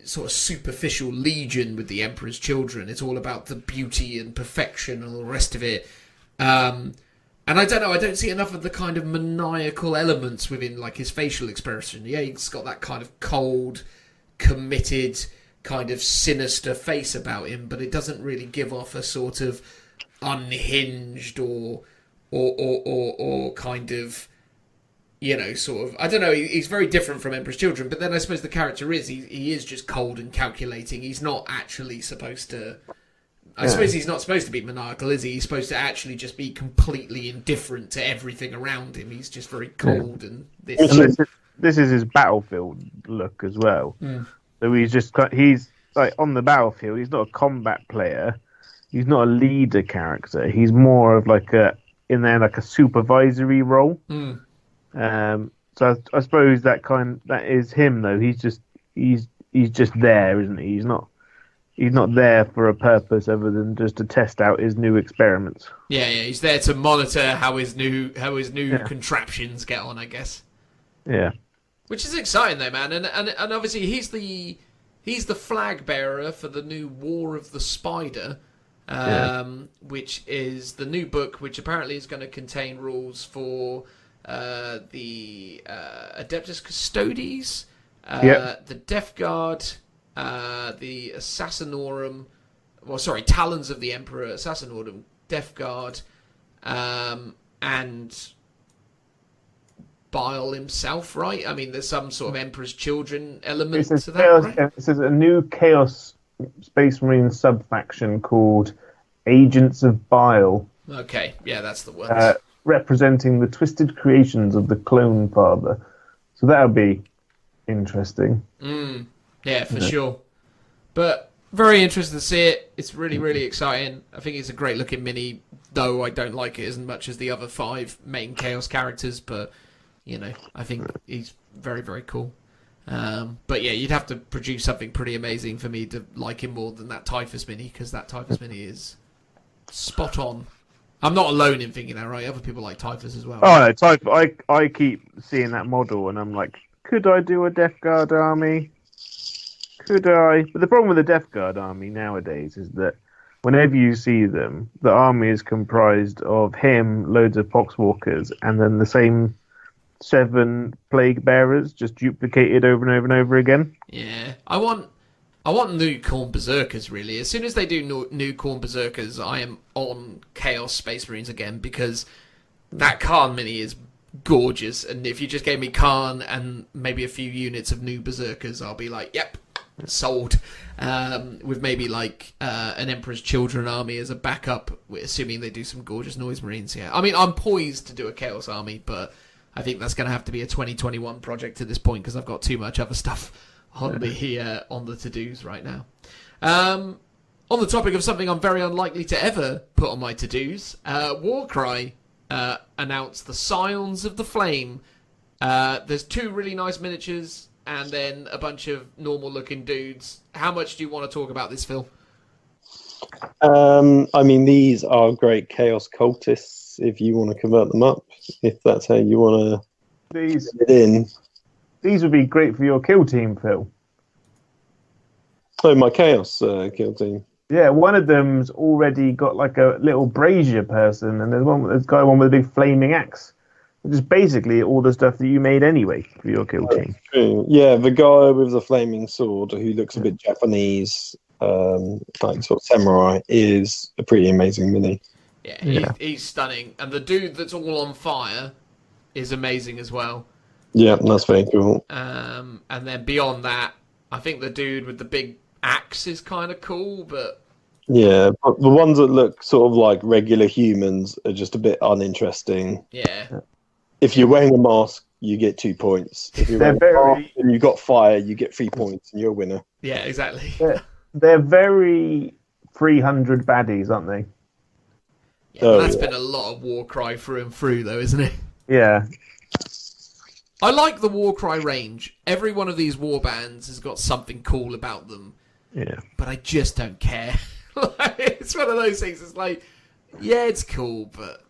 sort of superficial legion with the Emperor's children. It's all about the beauty and perfection and all the rest of it. And I don't know, I don't see enough of the kind of maniacal elements within like his facial expression. Yeah, he's got that kind of cold, committed, kind of sinister face about him, but it doesn't really give off a sort of unhinged or kind of, you know, sort of, I don't know, he's very different from Emperor's Children, but then I suppose the character is, he is just cold and calculating. He's not actually supposed to, I suppose he's not supposed to be maniacal, is he? He's supposed to actually just be completely indifferent to everything around him. He's just very cold and this. And this is his battlefield look as well. So he's like on the battlefield, he's not a combat player. He's not a leader character. He's more of like a supervisory role. So I suppose that is him though. He's just there, isn't he? He's not there for a purpose other than just to test out his new experiments. Yeah, he's there to monitor how his new contraptions get on, I guess. Yeah. Which is exciting though, man. And obviously he's the flag bearer for the new War of the Spider, which is the new book, which apparently is going to contain rules for the Adeptus Custodes, the Death Guard, the Assassinorum, Talons of the Emperor, Assassinorum, Death Guard, and Bile himself, right? I mean, there's some sort of Emperor's Children element to that, right? This is a new Chaos Space Marine sub-faction called Agents of Bile. Okay, yeah, that's the one. Representing the twisted creations of the Clone Father. So that'll be interesting. Yeah, for sure. But very interested to see it. It's really, really exciting. I think it's a great looking mini, though I don't like it as much as the other 5 main Chaos characters, but I think he's very, very cool. But yeah, you'd have to produce something pretty amazing for me to like him more than that Typhus Mini, because that Typhus Mini is spot on. I'm not alone in thinking that, right? Other people like Typhus as well. Oh no, Typhus! I keep seeing that model, and I'm like, could I do a Death Guard army? Could I? But the problem with the Death Guard army nowadays is that whenever you see them, the army is comprised of him, loads of Poxwalkers, and then the same 7 Plague Bearers, just duplicated over and over and over again. Yeah, I want new Khorne Berserkers, really. As soon as they do new Khorne Berserkers, I am on Chaos Space Marines again, because that Khan mini is gorgeous, and if you just gave me Khan and maybe a few units of new Berserkers, I'll be like, yep, sold. With maybe like an Emperor's Children army as a backup, assuming they do some gorgeous Noise Marines. Yeah, I mean, I'm poised to do a Chaos army, but I think that's going to have to be a 2021 project at this point, because I've got too much other stuff on the to-dos right now. On the topic of something I'm very unlikely to ever put on my to-dos, Warcry announced the Scions of the Flame. There's 2 really nice miniatures, and then a bunch of normal-looking dudes. How much do you want to talk about this, Phil? I mean, these are great Chaos Cultists, if you want to convert them up, if that's how you want to These get it in. These would be great for your kill team, Phil. Oh, my Chaos kill team. Yeah, one of them's already got like a little brazier person, and there's got one with a big flaming axe, which is basically all the stuff that you made anyway for your kill team. Yeah, the guy with the flaming sword, who looks a bit Japanese, like sort of samurai, is a pretty amazing mini. Yeah, he's stunning, and the dude that's all on fire is amazing as well. Yeah, that's very cool. And then beyond that, I think the dude with the big axe is kind of cool, but yeah, but the ones that look sort of like regular humans are just a bit uninteresting. Yeah. If you're wearing a mask, you get 2 points. If you're wearing a mask and you got fire, you get 3 points, and you're a winner. Yeah, exactly. They're very 300 baddies, aren't they? Yeah, that's been a lot of Warcry through and through, though, isn't it? Yeah. I like the Warcry range. Every one of these warbands has got something cool about them. Yeah. But I just don't care. It's one of those things. It's like, yeah, it's cool, but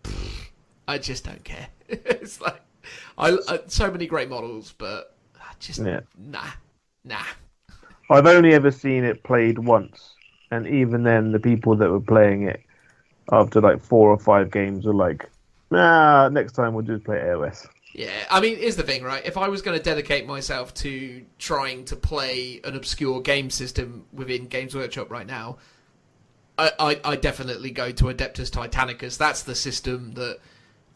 I just don't care. It's like, I so many great models, but I just nah. I've only ever seen it played once, and even then, the people that were playing it after like 4 or 5 games were like, nah, next time we'll just play AOS. Yeah, I mean, here's the thing, right? If I was going to dedicate myself to trying to play an obscure game system within Games Workshop right now, I definitely go to Adeptus Titanicus. That's the system that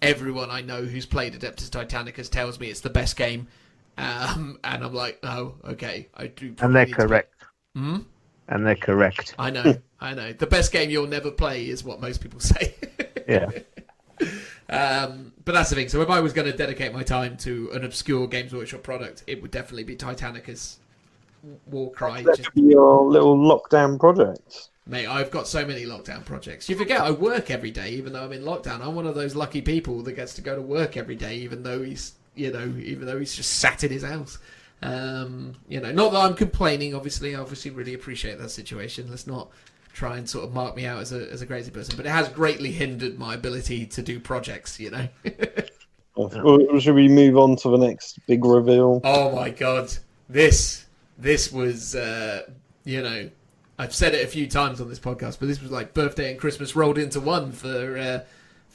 everyone I know who's played Adeptus Titanicus tells me it's the best game. And I'm like, oh, okay, I do. And they're correct. Hmm? And they're correct. I know. The best game you'll never play is what most people say. Yeah. But that's the thing. So if I was going to dedicate my time to an obscure Games Workshop product, it would definitely be Titanicus Warcry. That could be your little lockdown project. Mate, I've got so many lockdown projects. You forget I work every day, even though I'm in lockdown. I'm one of those lucky people that gets to go to work every day, even though he's just sat in his house. Not that I'm complaining. Obviously, I really appreciate that situation. Let's not try and sort of mark me out as a crazy person, but it has greatly hindered my ability to do projects. Well, should we move on to the next big reveal? Oh my god, this was I've said it a few times on this podcast, but this was like birthday and Christmas rolled into one for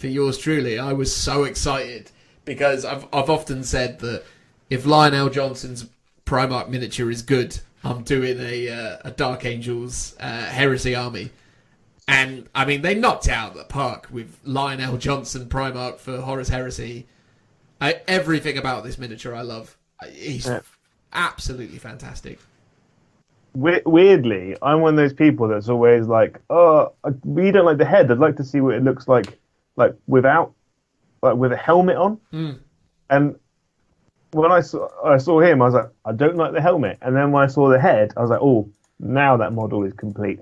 yours truly. I was so excited because I've often said that if Lionel Johnson's Primarch miniature is good, I'm doing a Dark Angels Heresy army. And, I mean, they knocked it out of the park with Lionel Johnson Primarch for Horus Heresy. Everything about this miniature I love. He's absolutely fantastic. Weirdly, I'm one of those people that's always like, oh, we don't like the head. I'd like to see what it looks like without, with a helmet on. Mm. And when I saw him, I was like, I don't like the helmet. And then when I saw the head, I was like, oh, now that model is complete.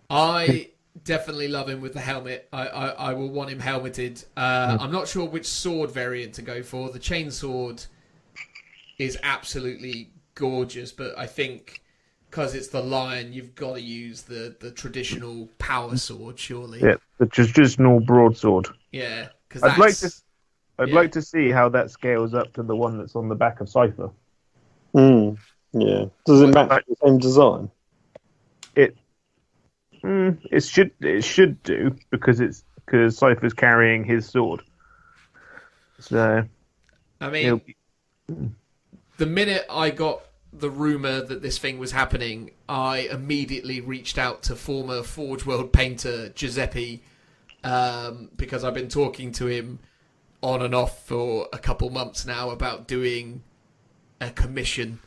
I definitely love him with the helmet. I will want him helmeted. I'm not sure which sword variant to go for. The chainsword is absolutely gorgeous, but I think because it's the lion, you've got to use the traditional power sword, surely. Yeah, the traditional broadsword. Yeah, because I'd like to see how that scales up to the one that's on the back of Cypher. Yeah. Does it match the same design? It should do because Cypher's carrying his sword. So, I mean, the minute I got the rumor that this thing was happening, I immediately reached out to former Forge World painter Giuseppe, because I've been talking to him on and off for a couple months now about doing a commission.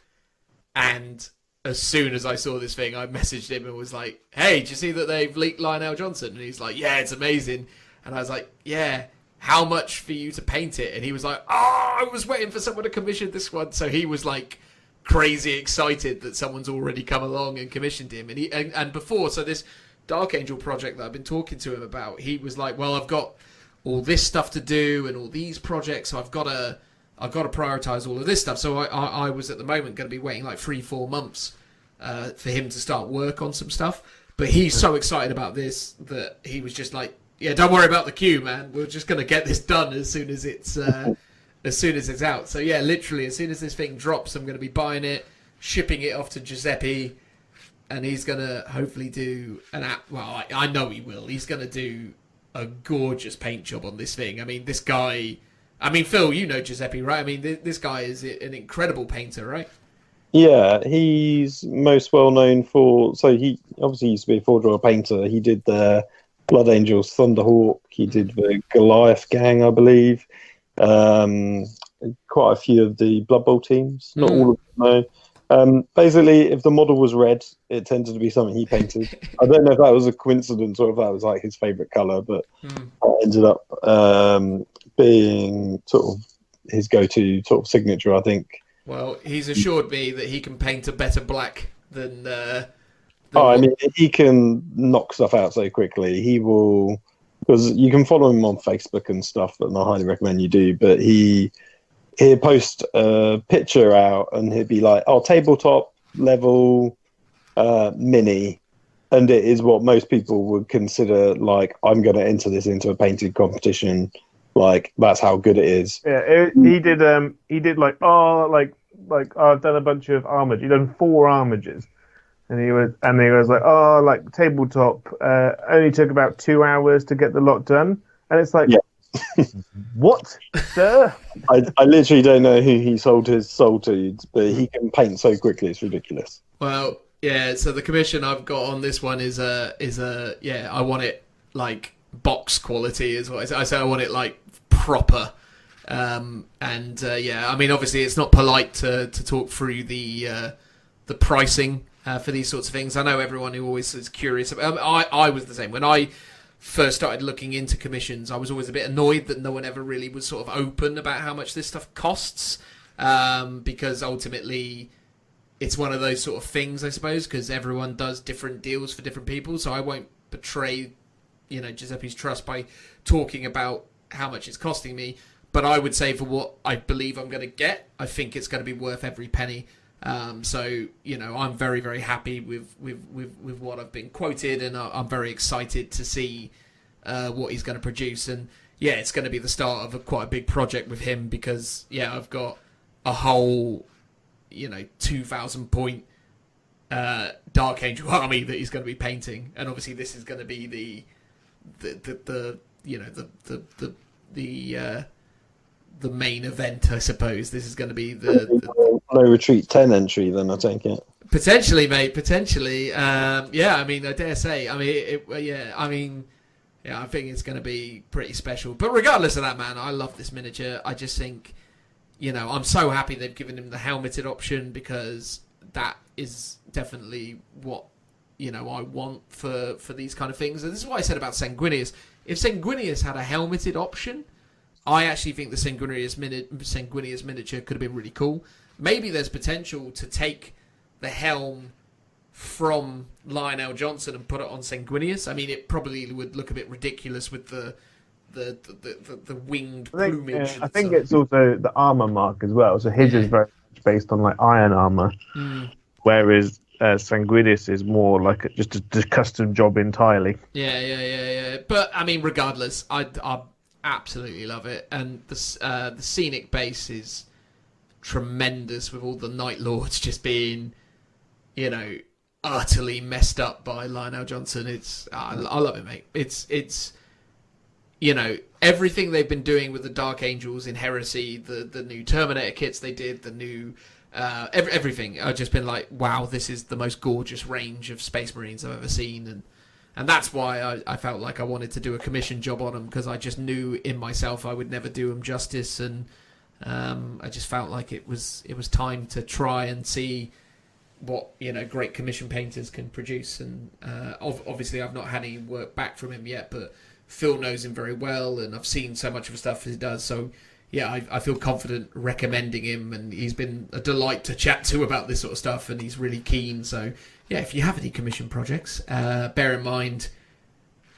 And as soon as I saw this thing, I messaged him and was like, hey, do you see that they've leaked Lionel Johnson? And he's like, yeah, it's amazing. And I was like, yeah, how much for you to paint it? And he was like, I was waiting for someone to commission this one. So he was like crazy excited that someone's already come along and commissioned him. And before, so this Dark Angel project that I've been talking to him about, he was like, well, I've got all this stuff to do and all these projects, so I've got to prioritize all of this stuff. So I was at the moment going to be waiting like 3-4 months for him to start work on some stuff. But he's so excited about this that he was just like, yeah, don't worry about the queue, man. We're just going to get this done as soon as it's out. So yeah, literally as soon as this thing drops, I'm going to be buying it, shipping it off to Giuseppe, and he's going to hopefully do an app. Well, I know he will. He's going to do a gorgeous paint job on this thing. I mean, this guy... I mean, Phil, you know Giuseppe, right? I mean, this guy is an incredible painter, right? Yeah, he's most well known for... So he obviously used to be a Forge World painter. He did the Blood Angels Thunderhawk. He did the Goliath gang, I believe. Quite a few of the Blood Bowl teams. Not all of them, no. Basically, if the model was red, it tended to be something he painted. I don't know if that was a coincidence or if that was like his favourite colour, but that ended up being sort of his go-to sort of signature, I think. Well, he's assured me that he can paint a better black than... I mean, he can knock stuff out so quickly. He will... Because you can follow him on Facebook and stuff, and I highly recommend you do, but he'll post a picture out and he'll be like, tabletop level mini, and it is what most people would consider like, I'm going to enter this into a painted competition. Like, that's how good it is. Yeah, he did like I've done a bunch of armors. He done 4 armors, and he was like, like tabletop only took about 2 hours to get the lot done, and it's like, yeah. What, sir? I literally don't know who he sold his soul to, but he can paint so quickly, it's ridiculous. Well, yeah. So the commission I've got on this one is I want it like box quality is what I say. I want it like proper. I mean, obviously it's not polite to talk through the pricing for these sorts of things. I know everyone who always is curious about. I was the same when I first started looking into commissions. I was always a bit annoyed that no one ever really was sort of open about how much this stuff costs, because ultimately it's one of those sort of things, I suppose, because everyone does different deals for different people. So I won't betray, Giuseppe's trust by talking about how much it's costing me. But I would say for what I believe I'm going to get, I think it's going to be worth every penny. So I'm very, very happy with what I've been quoted, and I'm very excited to see what he's going to produce. And yeah, it's going to be the start of quite a big project with him, because I've got a whole 2,000 point Dark Angel army that he's going to be painting, and obviously this is going to be the main event, I suppose. This is going to be the No Retreat 10 entry, then I take it. Potentially, mate. Potentially. I mean, I dare say. I mean, I think it's going to be pretty special. But regardless of that, man, I love this miniature. I just think, I'm so happy they've given him the helmeted option, because that is definitely what I want for these kind of things. And this is what I said about Sanguinius. If Sanguinius had a helmeted option, I actually think the Sanguinius miniature could have been really cool. Maybe there's potential to take the helm from Lionel Johnson and put it on Sanguinius. I mean, it probably would look a bit ridiculous with the winged plumage. I think it's also the armor mark as well. So his is very much based on like iron armor, whereas Sanguinius is more like just a custom job entirely. Yeah. But I mean, regardless, I absolutely love it, and the scenic base is tremendous with all the Night Lords just being, utterly messed up by Lionel Johnson. I love it, mate. It's everything they've been doing with the Dark Angels in Heresy, the new Terminator kits they did, the new everything. I've just been like, wow, this is the most gorgeous range of Space Marines I've ever seen, and that's why I felt like I wanted to do a commission job on them, because I just knew in myself I would never do them justice, and I just felt like it was time to try and see what great commission painters can produce. And obviously I've not had any work back from him yet, but Phil knows him very well, and I've seen so much of the stuff he does, so yeah, I feel confident recommending him, and he's been a delight to chat to about this sort of stuff, and he's really keen. So yeah, if you have any commission projects, bear in mind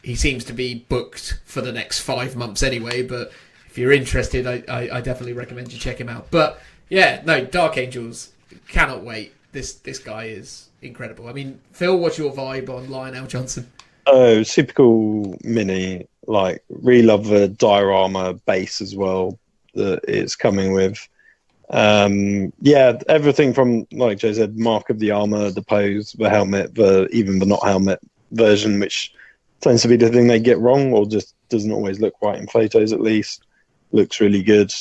he seems to be booked for the next 5 months anyway, but if you're interested, I definitely recommend you check him out. But yeah, no, Dark Angels, cannot wait. This guy is incredible. I mean, Phil, what's your vibe on Lionel Johnson? Oh, super cool mini. Like, really love the diorama base as well that it's coming with. Yeah, everything from, like Joe said, mark of the armor, the pose, the helmet, even the not helmet version, which tends to be the thing they get wrong, or just doesn't always look right in photos, at least. Looks really good.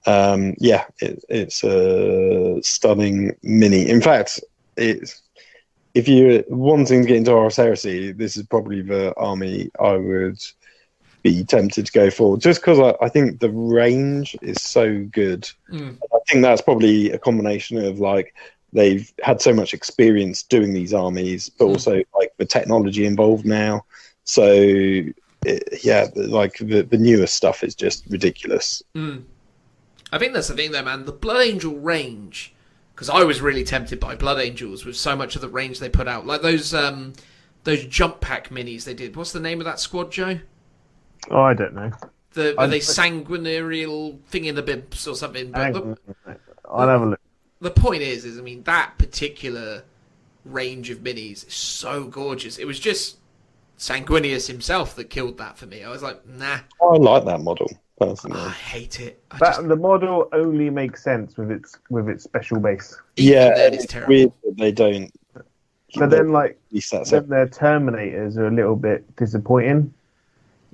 Yeah, it's a stunning mini. In fact, if you're wanting to get into Horus Heresy, this is probably the army I would be tempted to go for, just because I think the range is so good. I think that's probably a combination of like they've had so much experience doing these armies, but also like the technology involved now. So yeah, like the newest stuff is just ridiculous. I think that's the thing though, man. The Blood Angel range, because I was really tempted by Blood Angels with so much of the range they put out, like those jump pack minis they did. What's the name of that squad, Joe? Oh, I don't know. Are they sanguinarial thing in the bibs or something? But I'll have a look. The point is, I mean, that particular range of minis is so gorgeous. It was just Sanguinius himself that killed that for me. I was like, nah. I like that model personally. I hate it. The model only makes sense with its special base. Yeah, it's terrible. weird that they don't. But then, like, their Terminators are a little bit disappointing.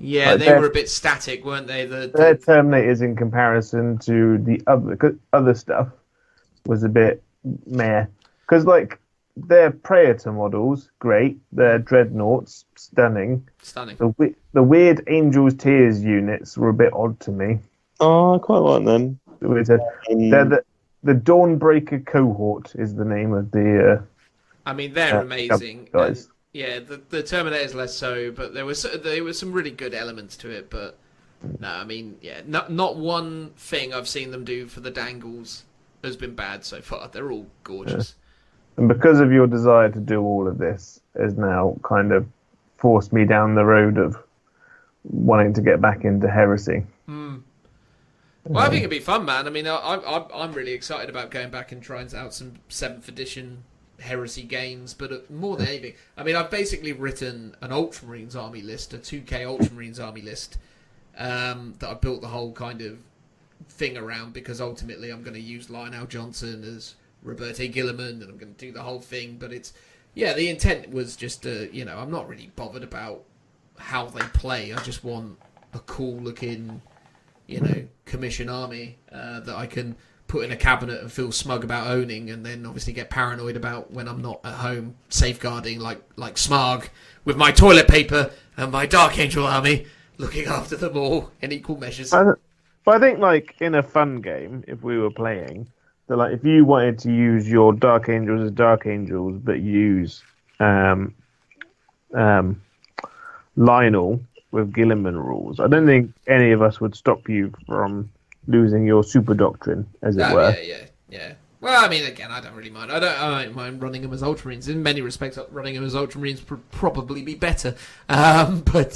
Yeah, like they were a bit static, weren't they? Their Terminators, in comparison to the other stuff, was a bit meh. Because, like, their Praetor models, great. Their Dreadnoughts, stunning. The weird Angels Tears units were a bit odd to me. Oh, I quite like them. They're the Dawnbreaker Cohort is the name of the... I mean, they're amazing. Guys. Yeah, the Terminator's less so, but there was some really good elements to it. But no, I mean, yeah, not one thing I've seen them do for the Dangles has been bad so far. They're all gorgeous. Yeah. And because of your desire to do all of this, has now kind of forced me down the road of wanting to get back into Heresy. Well, I think it'd be fun, man. I mean, I'm really excited about going back and trying out some 7th edition Heresy games, but more than anything, I mean, I've basically written an Ultramarines army list, a 2K Ultramarines army list, that I built the whole kind of thing around, because ultimately I'm going to use Lionel Johnson as Roberte Gilliman, and I'm going to do the whole thing. But the intent was just I'm not really bothered about how they play. I just want a cool looking, commission army that I can put in a cabinet and feel smug about owning, and then obviously get paranoid about when I'm not at home safeguarding like Smarg with my toilet paper and my Dark Angel army, looking after them all in equal measures. But I think, like, in a fun game, if we were playing, that, like, if you wanted to use your Dark Angels as Dark Angels, but use Lionel with Gilliman rules, I don't think any of us would stop you from losing your super doctrine, as it were. Yeah. Well, I mean, again, I don't really mind. I don't mind running them as Ultramarines. In many respects, running them as Ultramarines would probably be better. But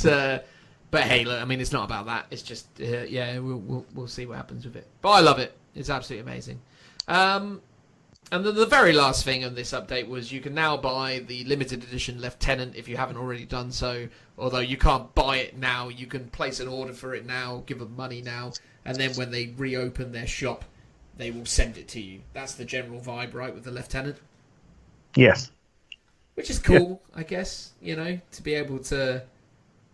hey, look, I mean, it's not about that. It's just, we'll see what happens with it. But I love it. It's absolutely amazing. And then the very last thing on this update was you can now buy the limited edition Lieutenant if you haven't already done so. Although you can't buy it now, you can place an order for it now, give them money now, and then when they reopen their shop, they will send it to you. That's the general vibe, right, with the Lieutenant? Yes. Which is cool, I guess, to be able to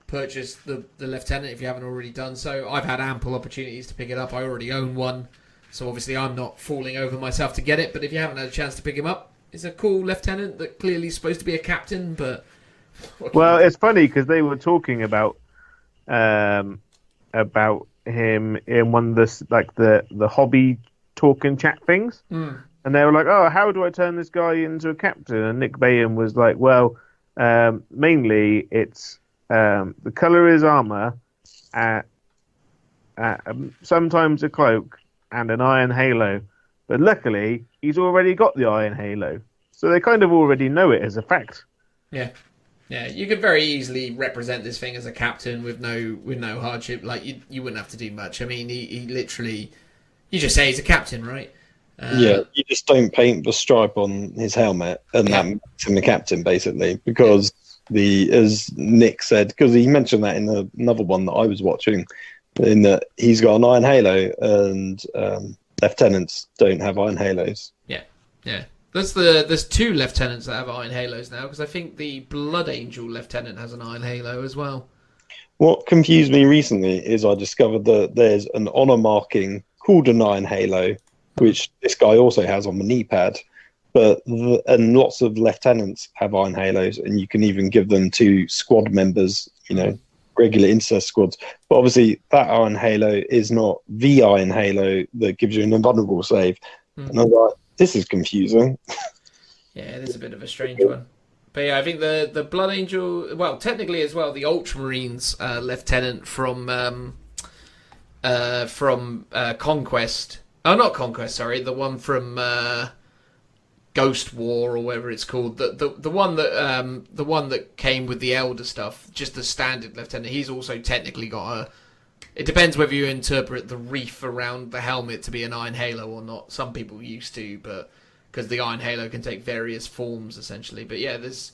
purchase the Lieutenant if you haven't already done so. I've had ample opportunities to pick it up. I already own one, so obviously I'm not falling over myself to get it, but if you haven't had a chance to pick him up, it's a cool Lieutenant that clearly is supposed to be a captain, but... Well, it's funny because they were talking about him in one of the hobby talk and chat things, and they were like, "Oh, how do I turn this guy into a captain?" And Nick Bayham was like, "Well, mainly it's the colour of his armour, sometimes a cloak and an iron halo, but luckily he's already got the iron halo, so they kind of already know it as a fact." Yeah, you could very easily represent this thing as a captain with no hardship. Like you wouldn't have to do much. I mean, he literally, you just say he's a captain, right? You just don't paint the stripe on his helmet, and that makes him a captain, basically. Because as Nick said, because he mentioned that in another one that I was watching, in that he's got an iron halo, and lieutenants don't have iron halos. Yeah. There's two lieutenants that have iron halos now, because I think the Blood Angel lieutenant has an iron halo as well. What confused me recently is I discovered that there's an honour marking called an iron halo, which this guy also has on the knee pad. And lots of lieutenants have iron halos, and you can even give them to squad members, regular intercessor squads. But obviously, that iron halo is not the iron halo that gives you an invulnerable save. And I was like, this is confusing. Yeah, it is a bit of a strange one. But yeah, I think the Blood Angel, well, technically as well, the Ultramarines lieutenant from Conquest. Oh, not Conquest, sorry. The one from Ghost War or whatever it's called. The one that came with the Elder stuff, just the standard lieutenant. He's also technically got a... It depends whether you interpret the reef around the helmet to be an iron halo or not. Some people used to, but because the iron halo can take various forms essentially. But yeah, there's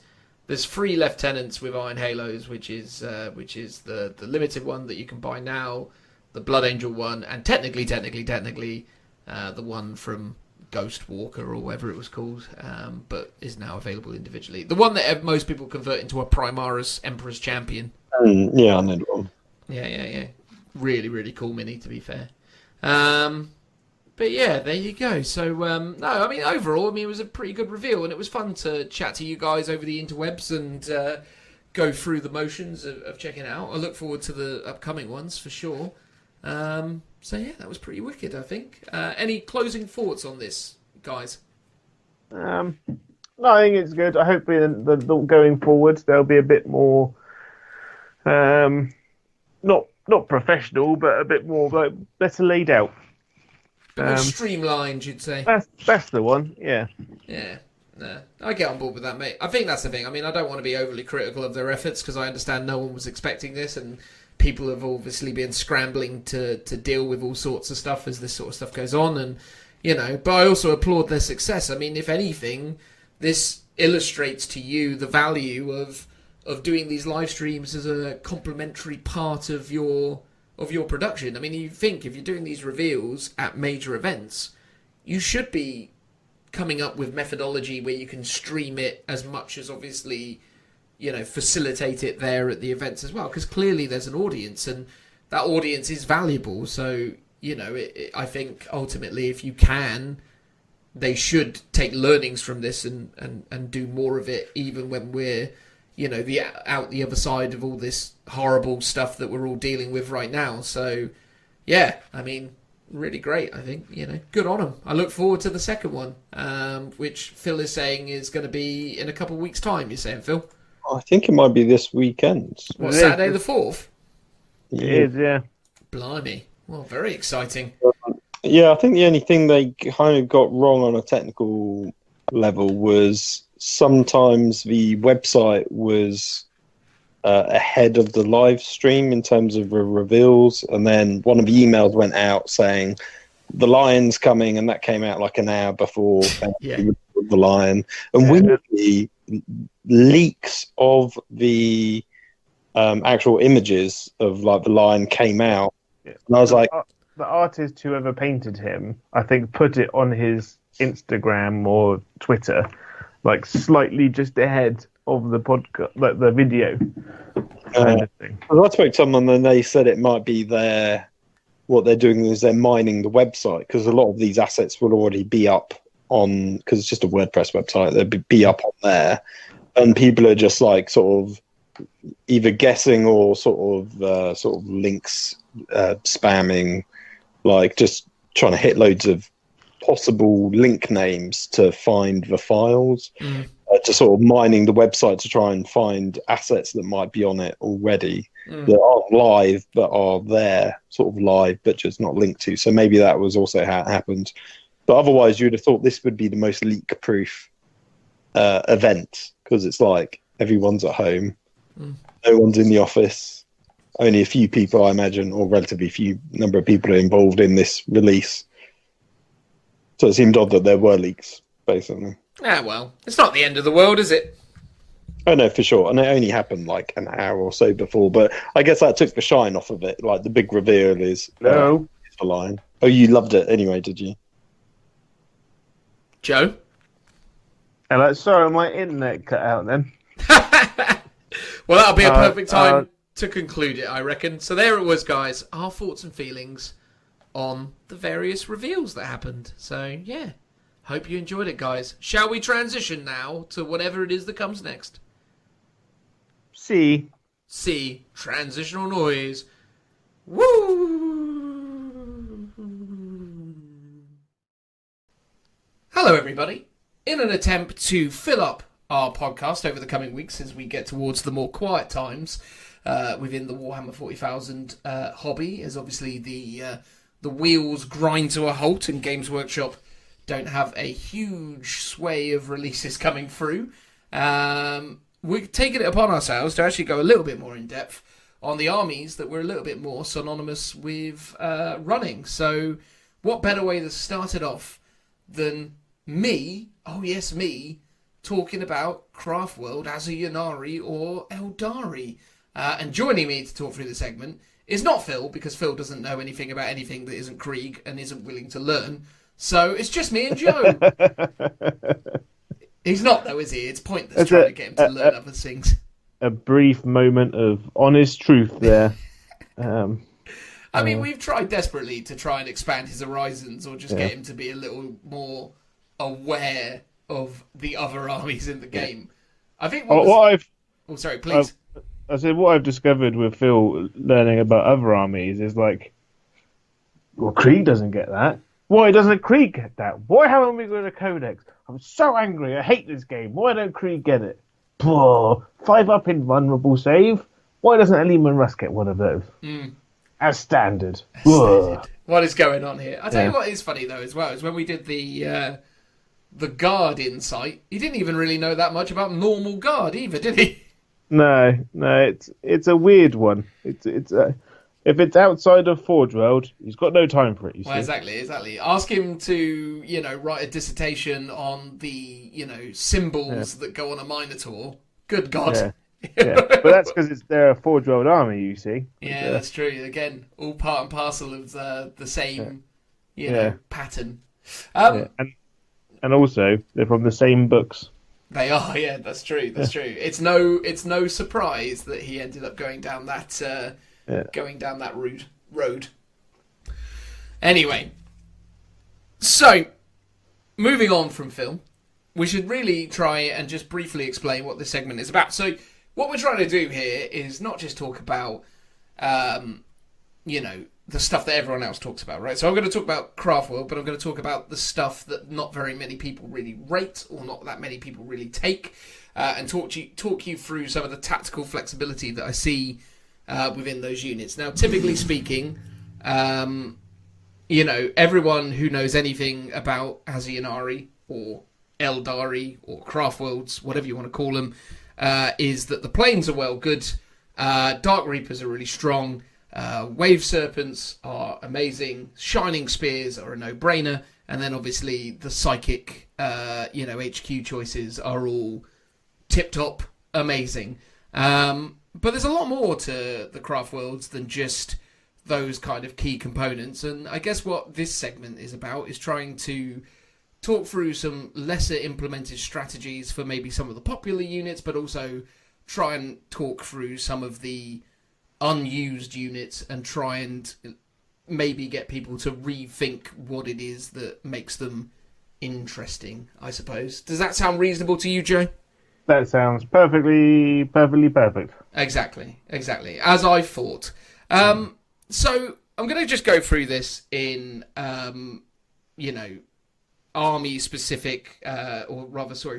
3 lieutenants with iron halos, which is the limited one that you can buy now, the Blood Angel one, and technically the one from Ghost Walker or whatever it was called, but is now available individually. The one that most people convert into a Primaris Emperor's Champion. Yeah, I know the one. Yeah. Really, really cool mini, to be fair. But yeah, there you go. So, no, I mean, overall, it was a pretty good reveal, and it was fun to chat to you guys over the interwebs and go through the motions of checking it out. I look forward to the upcoming ones, for sure. So yeah, that was pretty wicked, I think. Any closing thoughts on this, guys? No, I think it's good. I hope that going forward, there'll be a bit more... Not professional, but a bit more better laid out. More streamlined, you'd say. That's the one, yeah. Yeah, no, I get on board with that, mate. I think that's the thing. I mean, I don't want to be overly critical of their efforts because I understand no one was expecting this, and people have obviously been scrambling to deal with all sorts of stuff as this sort of stuff goes on, and but I also applaud their success. I mean, if anything, this illustrates to you the value of doing these live streams as a complementary part of your production. I mean, you think if you're doing these reveals at major events, you should be coming up with methodology where you can stream it as much as obviously, facilitate it there at the events as well, because clearly there's an audience and that audience is valuable. So, I think ultimately if you can, they should take learnings from this and do more of it, even when we're out the other side of all this horrible stuff that we're all dealing with right now. So, yeah, I mean, really great, I think. Good on them. I look forward to the second one, which Phil is saying is going to be in a couple of weeks' time, you're saying, Phil? I think it might be this weekend. What, Saturday the 4th? It is, yeah. Blimey. Well, very exciting. Yeah, I think the only thing they kind of got wrong on a technical level was sometimes the website was ahead of the live stream in terms of the reveals, and then one of the emails went out saying the lion's coming, and that came out like an hour before the lion. And weirdly, leaks of the actual images of like the lion came out, and I was like, the artist whoever painted him, I think, put it on his Instagram or Twitter, like slightly just ahead of the podcast, like the video kind of thing. I spoke to someone and they said it might be what they're doing is they're mining the website, because a lot of these assets will already be up on, because it's just a WordPress website, they'll be up on there, and people are just like sort of either guessing or sort of links spamming, like just trying to hit loads of possible link names to find the files, just sort of mining the website to try and find assets that might be on it already that aren't live but are there, sort of live but just not linked to. So maybe that was also how it happened. But otherwise, you'd have thought this would be the most leak-proof event, because it's like everyone's at home, no one's in the office. Only a few people, I imagine, or relatively few number of people are involved in this release. So it seemed odd that there were leaks, basically. Ah, well, it's not the end of the world, is it? Oh, no, for sure. And it only happened like an hour or so before. But I guess that took the shine off of it. Like, the big reveal is the lion. Oh, you loved it anyway, did you? Joe? Hello, sorry, my internet cut out then. Well, that'll be a perfect time to conclude it, I reckon. So there it was, guys. Our thoughts and feelings on the various reveals that happened. So, yeah. Hope you enjoyed it, guys. Shall we transition now to whatever it is that comes next? C. Transitional noise. Woo! Hello, everybody. In an attempt to fill up our podcast over the coming weeks as we get towards the more quiet times within the Warhammer 40,000 hobby, as obviously the wheels grind to a halt and Games Workshop don't have a huge sway of releases coming through. We're taking it upon ourselves to actually go a little bit more in depth on the armies that we're a little bit more synonymous with running. So what better way to start it off than me, oh yes me, talking about Craftworld as a Ynnari or Aeldari. And joining me to talk through the segment is not Phil, because Phil doesn't know anything about anything that isn't Krieg and isn't willing to learn. So it's just me and Joe. He's not, though, is he? It's pointless trying to get him to learn other things. A brief moment of honest truth there. I mean, we've tried desperately to try and expand his horizons, or just get him to be a little more aware of the other armies in the game. I think Oh, sorry, please. I said what I've discovered with Phil learning about other armies is like, well, Krieg doesn't get that. Why doesn't Krieg get that? Why haven't we got a codex? I'm so angry. I hate this game. Why don't Krieg get it? 5 up in vulnerable save. Why doesn't Eliman Russ get one of those? As standard. What is going on here? I tell you what is funny though as well is when we did the guard insight. He didn't even really know that much about normal guard either, did he? No, it's a weird one. If it's outside of Forge World, he's got no time for it. Well, exactly. Ask him to, write a dissertation on the, symbols that go on a Minotaur. Good God. Yeah. But that's because they're a Forge World army, you see. Yeah, that's true. Again, all part and parcel of the same, pattern. And also, they're from the same books. They are, yeah, that's true. It's no surprise that he ended up going down that road. Anyway, so moving on from Phil, we should really try and just briefly explain what this segment is about. So what we're trying to do here is not just talk about, the stuff that everyone else talks about, right? So I'm going to talk about Craftworld, but I'm going to talk about the stuff that not very many people really rate or not that many people really take, and talk you through some of the tactical flexibility that I see within those units. Now, typically speaking, everyone who knows anything about Aeldari or Aeldari or Craftworlds, whatever you want to call them, is that the planes are well good, Dark Reapers are really strong, Wave Serpents are amazing, Shining Spears are a no-brainer, and then obviously the Psychic, HQ choices are all tip-top amazing. But there's a lot more to the Craftworlds than just those kind of key components, and I guess what this segment is about is trying to talk through some lesser implemented strategies for maybe some of the popular units, but also try and talk through some of the unused units and try and maybe get people to rethink what it is that makes them interesting, I suppose. Does that sound reasonable to you, Joe? That sounds perfectly perfect. Exactly. As I thought. So I'm going to just go through this in, army-specific,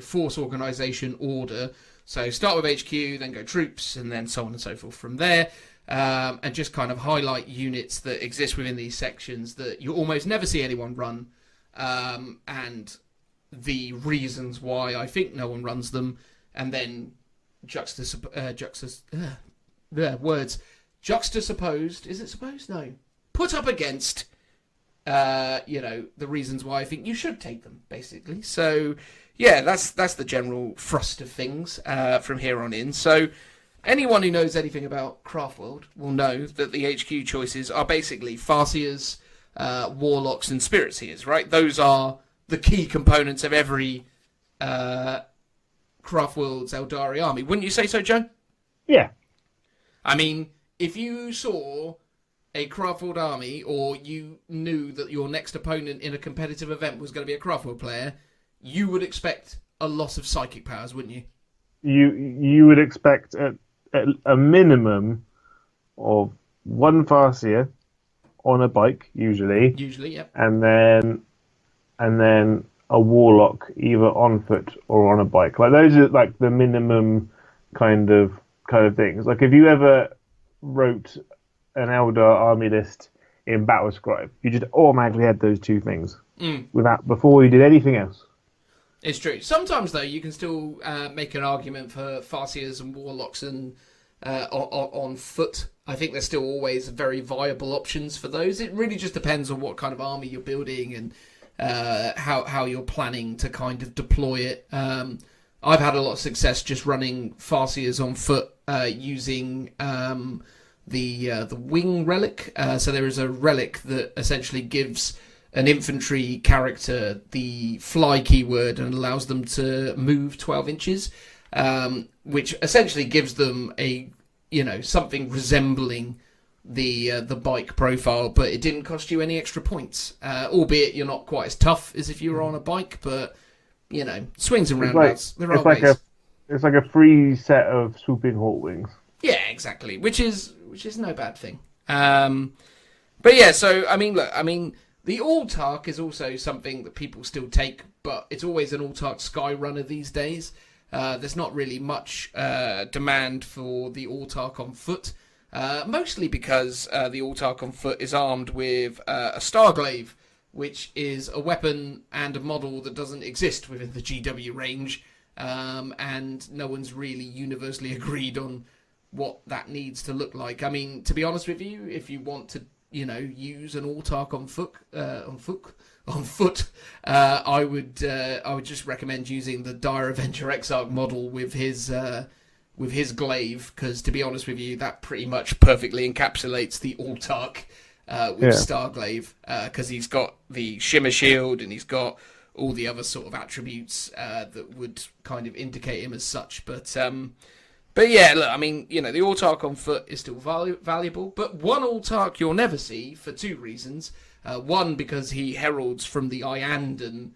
force organisation order. So start with HQ, then go troops, and then so on and so forth from there. And just kind of highlight units that exist within these sections that you almost never see anyone run, and the reasons why I think no one runs them, and then juxtaposed, is it supposed? No. Put up against, the reasons why I think you should take them, basically. So, yeah, that's the general thrust of things from here on in. So, anyone who knows anything about Craftworld will know that the HQ choices are basically Farseers, Warlocks, and Spirit Seers, right? Those are the key components of every Craftworld's Aeldari army. Wouldn't you say so, Joe? Yeah. I mean, if you saw a Craftworld army, or you knew that your next opponent in a competitive event was going to be a Craftworld player, you would expect a lot of psychic powers, wouldn't you? You would expect a minimum of one Farseer on a bike, usually. Usually, yep. And then a Warlock either on foot or on a bike. Like those are like the minimum kind of things. Like if you ever wrote an Eldar army list in Battlescribe, you just automatically had those two things before you did anything else. It's true. Sometimes though, you can still make an argument for Farseers and Warlocks and on foot. I think there's still always very viable options for those. It really just depends on what kind of army you're building and how you're planning to kind of deploy it. I've had a lot of success just running Farseers on foot using the wing relic. So there is a relic that essentially gives an infantry character the fly keyword and allows them to move 12 inches, which essentially gives them something resembling the bike profile, but it didn't cost you any extra points, albeit you're not quite as tough as if you were on a bike, but swings and roundabouts. It's like a free set of swooping hawk wings. Yeah, exactly, which is no bad thing. But yeah, so the Autarch is also something that people still take, but it's always an Autarch Skyrunner these days. There's not really much demand for the Autarch on foot, mostly because the Autarch on foot is armed with a Starglaive, which is a weapon and a model that doesn't exist within the GW range, and no one's really universally agreed on what that needs to look like. I mean, to be honest with you, if you want to, use an Autarch on foot, I would just recommend using the Dire Avenger Exarch model with his glaive, because to be honest with you, that pretty much perfectly encapsulates the Autarch with Starglaive, because he's got the Shimmer Shield and he's got all the other sort of attributes that would kind of indicate him as such. But yeah, look, the Autarch on foot is still valuable, but one Autarch you'll never see for two reasons. One, because he heralds from the Iandan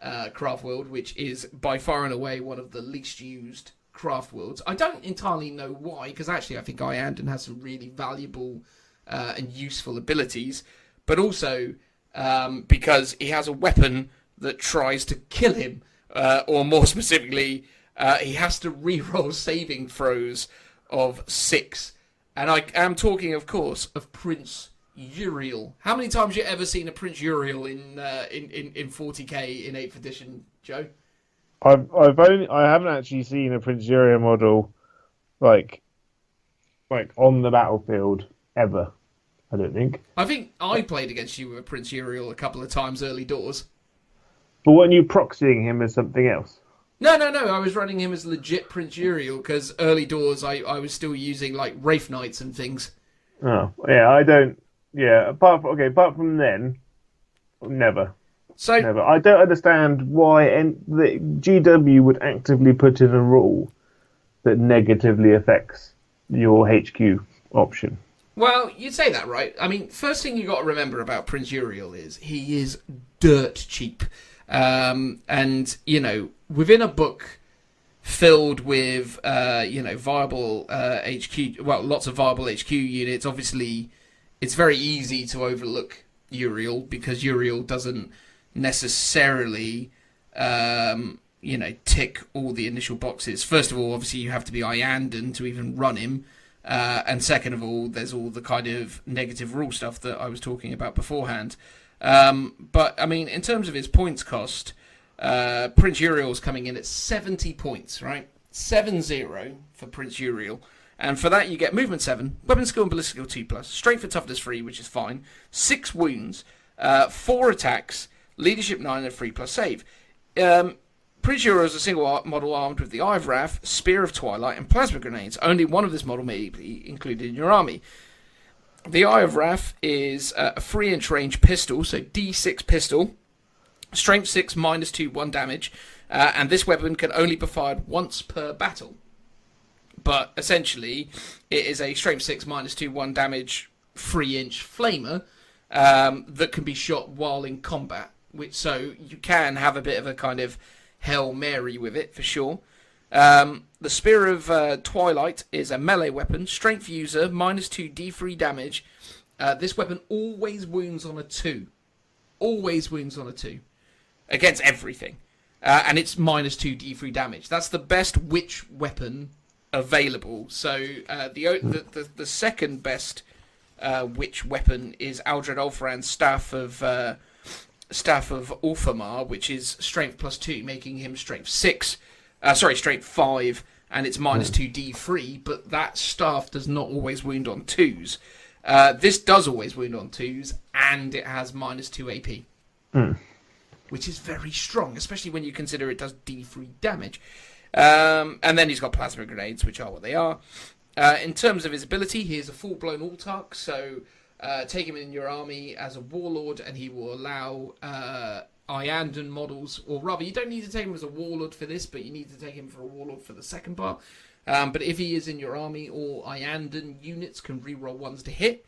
Craftworld, which is by far and away one of the least used Craftworlds. I don't entirely know why, because actually I think Iandan has some really valuable and useful abilities, but also because he has a weapon that tries to kill him, or more specifically, he has to reroll saving throws of 6. And I am talking, of course, of Prince Yriel. How many times you ever seen a Prince Yriel in 40k in 8th edition, Joe? I haven't actually seen a Prince Yriel model like on the battlefield ever. I don't think. I think I played against you with Prince Yriel a couple of times early doors. But weren't you proxying him as something else? No. I was running him as legit Prince Yriel because early doors I was still using like Wraith Knights and things. Oh, yeah, I don't. Yeah, apart from then, never. So never. I don't understand why the GW would actively put in a rule that negatively affects your HQ option. Well, you'd say that, right? I mean, first thing you got to remember about Prince Yriel is he is dirt cheap. And, you know, within a book filled with, viable HQ, well, lots of viable HQ units, obviously it's very easy to overlook Yriel because Yriel doesn't necessarily, tick all the initial boxes. First of all, obviously you have to be Iandan to even run him. And second of all, there's all the kind of negative rule stuff that I was talking about beforehand. But, I mean, in terms of his points cost, Prince Yriel's coming in at 70 points, right? 7-0 for Prince Yriel. And for that, you get movement 7, weapon skill and ballistic skill 2+, strength and toughness 3, which is fine, 6 wounds, 4 attacks, leadership 9, and 3+ save. Prince Yriel is a single model armed with the Eye of Wrath, Spear of Twilight, and plasma grenades. Only one of this model may be included in your army. The Eye of Wrath is a 3-inch range pistol, so D6 pistol, strength 6, -2, 1 damage, and this weapon can only be fired once per battle. But essentially, it is a strength 6, -2, 1 damage, 3-inch flamer that can be shot while in combat. So you can have a bit of a kind of Hail Mary with it, for sure. The Spear of Twilight is a melee weapon. Strength user, -2 D3 damage. This weapon always wounds on a 2. Always wounds on a 2. Against everything. And it's -2 D3 damage. That's the best witch weapon available. So the second best witch weapon is Aldred Ulfran's Staff of Ulfamar, which is strength +2, making him strength 5, and it's -2 D3, but that staff does not always wound on 2s. This does always wound on 2s, and it has -2 AP, which is very strong, especially when you consider it does D3 damage. And then he's got plasma grenades, which are what they are. In terms of his ability, he is a full-blown Autarch, so take him in your army as a warlord, and he will allow Iandan models, or rather, you don't need to take him as a warlord for this, but you need to take him for a warlord for the second part. But if he is in your army, all Iandan units can reroll 1s to hit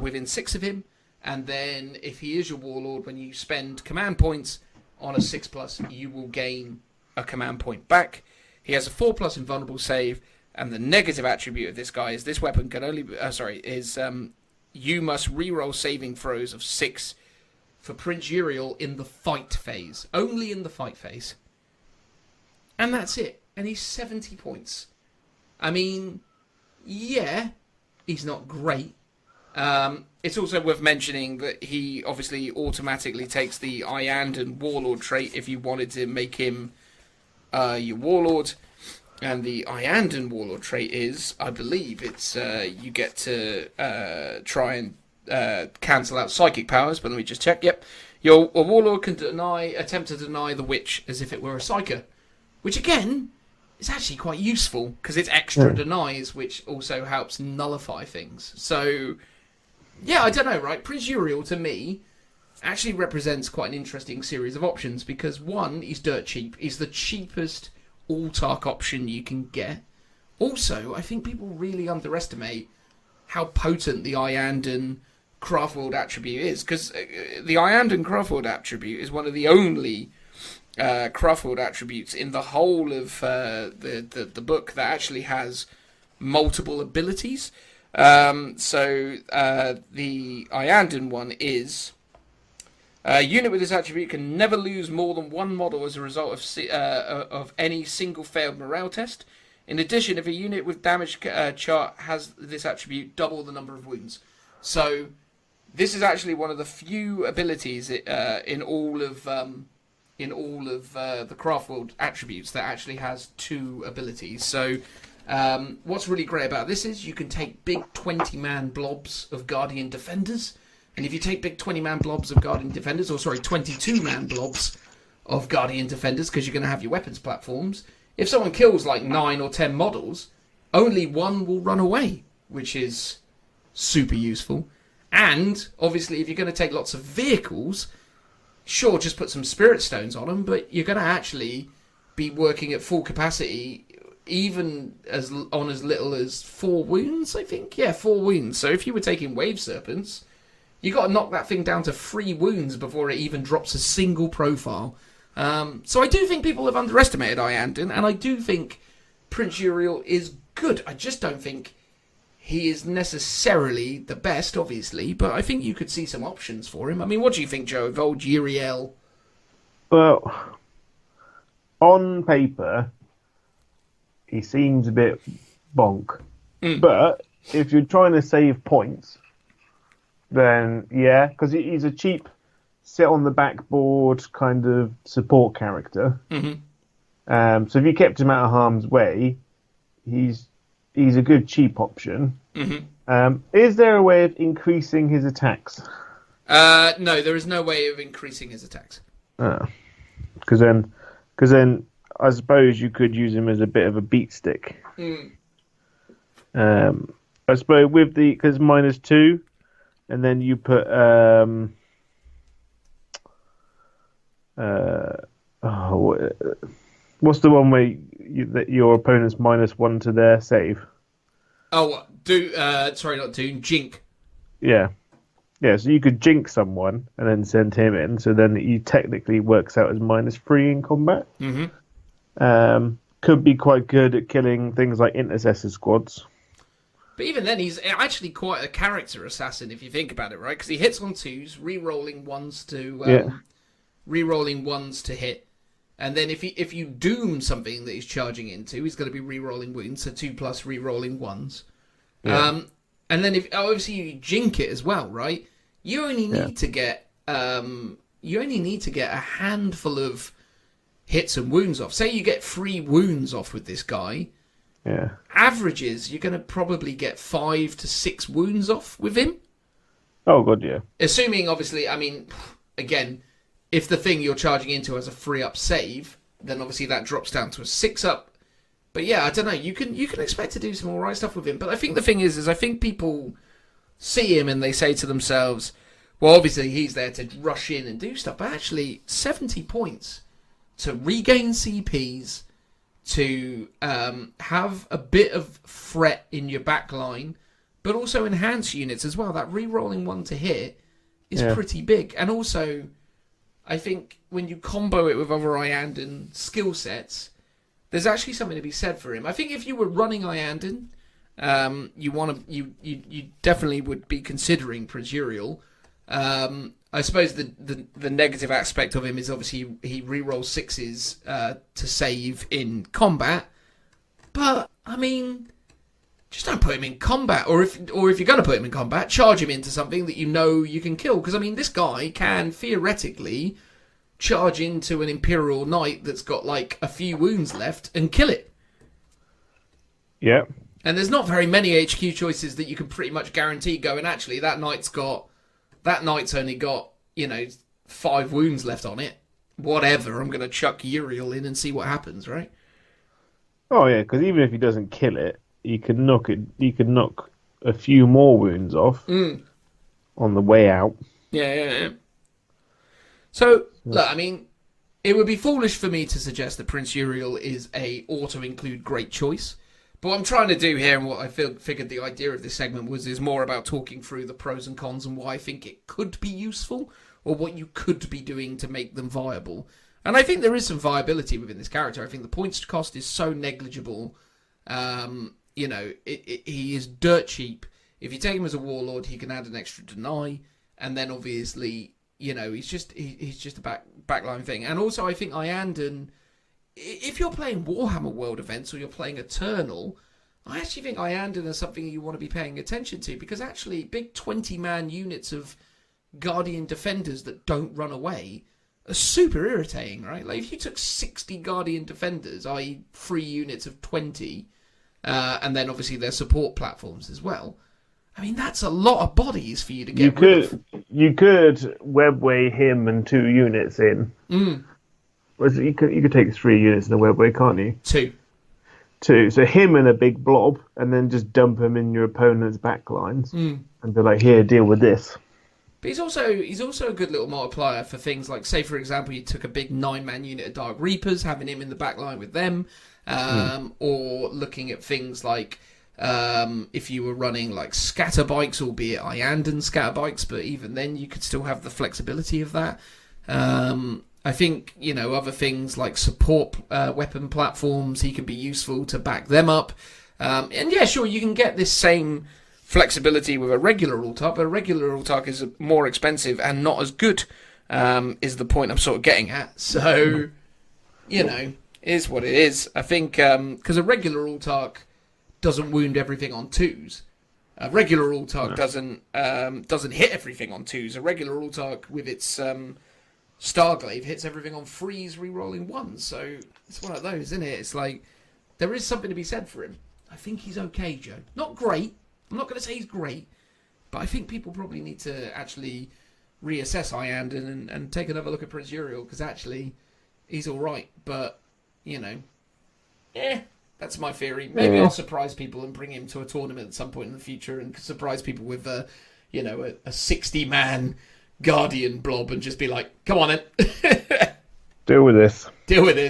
within 6 of him, and then if he is your warlord, when you spend command points on a 6+, you will gain a command point back. He has a 4+ invulnerable save, and the negative attribute of this guy is this weapon can only you must reroll saving throws of 6 for Prince Yriel in the fight phase. Only in the fight phase. And that's it. And he's 70 points. I mean, yeah, he's not great. It's also worth mentioning that he obviously automatically takes the Iandan Warlord trait if you wanted to make him your Warlord. And the Iandan Warlord trait is, I believe, it's you get to try and cancel out psychic powers, but let me just check. Yep. A Warlord can attempt to deny the witch as if it were a psyker, which again is actually quite useful because it's extra denies, which also helps nullify things. So, yeah, I don't know, right? Prince Yriel, to me, actually represents quite an interesting series of options because, one, he's dirt cheap. He's the cheapest Autarch option you can get. Also, I think people really underestimate how potent the Iandan Craftworld attribute is, because the Iandan Craftworld attribute is one of the only Craftworld attributes in the whole of the book that actually has multiple abilities. So the Iandan one is a unit with this attribute can never lose more than one model as a result of any single failed morale test. In addition, if a unit with damage chart has this attribute, double the number of wounds. So this is actually one of the few abilities in all of the Craftworld attributes that actually has 2 abilities. So what's really great about this is you can take big 20-man blobs of Guardian Defenders, and if you take big 20-man blobs of Guardian Defenders, or sorry, 22-man blobs of Guardian Defenders, because you're going to have your weapons platforms, if someone kills like 9 or 10 models, only 1 will run away, which is super useful. And obviously, if you're going to take lots of vehicles, sure, just put some spirit stones on them, but you're going to actually be working at full capacity, even as little as 4 wounds, I think. Yeah, 4 wounds. So if you were taking wave serpents, you got to knock that thing down to 3 wounds before it even drops a single profile. So I do think people have underestimated Iandin, and I do think Prince Yriel is good. I just don't think he is necessarily the best, obviously, but I think you could see some options for him. I mean, what do you think, Joe, of old Yriel? Well, on paper, he seems a bit bonk. But if you're trying to save points, then yeah, because he's a cheap sit on the backboard kind of support character. So if you kept him out of harm's way, he's a good cheap option. Is there a way of increasing his attacks? No, there is no way of increasing his attacks. Because then I suppose you could use him as a bit of a beat stick. I suppose with because -2, and then you put what's the one where that your opponent's -1 to their save? Oh, Jink. Yeah. So you could jink someone and then send him in, so then he technically works out as -3 in combat. Could be quite good at killing things like intercessor squads. But even then, he's actually quite a character assassin if you think about it, right? Because he hits on 2s, re-rolling 1s to hit, and then if you doom something that he's charging into, he's going to be re-rolling wounds, so 2+ re-rolling 1s. And then if obviously you jink it as well, right? You only need to get a handful of hits and wounds off. Say you get 3 wounds off with this guy. Yeah. Averages, you're going to probably get 5 to 6 wounds off with him. Oh, God, yeah. Assuming, obviously, I mean, again, if the thing you're charging into has a 3-up save, then obviously that drops down to a 6-up. But yeah, I don't know. You can expect to do some all right stuff with him. But I think the thing is I think people see him and they say to themselves, well, obviously he's there to rush in and do stuff. But actually, 70 points to regain CPs, to have a bit of threat in your back line, but also enhance units as well. That re-rolling 1 to hit is pretty big. And also, I think when you combo it with other Iandin skill sets, there's actually something to be said for him. I think if you were running Iandin, you definitely would be considering Prince Yriel. I suppose the negative aspect of him is obviously he re-rolls 6s to save in combat. But I mean, just don't put him in combat, or if you're going to put him in combat, charge him into something that you know you can kill. Because I mean, this guy can theoretically charge into an Imperial Knight that's got like a few wounds left and kill it. Yeah. And there's not very many HQ choices that you can pretty much guarantee going, actually, that knight's only got, 5 wounds left on it. Whatever, I'm going to chuck Yriel in and see what happens, right? Oh yeah, because even if he doesn't kill it, he can knock a few more wounds off on the way out. Yeah. So, look, I mean, it would be foolish for me to suggest that Prince Yriel is a auto-include great choice. But what I'm trying to do here, and what I figured the idea of this segment is more about talking through the pros and cons and why I think it could be useful, or what you could be doing to make them viable. And I think there is some viability within this character. I think the points cost is so negligible. He is dirt cheap. If you take him as a warlord, he can add an extra deny, and then obviously, he's just a backline thing. And also, I think Iandin, if you're playing Warhammer World events or you're playing Eternal, I actually think Iandon is something you want to be paying attention to, because actually big 20-man units of Guardian Defenders that don't run away are super irritating, right? Like if you took 60 Guardian Defenders, i.e. 3 units of 20, and then obviously their support platforms as well, I mean, that's a lot of bodies for you to get rid of. You could webway him and 2 units in. You could take 3 units in a webway, can't you? 2. So him and a big blob, and then just dump him in your opponent's backlines, and be like, "Here, deal with this." But he's also a good little multiplier for things like, say, for example, you took a big 9-man unit of Dark Reapers, having him in the backline with them, or looking at things like if you were running like scatter bikes, albeit Iandon scatter bikes, but even then you could still have the flexibility of that. I think, other things like support weapon platforms, he can be useful to back them up. And yeah, sure, you can get this same flexibility with a regular Ultark, but a regular Ultark is more expensive and not as good, is the point I'm sort of getting at. So, is what it is. I think, because a regular Ultark doesn't wound everything on 2s. A regular Ultark doesn't hit everything on 2s. A regular Ultark with its Starglaive hits everything on 3s, rerolling 1s. So it's one of those, isn't it? It's like, there is something to be said for him. I think he's okay, Joe. Not great. I'm not going to say he's great, but I think people probably need to actually reassess Iandon and take another look at Prince Yriel, because actually he's all right. But, that's my theory. Maybe I'll surprise people and bring him to a tournament at some point in the future and surprise people with a 60-man Guardian blob and just be like, come on then. Deal with this.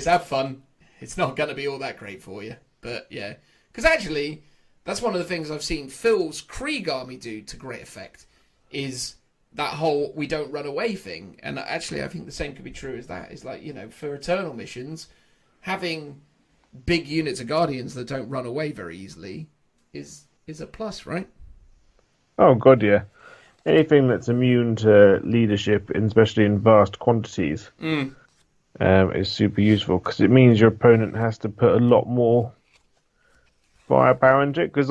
Have fun. It's not going to be all that great for you. But, yeah. Because actually, that's one of the things I've seen Phil's Krieg army do to great effect, is that whole we don't run away thing. And actually, I think the same could be true as that. Is like, for Eternal missions, having big units of Guardians that don't run away very easily is a plus, right? Oh, God, yeah. Anything that's immune to leadership, especially in vast quantities, is super useful, because it means your opponent has to put a lot more firepower into it, because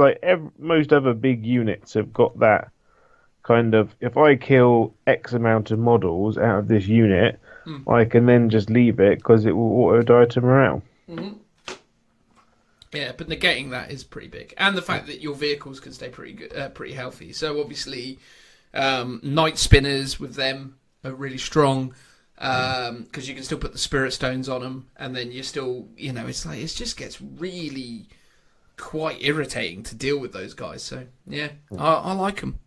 most other big units have got that kind of, if I kill X amount of models out of this unit, I can then just leave it because it will auto die to morale. Yeah, but negating that is pretty big, and the fact that your vehicles can stay pretty good, pretty healthy. So obviously, Night Spinners with them are really strong, because you can still put the Spirit Stones on them, and then you're still, it's like it just gets really quite irritating to deal with those guys. So yeah, I like them.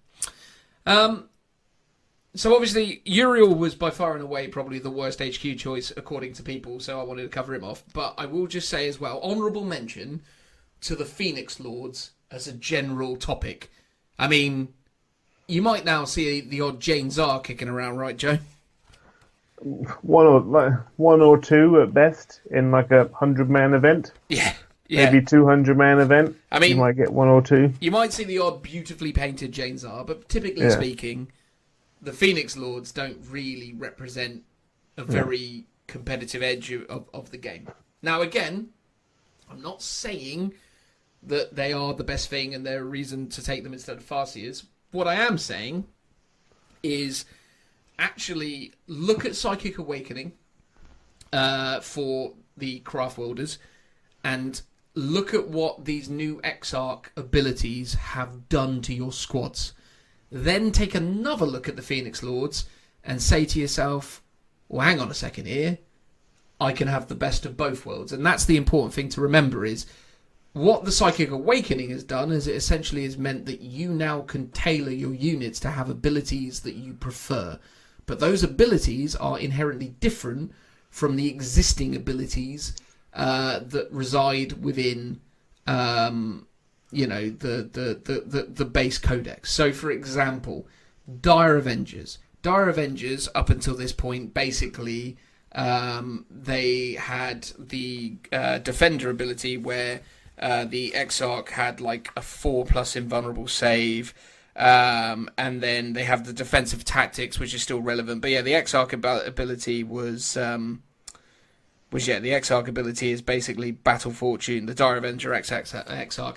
So obviously Yriel was by far and away probably the worst HQ choice according to people, so I wanted to cover him off. But I will just say as well, honourable mention to the Phoenix Lords as a general topic. I mean, you might now see the odd Jane Czar kicking around, right, Joe? One or two at best in like 100-man event. Yeah. Maybe 200-man event. I mean, you might get 1 or 2. You might see the odd beautifully painted Jane Czar, but typically speaking, the Phoenix Lords don't really represent a very competitive edge of the game. Now, again, I'm not saying that they are the best thing and they're a reason to take them instead of Farseers. What I am saying is actually look at Psychic Awakening for the Craftworlders and look at what these new Exarch abilities have done to your squads. Then take another look at the Phoenix Lords and say to yourself, well, hang on a second here. I can have the best of both worlds. And that's the important thing to remember is what the Psychic Awakening has done is it essentially has meant that you now can tailor your units to have abilities that you prefer. But those abilities are inherently different from the existing abilities that reside within the base codex. So, for example, Dire Avengers. Dire Avengers, up until this point, basically, they had the Defender ability where the Exarch had like a 4+ invulnerable save, and then they have the Defensive Tactics, which is still relevant. But yeah, the Exarch ability was Which, yeah, the Exarch ability is basically Battle Fortune. The Dire Avenger Exarch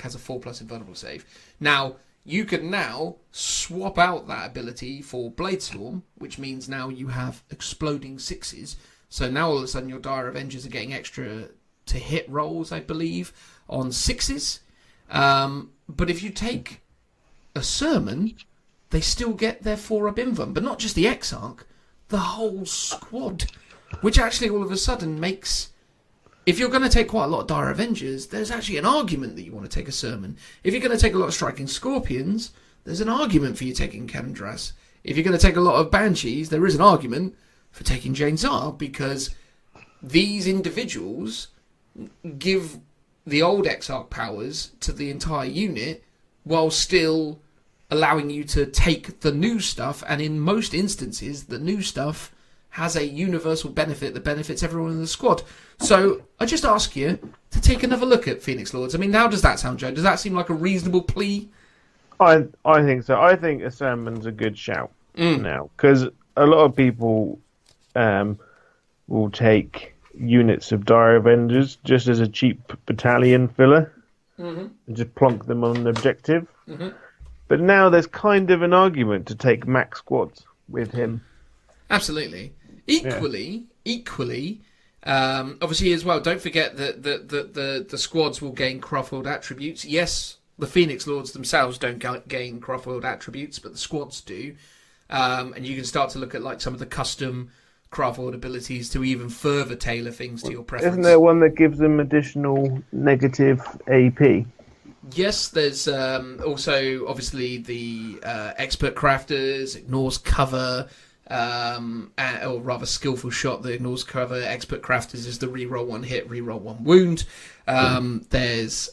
has a 4+ invulnerable save. Now, you can now swap out that ability for Bladestorm, which means now you have exploding 6s. So now all of a sudden your Dire Avengers are getting extra to hit rolls, I believe, on 6s. But if you take a Sermon, they still get their 4-up invuln. But not just the Exarch, the whole squad. Which actually all of a sudden makes... If you're going to take quite a lot of Dire Avengers, there's actually an argument that you want to take a Sermon. If you're going to take a lot of Striking Scorpions, there's an argument for you taking Kandras. If you're going to take a lot of Banshees, there is an argument for taking Jane Czar, because these individuals give the old Exarch powers to the entire unit while still allowing you to take the new stuff, and in most instances, the new stuff has a universal benefit that benefits everyone in the squad. So I just ask you to take another look at Phoenix Lords. I mean, how does that sound, Joe? Does that seem like a reasonable plea? I think so. I think a Sermon's a good shout now, because a lot of people will take units of Dire Avengers just as a cheap battalion filler and just plonk them on an objective. But now there's kind of an argument to take max squads with him. Absolutely. Equally, obviously as well, don't forget that the squads will gain Craftworld attributes. Yes, the Phoenix Lords themselves don't gain Craftworld attributes, but the squads do. And you can start to look at like some of the custom Craftworld abilities to even further tailor things to your preference. Isn't there one that gives them additional negative AP? Yes, there's also obviously the Expert Crafters, ignores cover, or rather skillful shot that ignores cover. Expert Crafters is the reroll 1 hit, reroll 1 wound. There's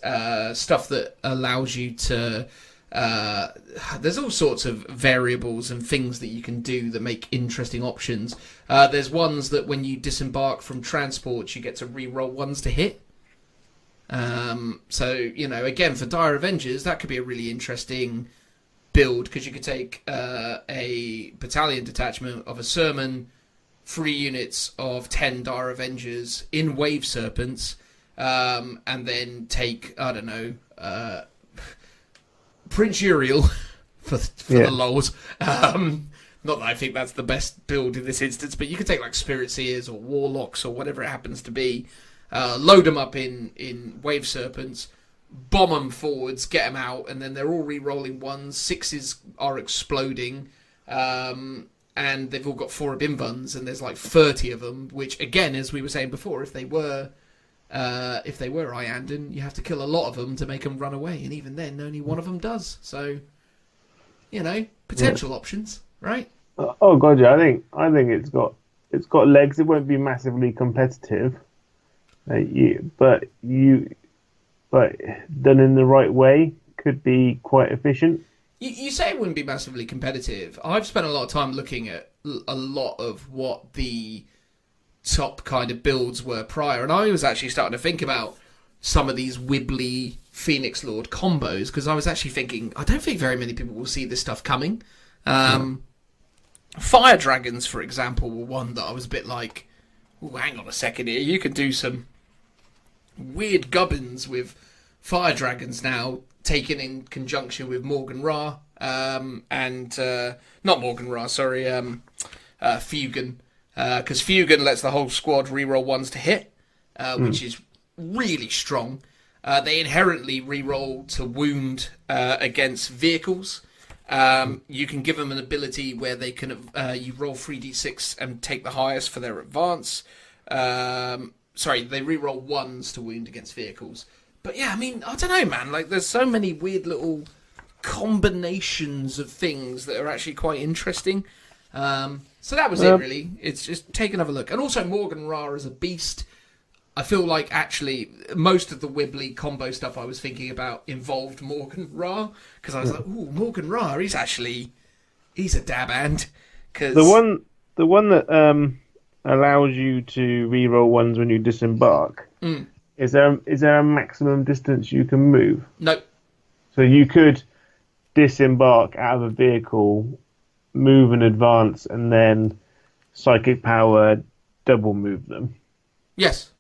stuff that allows you to... there's all sorts of variables and things that you can do that make interesting options. There's ones that when you disembark from transport, you get to reroll 1s to hit. So, you know, again, for Dire Avengers, that could be a really interesting build, because you could take a battalion detachment of a Sermon, 3 units of 10 Dire Avengers in Wave Serpents, and then take, I don't know, Prince Yriel for the lols. Not that I think that's the best build in this instance, but you could take like Spirit Seers or Warlocks or whatever it happens to be, load them up in Wave Serpents, bomb them forwards, get them out, and then they're all re-rolling 1s, 6s are exploding, and they've all got 4-up invuns, and there's like 30 of them, which again, as we were saying before, if they were Iandan, you have to kill a lot of them to make them run away, and even then only one of them does. So, you know, potential options, right? Oh god, yeah, I think it's got legs. It won't be massively competitive, but done in the right way could be quite efficient. You say it wouldn't be massively competitive. I've spent a lot of time looking at a lot of what the top kind of builds were prior, and I was actually starting to think about some of these wibbly Phoenix Lord combos, because I was actually thinking, I don't think very many people will see this stuff coming. Fire Dragons, for example, were one that I was a bit like, oh, hang on a second here, you can do some weird gubbins with Fire Dragons now, taken in conjunction with Morgan Ra, and not Morgan Ra, sorry, Fugan, because Fugan lets the whole squad reroll 1s to hit, which is really strong. They inherently reroll to wound against vehicles. You can give them an ability where they can you roll 3d6 and take the highest for their advance. Sorry, they reroll 1s to wound against vehicles. But yeah, I mean, I don't know, man. Like, there's so many weird little combinations of things that are actually quite interesting. So that was it, really. It's just take another look. And also, Morgan Ra as a beast. I feel like, actually, most of the wibbly combo stuff I was thinking about involved Morgan Ra. Because I was like, ooh, Morgan Ra, he's a dab hand. Cause... The one that allows you to reroll 1s when you disembark, is there a maximum distance you can move? No. So you could disembark out of a vehicle, move and advance, and then psychic power double move them. Yes.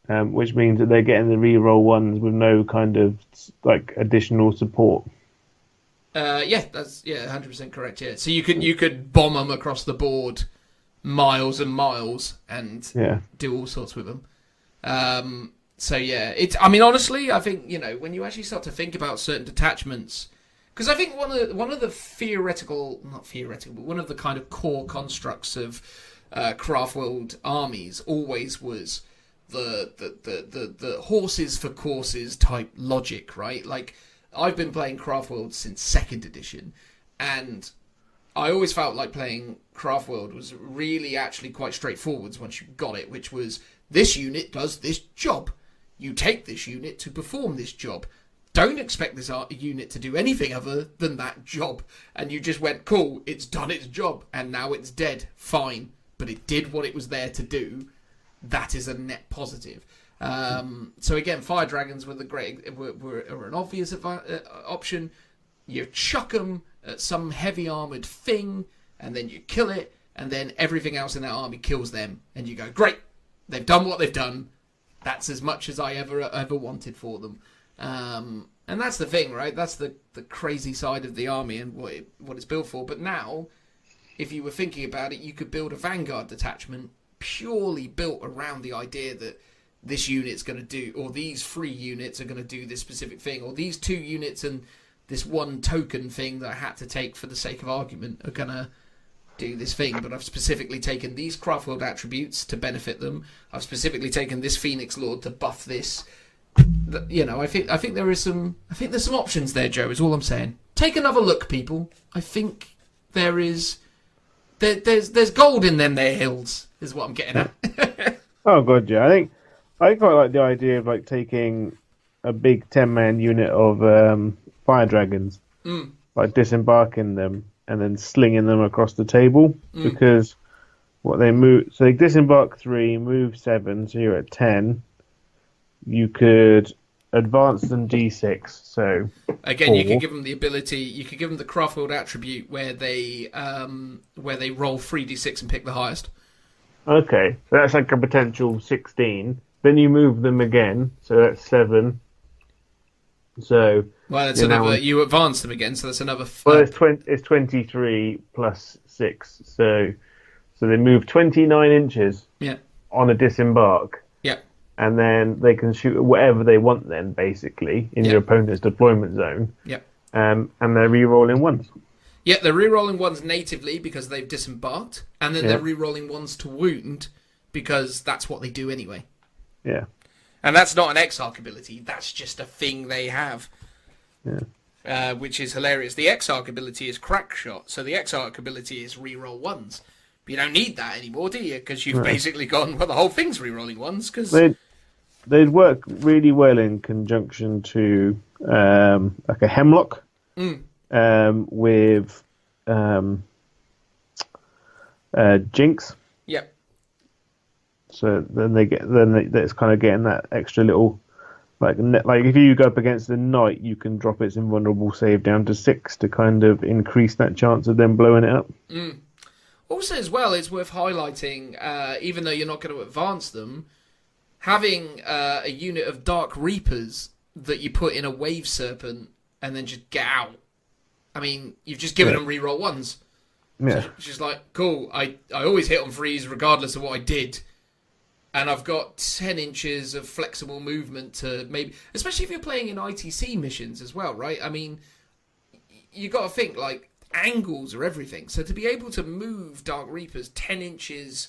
Which means that they're getting the reroll ones with no kind of like additional support. That's 100% correct. Yeah, so you could bomb them across the board, miles and miles, and do all sorts with them. So yeah, I mean, honestly, I think when you actually start to think about certain detachments, because I think one of the one of the kind of core constructs of Craftworld armies always was the horses for courses type logic, right? Like, I've been playing Craftworld since 2nd edition, and I always felt like playing Craftworld was really actually quite straightforward once you got it, which was, this unit does this job. You take this unit to perform this job. Don't expect this unit to do anything other than that job. And you just went, cool, it's done its job, and now it's dead. Fine. But it did what it was there to do. That is a net positive. So again, Fire Dragons were were an obvious option. You chuck them at some heavy armoured thing, and then you kill it, and then everything else in that army kills them, and you go, great, they've done what they've done. That's as much as I ever wanted for them. And that's the thing, right? That's the crazy side of the army and what it's built for. But now, if you were thinking about it, you could build a Vanguard detachment purely built around the idea that this unit's going to do, or these 3 units are going to do this specific thing, or these 2 units and this 1 token thing that I had to take for the sake of argument are going to do this thing. But I've specifically taken these Craftworld attributes to benefit them. I've specifically taken this Phoenix Lord to buff this. I think there's some options there, Joe, is all I'm saying. Take another look, people. I think there's gold in them there hills, is what I'm getting at. Oh god, yeah. I quite like the idea of like taking a big 10-man unit of fire dragons, like disembarking them and then slinging them across the table, because what they move, so they disembark 3, move 7, so you're at 10. You could advance them d6. So again, 4. you could give them the ability. You could give them the Craftworld attribute where they roll 3d6 and pick the highest. Okay, so that's like a potential 16. Then you move them again, so that's 7. So that's another. You advance them again, so that's another. It's 23 plus 6. So they move 29 inches. Yeah. On a disembark. Yeah. And then they can shoot whatever they want then, basically, in your opponent's deployment zone. Yeah. And they're re-rolling ones. Yeah, they're re-rolling ones natively because they've disembarked, and then they're re-rolling ones to wound because that's what they do anyway. Yeah. And that's not an Exarch ability, that's just a thing they have. Yeah. Which is hilarious. The Exarch ability is Crack Shot, so the Exarch ability is re-roll ones. But you don't need that anymore, do you? Because you've basically gone, well, the whole thing's re-rolling ones, because... They'd work really well in conjunction to like a Hemlock with Jinx. Yep. So then it's kind of getting that extra little like if you go up against the Knight, you can drop its invulnerable save down to 6 to kind of increase that chance of them blowing it up. Also, as well, it's worth highlighting, even though you're not going to advance them, having a unit of Dark Reapers that you put in a Wave Serpent and then just get out. I mean, you've just given them reroll ones. Yeah. So it's just like, cool, I always hit on freeze regardless of what I did. And I've got 10 inches of flexible movement to maybe... Especially if you're playing in ITC missions as well, right? I mean, you got to think, like, angles are everything. So to be able to move Dark Reapers 10 inches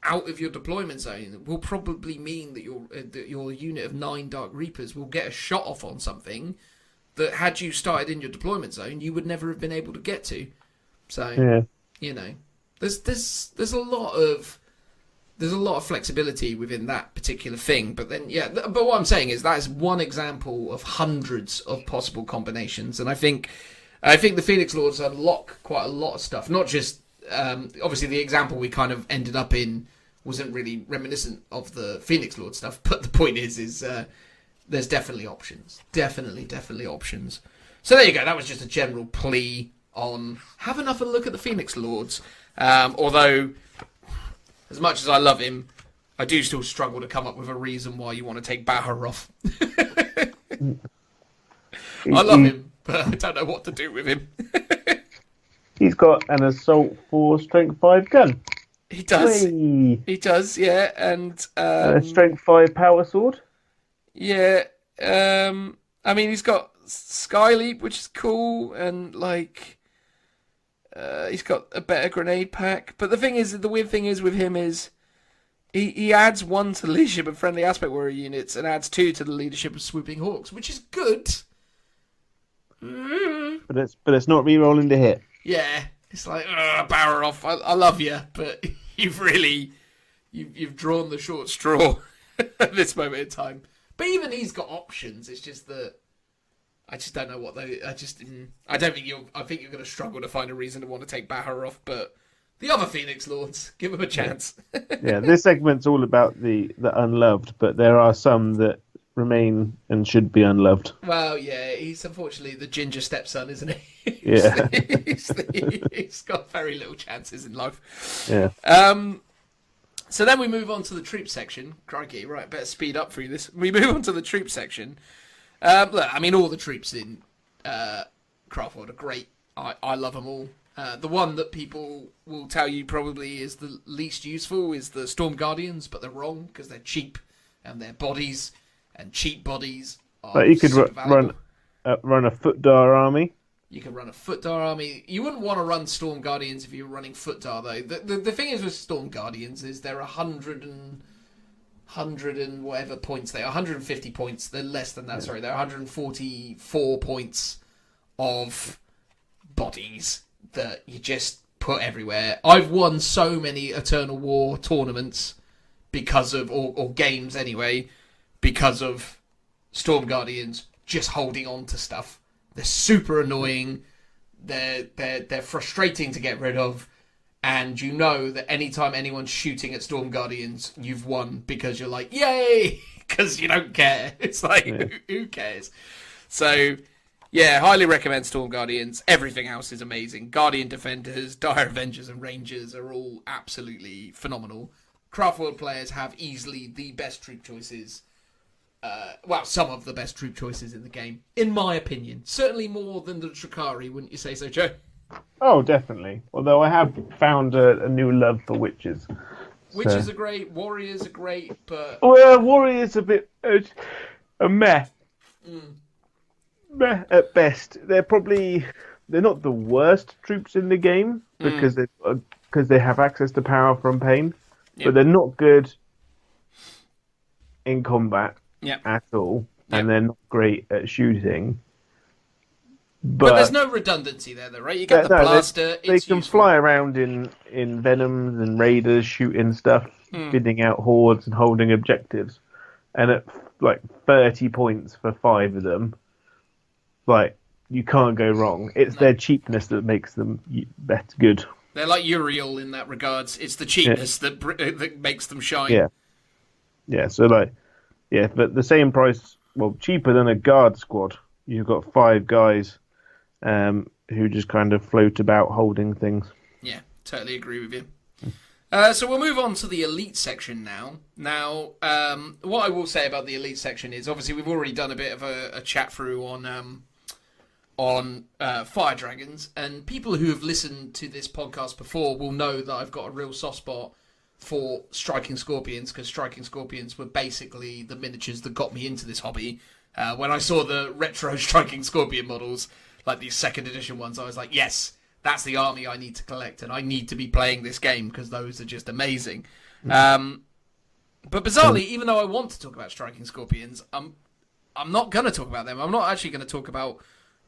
out of your deployment zone will probably mean that your unit of 9 Dark Reapers will get a shot off on something that, had you started in your deployment zone, you would never have been able to get to. So, there's a lot of flexibility within that particular thing. But then, but what I'm saying is that is one example of hundreds of possible combinations, and I think the Phoenix Lords unlock quite a lot of stuff. Not just obviously the example we kind of ended up in wasn't really reminiscent of the Phoenix Lord stuff, but the point is there's definitely options. Definitely options. So there you go. That was just a general plea on have another look at the Phoenix Lords. Although, as much as I love him, I do still struggle to come up with a reason why you want to take Bahar off. I love him, but I don't know what to do with him. He's got an Assault 4 Strength 5 gun. He does. Whee! He does, yeah. And a Strength 5 Power Sword. Yeah. I mean, he's got Sky Leap, which is cool, and like he's got a better grenade pack. But the weird thing is with him is he adds 1 to the leadership of friendly aspect warrior units and adds 2 to the leadership of swooping hawks, which is good. But it's not re-rolling to hit. Yeah, it's like Barra off. I love you, but you've drawn the short straw at this moment in time. But even he's got options. It's just that I just don't know what they. I don't think I think you're going to struggle to find a reason to want to take Bahar off. But the other Phoenix Lords, give them a chance. Yeah, this segment's all about the unloved, but there are some that remain and should be unloved. Well, yeah, he's unfortunately the ginger stepson, isn't he? Yeah. He's got very little chances in life. Yeah. So then we move on to the troop section. Crikey, right, better speed up through this. We move on to the troop section. Look, I mean, all the troops in Craftworld are great. I love them all. The one that people will tell you probably is the least useful is the Storm Guardians, but they're wrong because they're cheap and they're bodies. And cheap bodies are But you could run a Footdar army. You could run a Footdar army. You wouldn't want to run Storm Guardians if you were running Footdar, though. The thing is with Storm Guardians is they're 100 and whatever points they are. 150 points. They're less than that, yeah. Sorry. They're 144 points of bodies that you just put everywhere. I've won so many Eternal War tournaments because of, or games anyway, because of Storm Guardians just holding on to stuff. They're super annoying. They're frustrating to get rid of, and you know that anytime anyone's shooting at Storm Guardians, you've won because you're like, yay, because you don't care. It's like, yeah. Who cares? So, yeah, highly recommend Storm Guardians. Everything else is amazing. Guardian Defenders, Dire Avengers, and Rangers are all absolutely phenomenal. Craftworld players have easily the best troop choices. Some of the best troop choices in the game, in my opinion. Certainly more than the Drakari, wouldn't you say so, Joe? Oh, definitely. Although I have found a new love for witches. Witches are great, warriors are great, but... Well, warriors a bit... a meh. Meh at best. They're not the worst troops in the game, because they have access to power from pain, but they're not good in combat. At all, and they're not great at shooting. But there's no redundancy there, though, right? You get the blaster. They can fly around in Venoms and Raiders, shooting stuff, bidding out hordes and holding objectives. And at like 30 points for 5 of them, like you can't go wrong. It's their cheapness that makes them better good. They're like Yriel in that regards. It's the cheapness that makes them shine. Yeah. So like. Yeah, but the same price, well, cheaper than a guard squad. You've got 5 guys who just kind of float about holding things. Yeah, totally agree with you. So we'll move on to the elite section now. Now, what I will say about the elite section is, obviously, we've already done a bit of a chat through on Fire Dragons, and people who have listened to this podcast before will know that I've got a real soft spot for Striking Scorpions, because Striking Scorpions were basically the miniatures that got me into this hobby. When I saw the retro Striking Scorpion models, like these 2nd edition ones, I was like, yes, that's the army I need to collect, and I need to be playing this game because those are just amazing. But bizarrely, even though I want to talk about Striking Scorpions, I'm not going to talk about them. I'm not actually going to talk about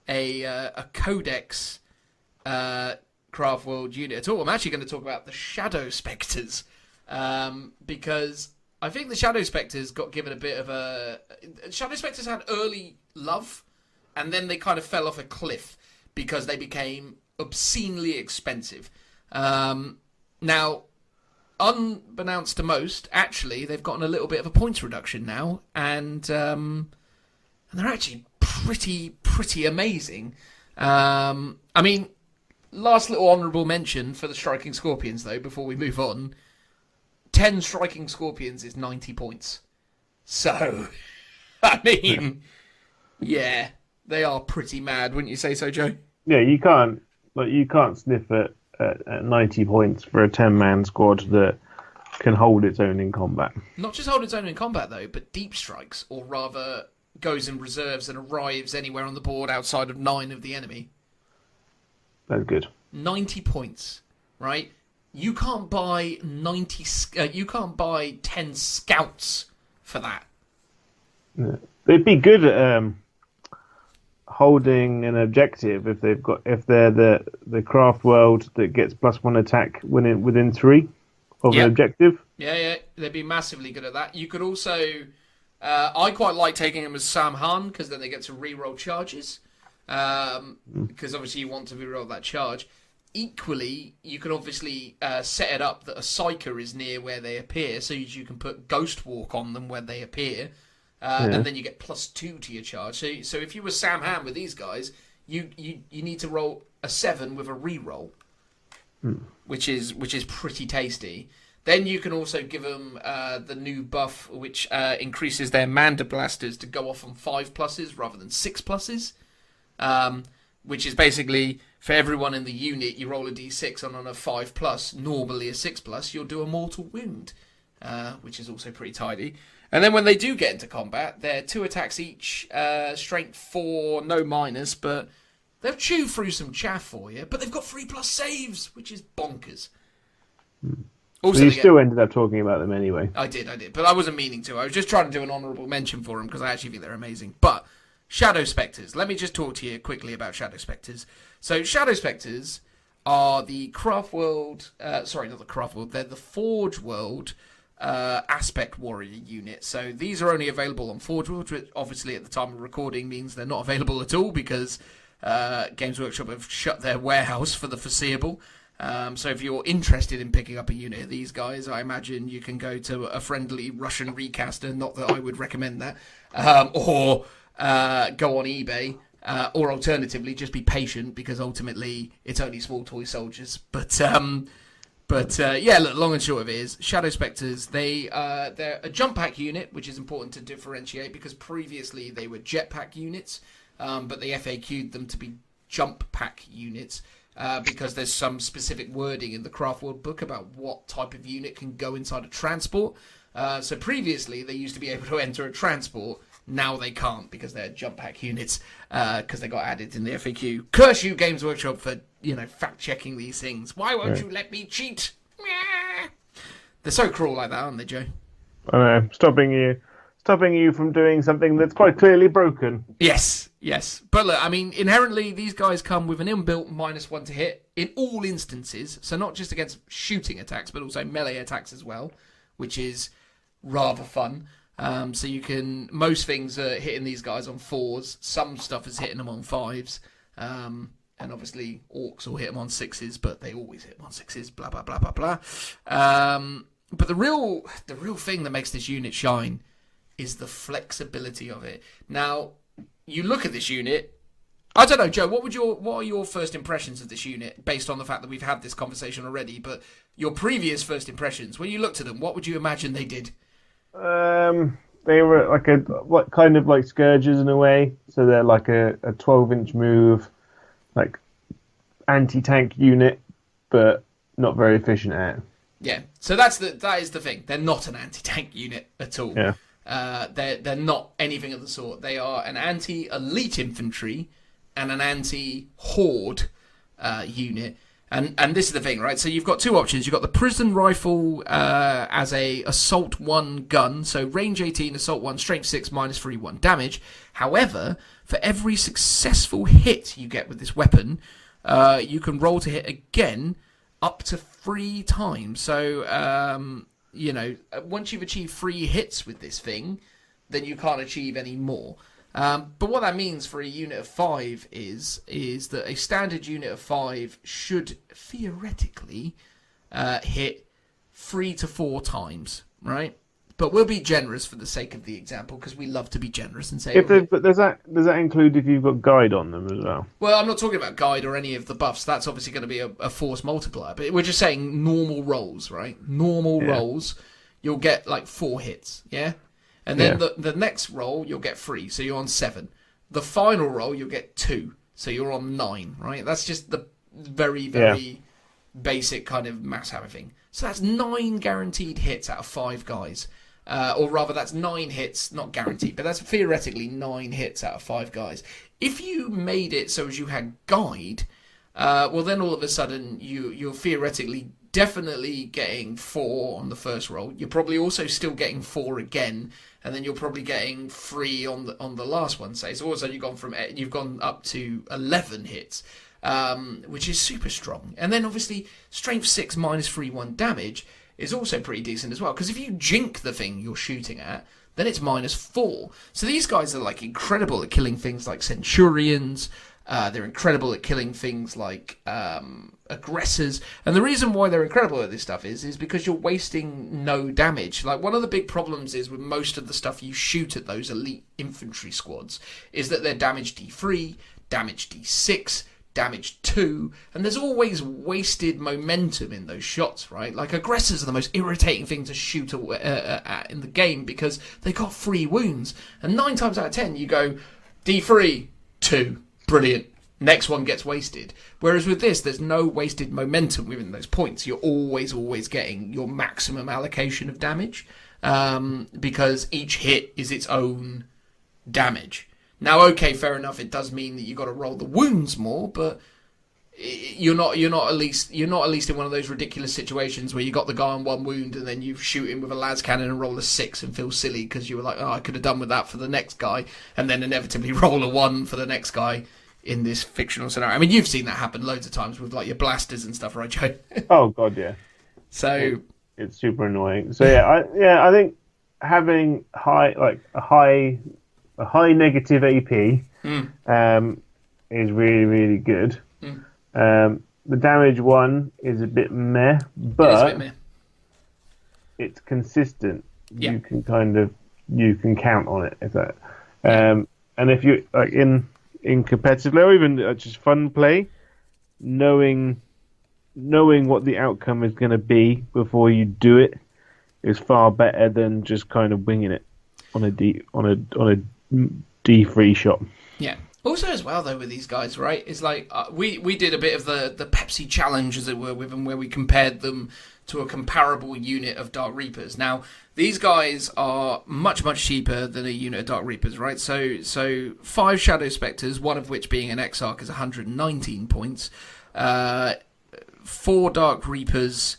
a Codex Craftworld unit at all. I'm actually going to talk about the Shadow Spectres. Because I think the Shadow Spectres got given a bit of a... Shadow Spectres had early love, and then they kind of fell off a cliff because they became obscenely expensive. Now, unbeknownst to most, actually, they've gotten a little bit of a points reduction now, and they're actually pretty amazing. I mean, last little honourable mention for the Striking Scorpions, though, before we move on. 10 striking scorpions is 90 points. So, I mean, yeah, they are pretty mad, wouldn't you say so, Joe? Yeah, you can't sniff at 90 points for a 10-man squad that can hold its own in combat. Not just hold its own in combat, though, but deep strikes, or rather goes in reserves and arrives anywhere on the board outside of 9 of the enemy. That's good. 90 points, right? You can't buy 10 scouts for that. Yeah. They'd be good at holding an objective if they're the Craftworld that gets +1 attack within 3 of an objective. Yeah, they'd be massively good at that. You could also, I quite like taking them as Sam Han because then they get to reroll charges. Because obviously you want to reroll that charge. Equally, you can obviously set it up that a Psyker is near where they appear, so you can put Ghost Walk on them when they appear, and then you get +2 to your charge. So if you were Sam Ham with these guys, you need to roll a 7 with a reroll, which is pretty tasty. Then you can also give them the new buff, which increases their Manda Blasters to go off on 5+ rather than 6+. Which is basically for everyone in the unit, you roll a d6 on a 5+, normally a 6+, you'll do a mortal wound, which is also pretty tidy. And then when they do get into combat, they're 2 attacks each, strength 4, no minus, but they'll chew through some chaff for you. But they've got 3+ saves, which is bonkers. Also, so you still ended up talking about them anyway. I did, but I wasn't meaning to. I was just trying to do an honourable mention for them because I actually think they're amazing. But Shadow Spectres. Let me just talk to you quickly about Shadow Spectres. So Shadow Spectres are the Craftworld... sorry, not the Craftworld. They're the Forge World Aspect Warrior unit. So these are only available on Forge World, which obviously at the time of recording means they're not available at all because Games Workshop have shut their warehouse for the foreseeable. So if you're interested in picking up a unit of these guys, I imagine you can go to a friendly Russian recaster. Not that I would recommend that. Or... go on eBay, or alternatively, just be patient because ultimately it's only small toy soldiers. But yeah, look, long and short of it is Shadow Spectres. They're a jump pack unit, which is important to differentiate because previously they were jetpack units, but they FAQ'd them to be jump pack units because there's some specific wording in the Craftworld book about what type of unit can go inside a transport. So previously they used to be able to enter a transport. Now they can't because they're jump pack units because they got added in the FAQ. Curse you, Games Workshop, for fact checking these things. Why won't you let me cheat? They're so cruel like that, aren't they, Joe? I know, stopping you from doing something that's quite clearly broken. Yes. But look, I mean, inherently these guys come with an inbuilt -1 to hit in all instances. So not just against shooting attacks, but also melee attacks as well, which is rather fun. So you can, most things are hitting these guys on 4s. Some stuff is hitting them on 5s. And obviously orcs will hit them on 6s, but they always hit them on 6s, blah, blah, blah, blah, blah. But the real thing that makes this unit shine is the flexibility of it. Now, you look at this unit, I don't know, Joe, what are your first impressions of this unit based on the fact that we've had this conversation already, but your previous first impressions, when you looked at them, what would you imagine they did? They were like kind of like Scourges in a way. So they're like a 12-inch move, like anti-tank unit, but not very efficient at it. Yeah. So that is the thing. They're not an anti-tank unit at all. Yeah. They're not anything of the sort. They are an anti-elite infantry and an anti-horde unit. And this is the thing, right? So you've got 2 options. You've got the prison rifle as a assault 1 gun. So range 18, assault 1, strength 6, -3/1 damage. However, for every successful hit you get with this weapon, you can roll to hit again up to 3 times. So, once you've achieved 3 hits with this thing, then you can't achieve any more. But what that means for a unit of 5 is that a standard unit of 5 should theoretically hit 3 to 4 times, right? But we'll be generous for the sake of the example, because we love to be generous and say... But does that include if you've got guide on them as well? Well, I'm not talking about guide or any of the buffs. That's obviously going to be a force multiplier. But we're just saying normal rolls, right? Normal rolls, you'll get like 4 hits, yeah? And then the next roll, you'll get 3, so you're on 7. The final roll, you'll get 2, so you're on 9, right? That's just the very, very basic kind of maths hammer thing. So that's 9 guaranteed hits out of 5 guys. Or rather, that's 9 hits, not guaranteed, but that's theoretically 9 hits out of 5 guys. If you made it so as you had guide, well, then all of a sudden you're theoretically definitely getting 4 on the first roll. You're probably also still getting 4 again, and then you're probably getting 3 on the last one. Say, so all of a sudden you've gone up to 11 hits, which is super strong. And then obviously strength 6 minus 3/1 damage is also pretty decent as well, because if you jink the thing you're shooting at, then it's minus 4. So these guys are like incredible at killing things like centurions. They're incredible at killing things like aggressors. And the reason why they're incredible at this stuff is because you're wasting no damage. Like, one of the big problems is with most of the stuff you shoot at those elite infantry squads is that they're damage D3, damage D6, damage 2, and there's always wasted momentum in those shots, right? Like, aggressors are the most irritating thing to shoot at in the game, because they got 3 wounds, and 9 times out of 10 you go D3, 2, brilliant, next one gets wasted. Whereas with this, there's no wasted momentum within those points. You're always getting your maximum allocation of damage, because each hit is its own damage. Now, okay, fair enough. It does mean that you got to roll the wounds more, but you're not at least in one of those ridiculous situations where you got the guy on 1 wound and then you shoot him with a las cannon and roll a 6 and feel silly because you were like, oh, I could have done with that for the next guy, and then inevitably roll a 1 for the next guy in this fictional scenario. I mean, you've seen that happen loads of times with like your blasters and stuff, right, Joe? Oh God, yeah. So it's super annoying. So I think having a high negative AP is really, really good. The damage one is a bit meh, but it's consistent. Yeah. You can count on it, if that. And if you like in competitive or even just fun play, knowing what the outcome is going to be before you do it is far better than just kind of winging it on a D3 shot. Yeah. Also, as well, though, with these guys, right, it's like we did a bit of the Pepsi challenge, as it were, with them, where we compared them to a comparable unit of Dark Reapers. Now, these guys are much, much cheaper than a unit of Dark Reapers, right? So 5 Shadow Spectres, one of which being an Exarch, is 119 points. 4 Dark Reapers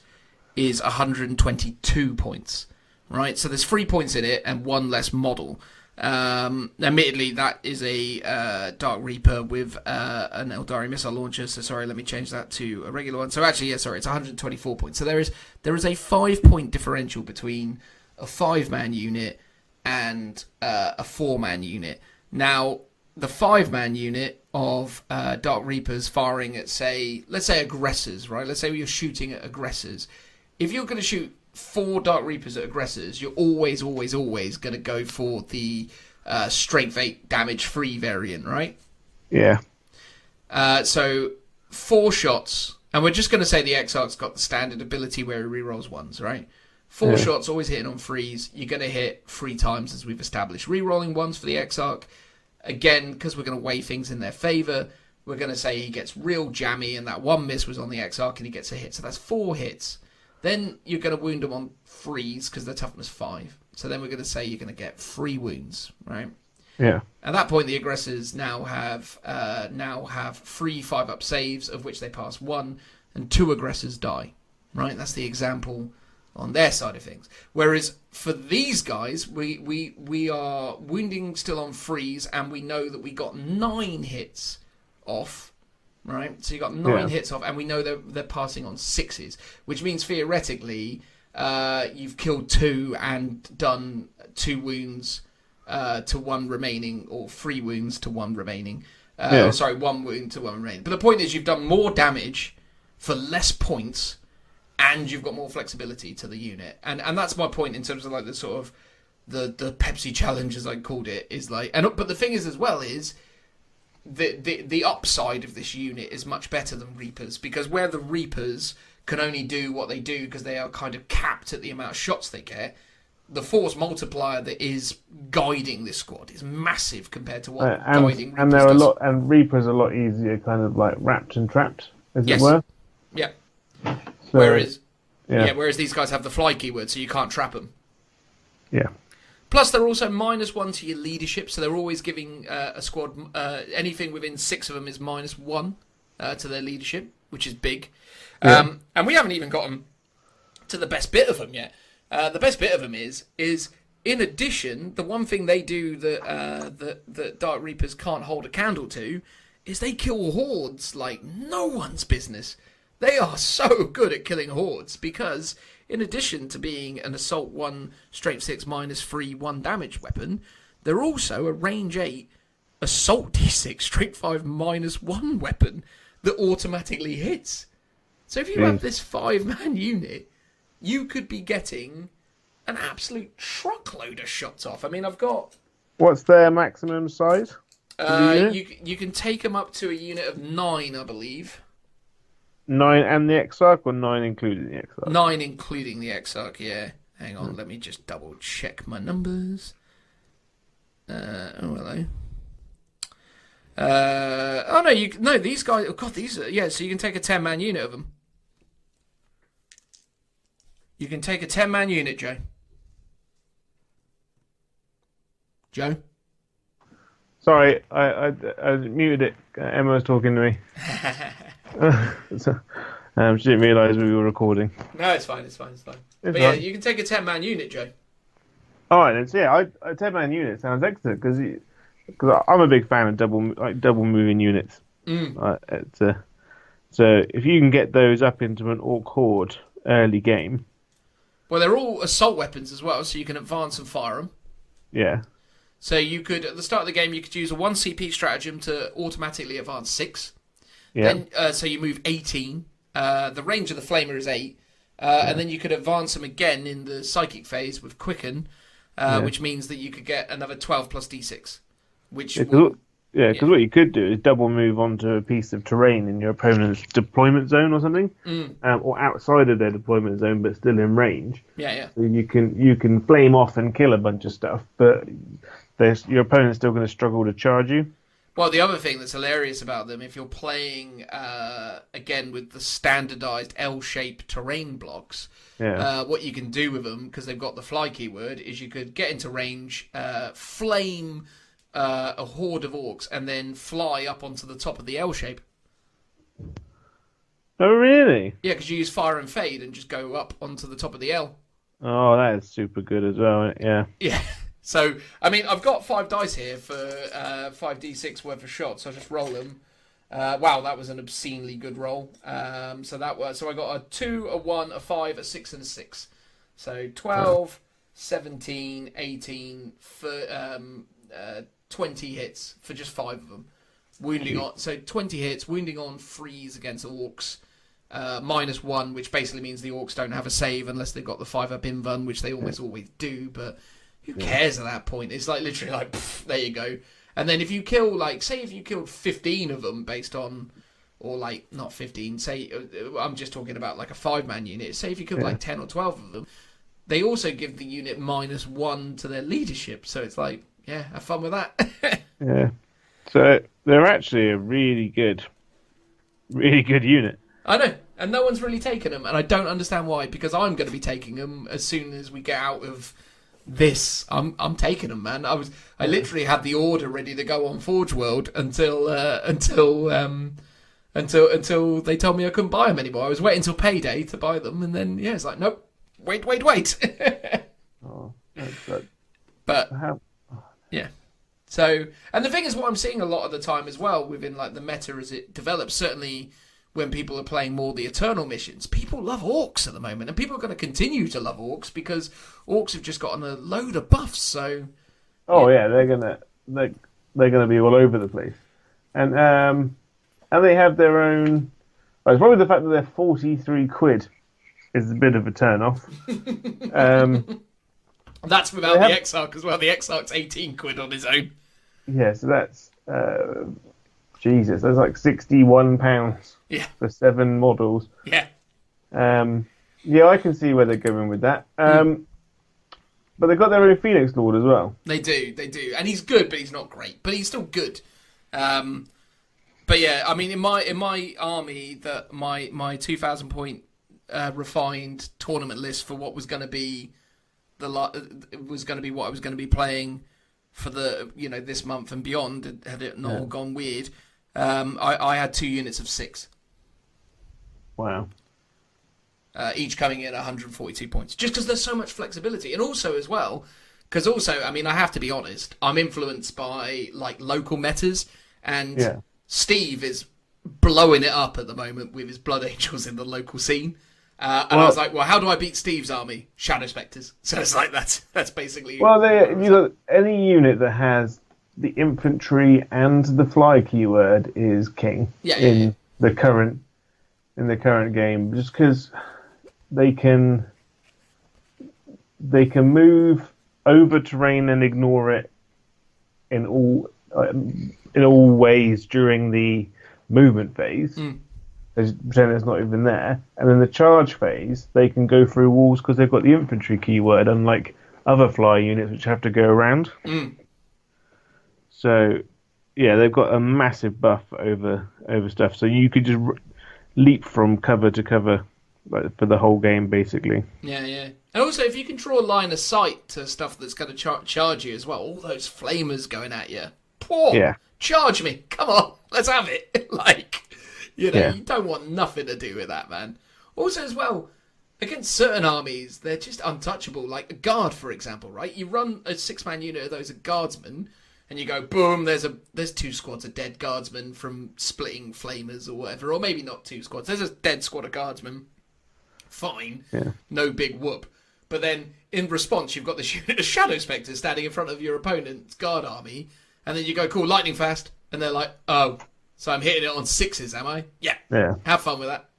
is 122 points, right? So there's 3 points in it and 1 less model. Admittedly, that is a Dark Reaper with an Aeldari missile launcher. So sorry, let me change that to a regular one. So actually, it's 124 points. So there is a 5-point differential between a 5-man unit and a 4-man unit. Now, the 5-man unit of Dark Reapers firing at, let's say aggressors, right? Let's say you're shooting at aggressors. If you're going to shoot 4 Dark Reapers at aggressors, you're always going to go for the strength 8 damage free variant, right? Yeah. So 4 shots, and we're just going to say the Exarch's got the standard ability where he rerolls 1s, right? 4 shots, always hitting on 3s. You're going to hit 3 times, as we've established. Rerolling 1s for the Exarch, again, because we're going to weigh things in their favour, we're going to say he gets real jammy, and that 1 miss was on the Exarch, and he gets a hit. So that's 4 hits. Then you're going to wound them on 3s because they're toughness 5. So then we're going to say you're going to get 3 wounds, right? Yeah. At that point, the aggressors now have 3 5-up saves, of which they pass 1, and 2 aggressors die, right? That's the example on their side of things. Whereas for these guys, we are wounding still on 3s, and we know that we got 9 hits off. Right, so you got 9 hits off, and we know they're passing on 6s, which means theoretically you've killed 2 and done 2 wounds to 1 remaining, or 3 wounds to 1 remaining. 1 wound to 1 remaining. But the point is, you've done more damage for less points, and you've got more flexibility to the unit. And that's my point in terms of like the sort of the Pepsi challenge, as I called it, is like, but the thing is as well is the upside of this unit is much better than Reapers, because where the Reapers can only do what they do because they are kind of capped at the amount of shots they get, the force multiplier that is guiding this squad is massive compared to what guiding Reapers and they're does. and Reapers are a lot easier, kind of like wrapped and trapped, as Yes. it were. Yeah. So, whereas these guys have the fly keyword, so you can't trap them. Yeah. Plus, they're also -1 to your leadership, so they're always giving a squad anything within 6 of them is -1 to their leadership, which is big. Yeah. And we haven't even gotten to the best bit of them yet. The best bit of them is in addition, the one thing they do that Dark Reapers can't hold a candle to is they kill hordes like no one's business. They are so good at killing hordes because, in addition to being an Assault 1, Strength 6 -3, 1 damage weapon, they're also a Range 8 Assault D6, Strength 5 -1 weapon that automatically hits. So if you have this 5-man unit, you could be getting an absolute truckload of shots off. I mean, I've got... What's their maximum size? You can take them up to a unit of 9, I believe. 9 and the Exarch, or 9 including the Exarch? 9 including the Exarch, yeah. Hang on, let me just double check my numbers. Hello. No, these guys... Oh, God, these are... Yeah, so you can take a 10-man unit of them. You can take a 10-man unit, Joe. Joe? Sorry, I muted it. Emma was talking to me. She didn't realise we were recording. No, it's fine. But yeah, you can take a 10-man unit, Joe. All right, then. So yeah, a 10-man unit sounds excellent because I'm a big fan of double moving units. So if you can get those up into an Orc horde early game. Well, they're all assault weapons as well, so you can advance and fire them. Yeah. So you could, at the start of the game, you could use a 1 CP stratagem to automatically advance 6. Yeah. Then, so you move 18. The range of the flamer is 8. And then you could advance them again in the psychic phase with quicken, which means that you could get another 12 plus d6. Because what you could do is double move onto a piece of terrain in your opponent's deployment zone or something, or outside of their deployment zone but still in range. Yeah. So you can flame off and kill a bunch of stuff, but your opponent's still going to struggle to charge you. Well, the other thing that's hilarious about them, if you're playing again with the standardized L-shaped terrain blocks, what you can do with them, because they've got the fly keyword, is you could get into range, flame a horde of orcs, and then fly up onto the top of the L shape. Oh, really? Yeah, because you use fire and fade and just go up onto the top of the L. Oh, that is super good as well. Yeah. Yeah. So, I mean, I've got 5 dice here for 5d6 worth of shots. I'll just roll them. Wow, that was an obscenely good roll. So I got a 2, a 1, a 5, a 6, and a 6. So 12, 17, 18, 20 hits for just 5 of them. Wounding on, so 20 hits, wounding on freeze against orcs. -1, which basically means the orcs don't have a save unless they've got the 5-up invuln, which they almost always do, but who cares at that point? It's like literally like, pff, there you go. And then if you kill, like, say if you killed 15 of them based on, or like, not 15, say, I'm just talking about like a 5-man unit, say if you killed like 10 or 12 of them, they also give the unit -1 to their leadership, so it's like, yeah, have fun with that. Yeah. So they're actually a really good unit. I know, and no one's really taken them, and I don't understand why, because I'm going to be taking them as soon as we get out of this. I'm taking them, man. I literally had the order ready to go on Forge World until they told me I couldn't buy them anymore. I was waiting until payday to buy them, and then it's like, nope, wait. Oh, that's good. But yeah. So, and the thing is, what I'm seeing a lot of the time as well within like the meta as it develops, certainly when people are playing more the Eternal missions, people love orcs at the moment, and people are going to continue to love orcs because orcs have just gotten a load of buffs. So, they're gonna be all over the place, and they have their own. Well, it's probably the fact that they're 43 quid is a bit of a turn off. That's without the Exarch as well. The Exarch's 18 quid on his own. Yeah, so that's Jesus. That's like £61 for 7 models. Yeah. Yeah, I can see where they're going with that. But they've got their own Phoenix Lord as well. They do, and he's good, but he's not great. But he's still good. But yeah, I mean, in my army, that my 2,000 point refined tournament list for what was going to be what I was going to be playing for the this month and beyond, had it not all gone weird. I had 2 units of 6. Wow. Each coming in at 142 points, just because there's so much flexibility, and also as well, because also, I mean, I have to be honest, I'm influenced by like local metas, and Steve is blowing it up at the moment with his Blood Angels in the local scene. And I was like, well, how do I beat Steve's army? Shadow Spectres. So it's like that's basically. Well, you got any unit that has the infantry and the fly keyword is king in the current game, just because they can move over terrain and ignore it in all ways during the movement phase. They just pretend it's not even there, and in the charge phase, they can go through walls because they've got the infantry keyword, unlike other fly units which have to go around. So, yeah, they've got a massive buff over stuff. So you could just leap from cover to cover for the whole game, basically. Yeah. And also, if you can draw a line of sight to stuff that's going to charge you as well, all those flamers going at you. Charge me! Come on, let's have it! You don't want nothing to do with that, man. Also, as well, against certain armies, they're just untouchable. Like a guard, for example, right? You run a 6-man unit of those guardsmen, and you go, boom, there's 2 squads of dead guardsmen from splitting flamers or whatever, or maybe not 2 squads. There's a dead squad of guardsmen. Fine. Yeah. No big whoop. But then, in response, you've got this unit of Shadow Spectres standing in front of your opponent's guard army, and then you go, cool, lightning fast, and they're like, oh, so I'm hitting it on 6s, am I? Yeah. Have fun with that.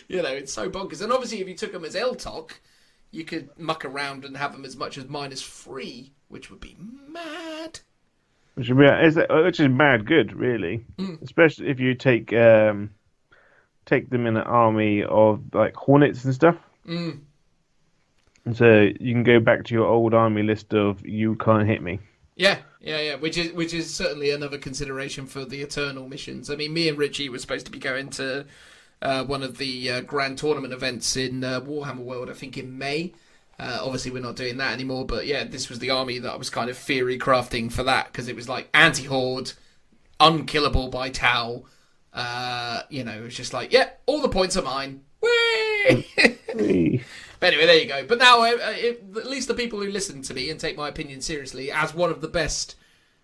It's so bonkers. And obviously, if you took them as Eltok, you could muck around and have them as much as -3, which would be mad. Which is mad good, really. Especially if you take them in an army of like Hornets and stuff. And so you can go back to your old army list of you can't hit me. Yeah. Which is certainly another consideration for the Eternal missions. I mean, me and Richie were supposed to be going to one of the grand tournament events in Warhammer World, I think in May. Obviously, we're not doing that anymore, but yeah, this was the army that I was kind of theory crafting for that, because it was like anti-horde, unkillable by Tau. It was just like, all the points are mine. Whee! But anyway, there you go. But now, at least the people who listen to me and take my opinion seriously, as one of the best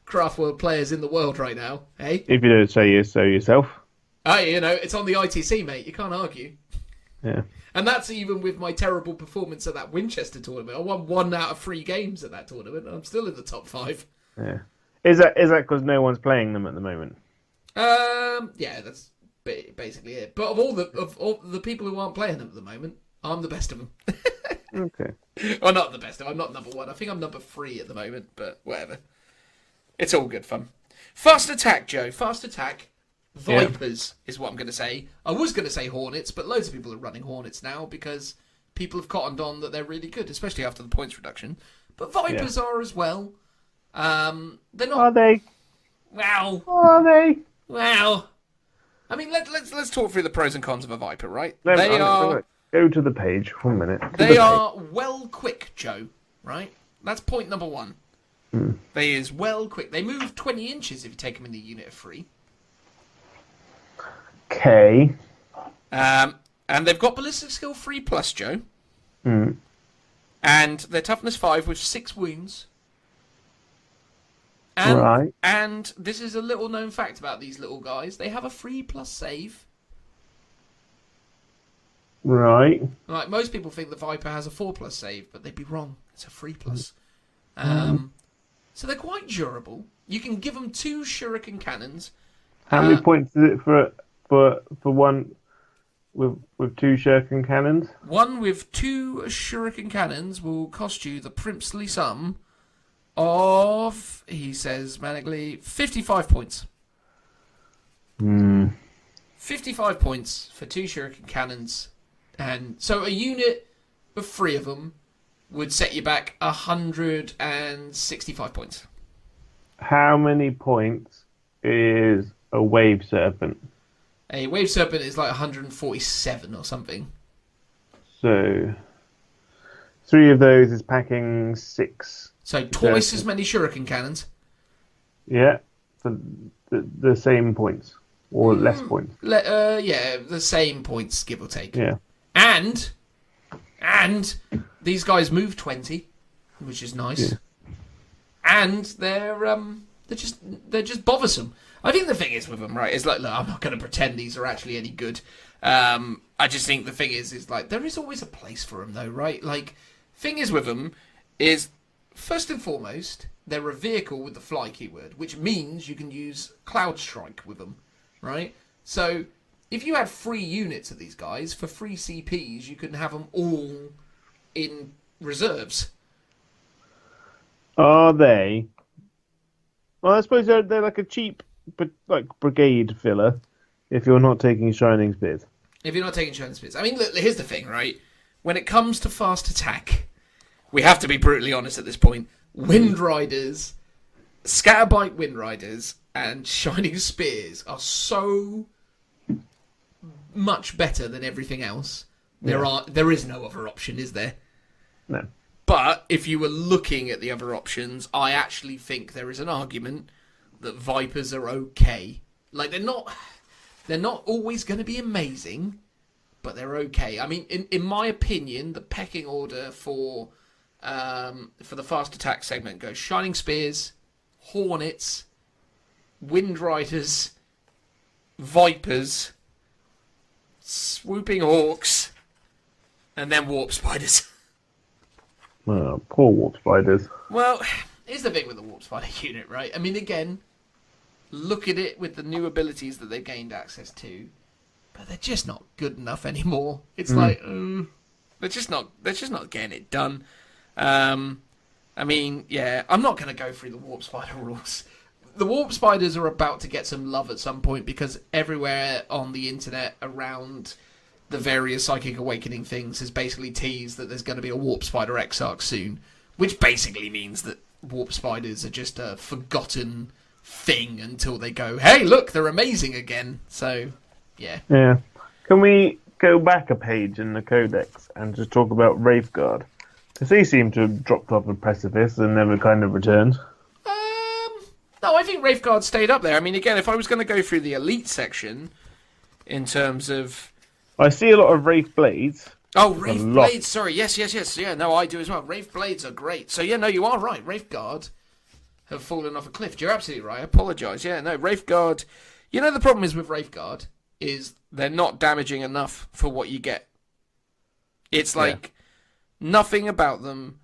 Craftworld players in the world right now, hey? If you don't say so yourself. It's on the ITC, mate. You can't argue. Yeah. And that's even with my terrible performance at that Winchester tournament. I won 1 out of 3 games at that tournament, and I'm still in the top 5. Yeah. Is that because no one's playing them at the moment? Yeah, that's basically it. But of all the people who aren't playing them at the moment, I'm the best of them. Okay. Well, not the best of them. I'm not number 1. I think I'm number 3 at the moment, but whatever. It's all good fun. Fast attack, Joe. Fast attack. Vipers is what I'm going to say. I was going to say Hornets, but loads of people are running Hornets now because people have cottoned on that they're really good, especially after the points reduction. But Vipers are as well. They're not. Are they? Wow. Are they? Wow. I mean, let's talk through the pros and cons of a Viper, right? They are. Go to the page. 1 minute. They are well quick, Joe. Right. That's point number 1. They is well quick. They move 20 inches if you take them in the unit of 3. Okay. And they've got ballistic skill 3+, Joe. And their toughness 5 with 6 wounds. And, and this is a little known fact about these little guys. They have a 3+ save. Right. Like most people think the Viper has a 4+ save, but they'd be wrong. It's a 3+. So they're quite durable. You can give them 2 shuriken cannons. How many points is it for one with 2 shuriken cannons. One with 2 shuriken cannons will cost you the princely sum of, he says manically, 55 points. 55 points for 2 shuriken cannons. And so a unit of 3 of them would set you back 165 points. How many points is a wave serpent? A wave serpent is like 147 or something. So 3 of those is packing 6. So twice as many shuriken cannons. Yeah, for the same points or less points. Yeah, the same points, give or take. Yeah, and these guys move 20, which is nice. Yeah. And they're just bothersome. I think the thing is with them, right, is like, look, I'm not going to pretend these are actually any good. I just think the thing is like, there is always a place for them, though, right? Like, thing is with them is, first and foremost, they're a vehicle with the fly keyword, which means you can use Cloud Strike with them, right? So, if you had 3 units of these guys, for 3 CPs, you can have them all in reserves. Are they? Well, I suppose they're like a cheap, like brigade filler. If you're not taking Shining Spears. If you're not taking Shining Spears, I mean, look, here's the thing, right? When it comes to fast attack, we have to be brutally honest at this point. Wind Riders, Scatterbite Wind Riders, and Shining Spears are so much better than everything else. There is no other option, is there? No. But if you were looking at the other options, I actually think there is an argument that Vipers are okay. Like, they're not always going to be amazing, but they're okay. I mean, in my opinion, the pecking order for the fast attack segment goes Shining Spears, Hornets, Wind Riders, Vipers, Swooping Hawks, and then Warp Spiders. Oh, poor Warp Spiders. Well, here's the thing with the Warp Spider unit, right? I mean, again, look at it with the new abilities that they've gained access to, but they're just not good enough anymore. It's like, they're just not getting it done. I mean, yeah, I'm not going to go through the Warp Spider rules. The Warp Spiders are about to get some love at some point because everywhere on the internet around the various Psychic Awakening things has basically teased that there's going to be a Warp Spider Exarch soon, which basically means that Warp Spiders are just a forgotten thing until they go, hey, look, they're amazing again. So, yeah. Yeah. Can we go back a page in the Codex and just talk about Wraithguard? Because they seem to have dropped off the precipice and never kind of returned. No, I think Wraithguard stayed up there. I mean, again, if I was going to go through the Elite section in terms of... I see a lot of Wraith Blades. Oh, Wraith Blades, sorry. Yes. Yeah, no, I do as well. Wraith Blades are great. So, yeah, no, you are right. Wraithguard have fallen off a cliff. You're absolutely right. I apologise. Yeah, no, Wraithguard... You know, the problem is with Wraithguard is they're not damaging enough for what you get. It's like nothing about them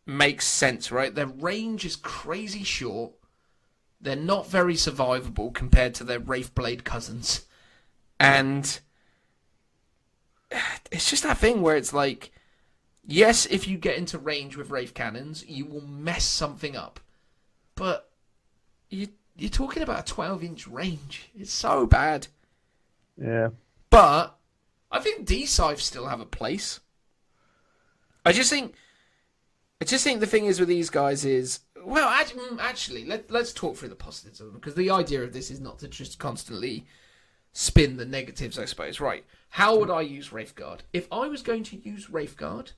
makes sense, right? Their range is crazy short. They're not very survivable compared to their Wraithblade cousins. And it's just that thing where it's like, yes, if you get into range with Wraith Cannons, you will mess something up. But you're talking about a 12-inch range. It's so bad. Yeah. But I think D-Scythes still have a place. I just think the thing is with these guys is, well, actually, let's talk through the positives of them, because the idea of this is not to just constantly spin the negatives, I suppose. Right, how would I use Wraithguard? If I was going to use Wraithguard,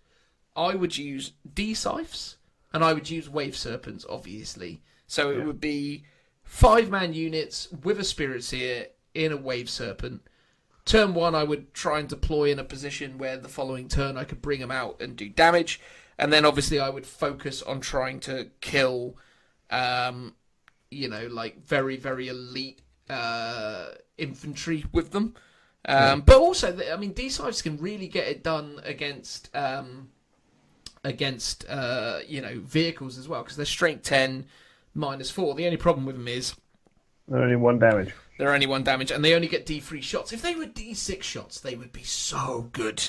I would use D-Scythes, and I would use Wave Serpents, obviously. So it would be 5-man units with a Spirit Seer in a Wave Serpent. Turn 1, I would try and deploy in a position where the following turn I could bring them out and do damage. And then obviously I would focus on trying to kill, like very, very elite infantry with them. But also, I mean, D-Scythes can really get it done against vehicles as well, because they're strength 10, -4. The only problem with them is They're only 1 damage. They're only 1 damage, and they only get D3 shots. If they were D6 shots, they would be so good.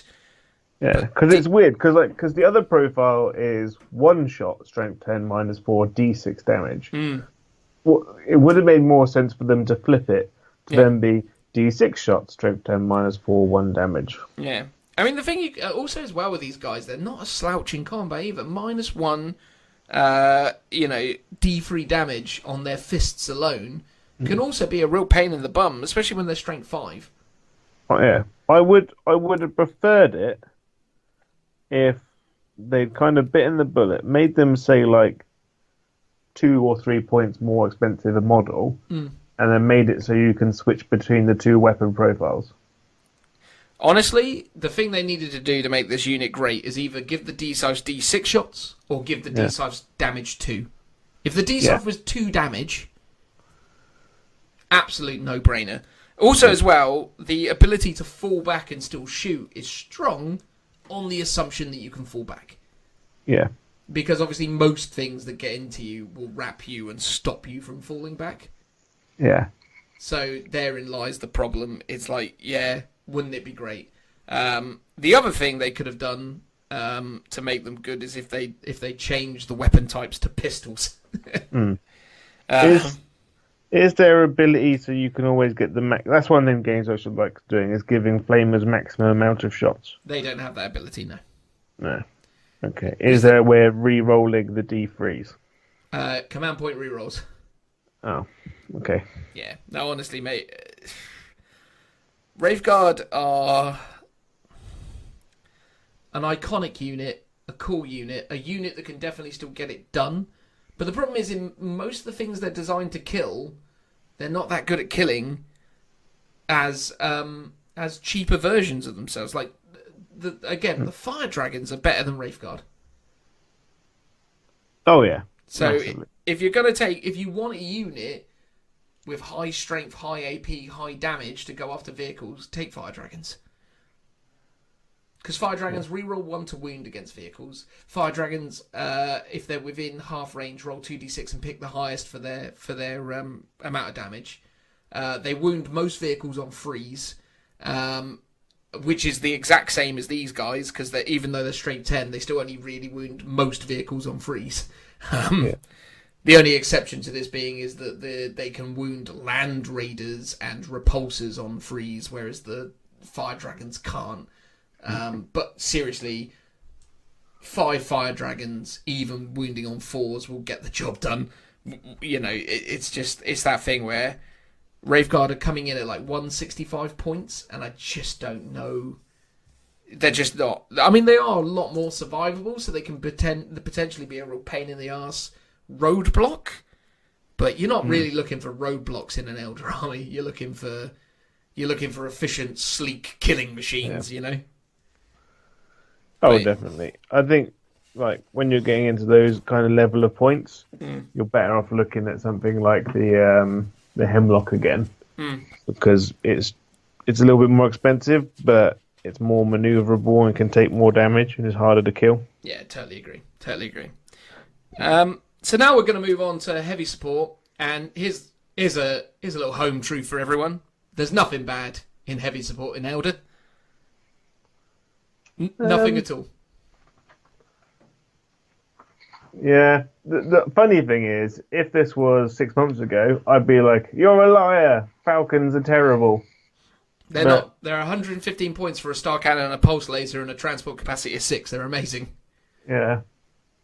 Yeah, because it's weird, because the other profile is 1 shot, strength 10, -4, D6 damage. Well, it would have made more sense for them to flip it to then be D6 shots, strength 10, -4, 1 damage. Yeah. I mean, the thing also as well with these guys, they're not a slouch in combat either. -1, D3 damage on their fists alone can also be a real pain in the bum, especially when they're strength 5. Oh, yeah. I would have preferred it if they'd kind of bitten the bullet, made them, say, like, 2 or 3 points more expensive a model, and then made it so you can switch between the 2 weapon profiles. Honestly, the thing they needed to do to make this unit great is either give the D-Size D6 shots or give the D-Size damage 2. If the D-Size was 2 damage, absolute no-brainer. Also, as well, the ability to fall back and still shoot is strong on the assumption that you can fall back. Yeah. Because obviously most things that get into you will wrap you and stop you from falling back. Yeah. So therein lies the problem. It's like, wouldn't it be great? The other thing they could have done to make them good is if they change the weapon types to pistols. Is there ability so you can always get the max? That's one thing games I should like doing, is giving flamers maximum amount of shots. They don't have that ability, no. No. Okay. Is there a way of re-rolling the D3s? Command point rerolls. Oh, okay. Yeah. No, honestly, mate. Wraithguard are an iconic unit, a cool unit, a unit that can definitely still get it done. But the problem is, in most of the things they're designed to kill, they're not that good at killing as cheaper versions of themselves. Like, the fire dragons are better than Wraithguard. Oh yeah. So if you want a unit with high strength, high AP, high damage to go after vehicles, take fire dragons. Because fire dragons reroll 1 to wound against vehicles. Fire dragons, if they're within half range, roll 2d6 and pick the highest for their amount of damage. They wound most vehicles on freeze, which is the exact same as these guys, because even though they're strength 10, they still only really wound most vehicles on freeze. The only exception to this being is that they can wound land raiders and repulsors on freeze, whereas the fire dragons can't. But seriously, 5 fire dragons, even wounding on 4s, will get the job done. You know, it's that thing where Wraithguard are coming in at like 165 points, and I just don't know. They're just not. I mean, they are a lot more survivable, so they can potentially be a real pain in the arse roadblock. But you're not really looking for roadblocks in an Eldar army. You're looking for efficient, sleek killing machines. You know. Oh, definitely. I think, like, when you're getting into those kind of level of points, you're better off looking at something like the Hemlock again, because it's a little bit more expensive, but it's more maneuverable and can take more damage and is harder to kill. Yeah, totally agree. So now we're going to move on to heavy support, and here's a little home truth for everyone. There's nothing bad in heavy support in Eldar. Nothing at all. Yeah. The funny thing is, if this was 6 months ago, I'd be like, "You're a liar. Falcons are terrible." They're not. They're 115 points for a star cannon, a pulse laser, and a transport capacity of 6. They're amazing. Yeah.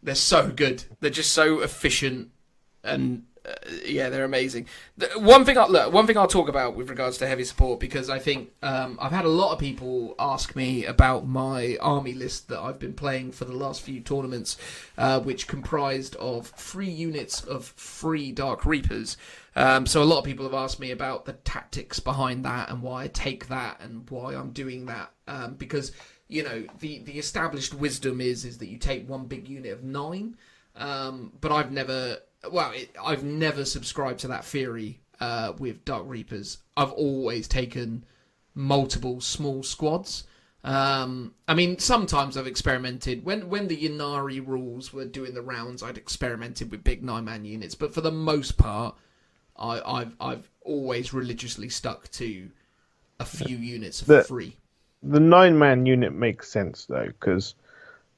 They're so good. They're just so efficient, and they're amazing. One thing I'll talk about with regards to heavy support, because I think I've had a lot of people ask me about my army list that I've been playing for the last few tournaments, which comprised of 3 units of free Dark Reapers. So a lot of people have asked me about the tactics behind that and why I take that and why I'm doing that. Because, you know, the established wisdom is that you take one big unit of 9. But I've never subscribed to that theory with Dark Reapers. I've always taken multiple small squads. I mean, sometimes I've experimented. When the Ynnari rules were doing the rounds, I'd experimented with big 9-man units. But for the most part, I've always religiously stuck to a few units of free. The 9-man unit makes sense though, because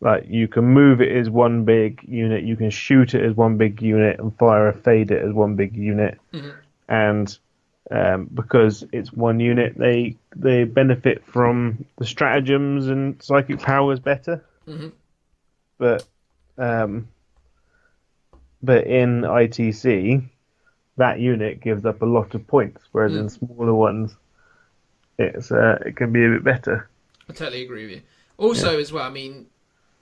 like you can move it as one big unit, you can shoot it as one big unit, and fire a fade it as one big unit, and because it's one unit, they benefit from the stratagems and psychic powers better. But in ITC, that unit gives up a lot of points, whereas in smaller ones, it can be a bit better. I totally agree with you. Also, as well, I mean,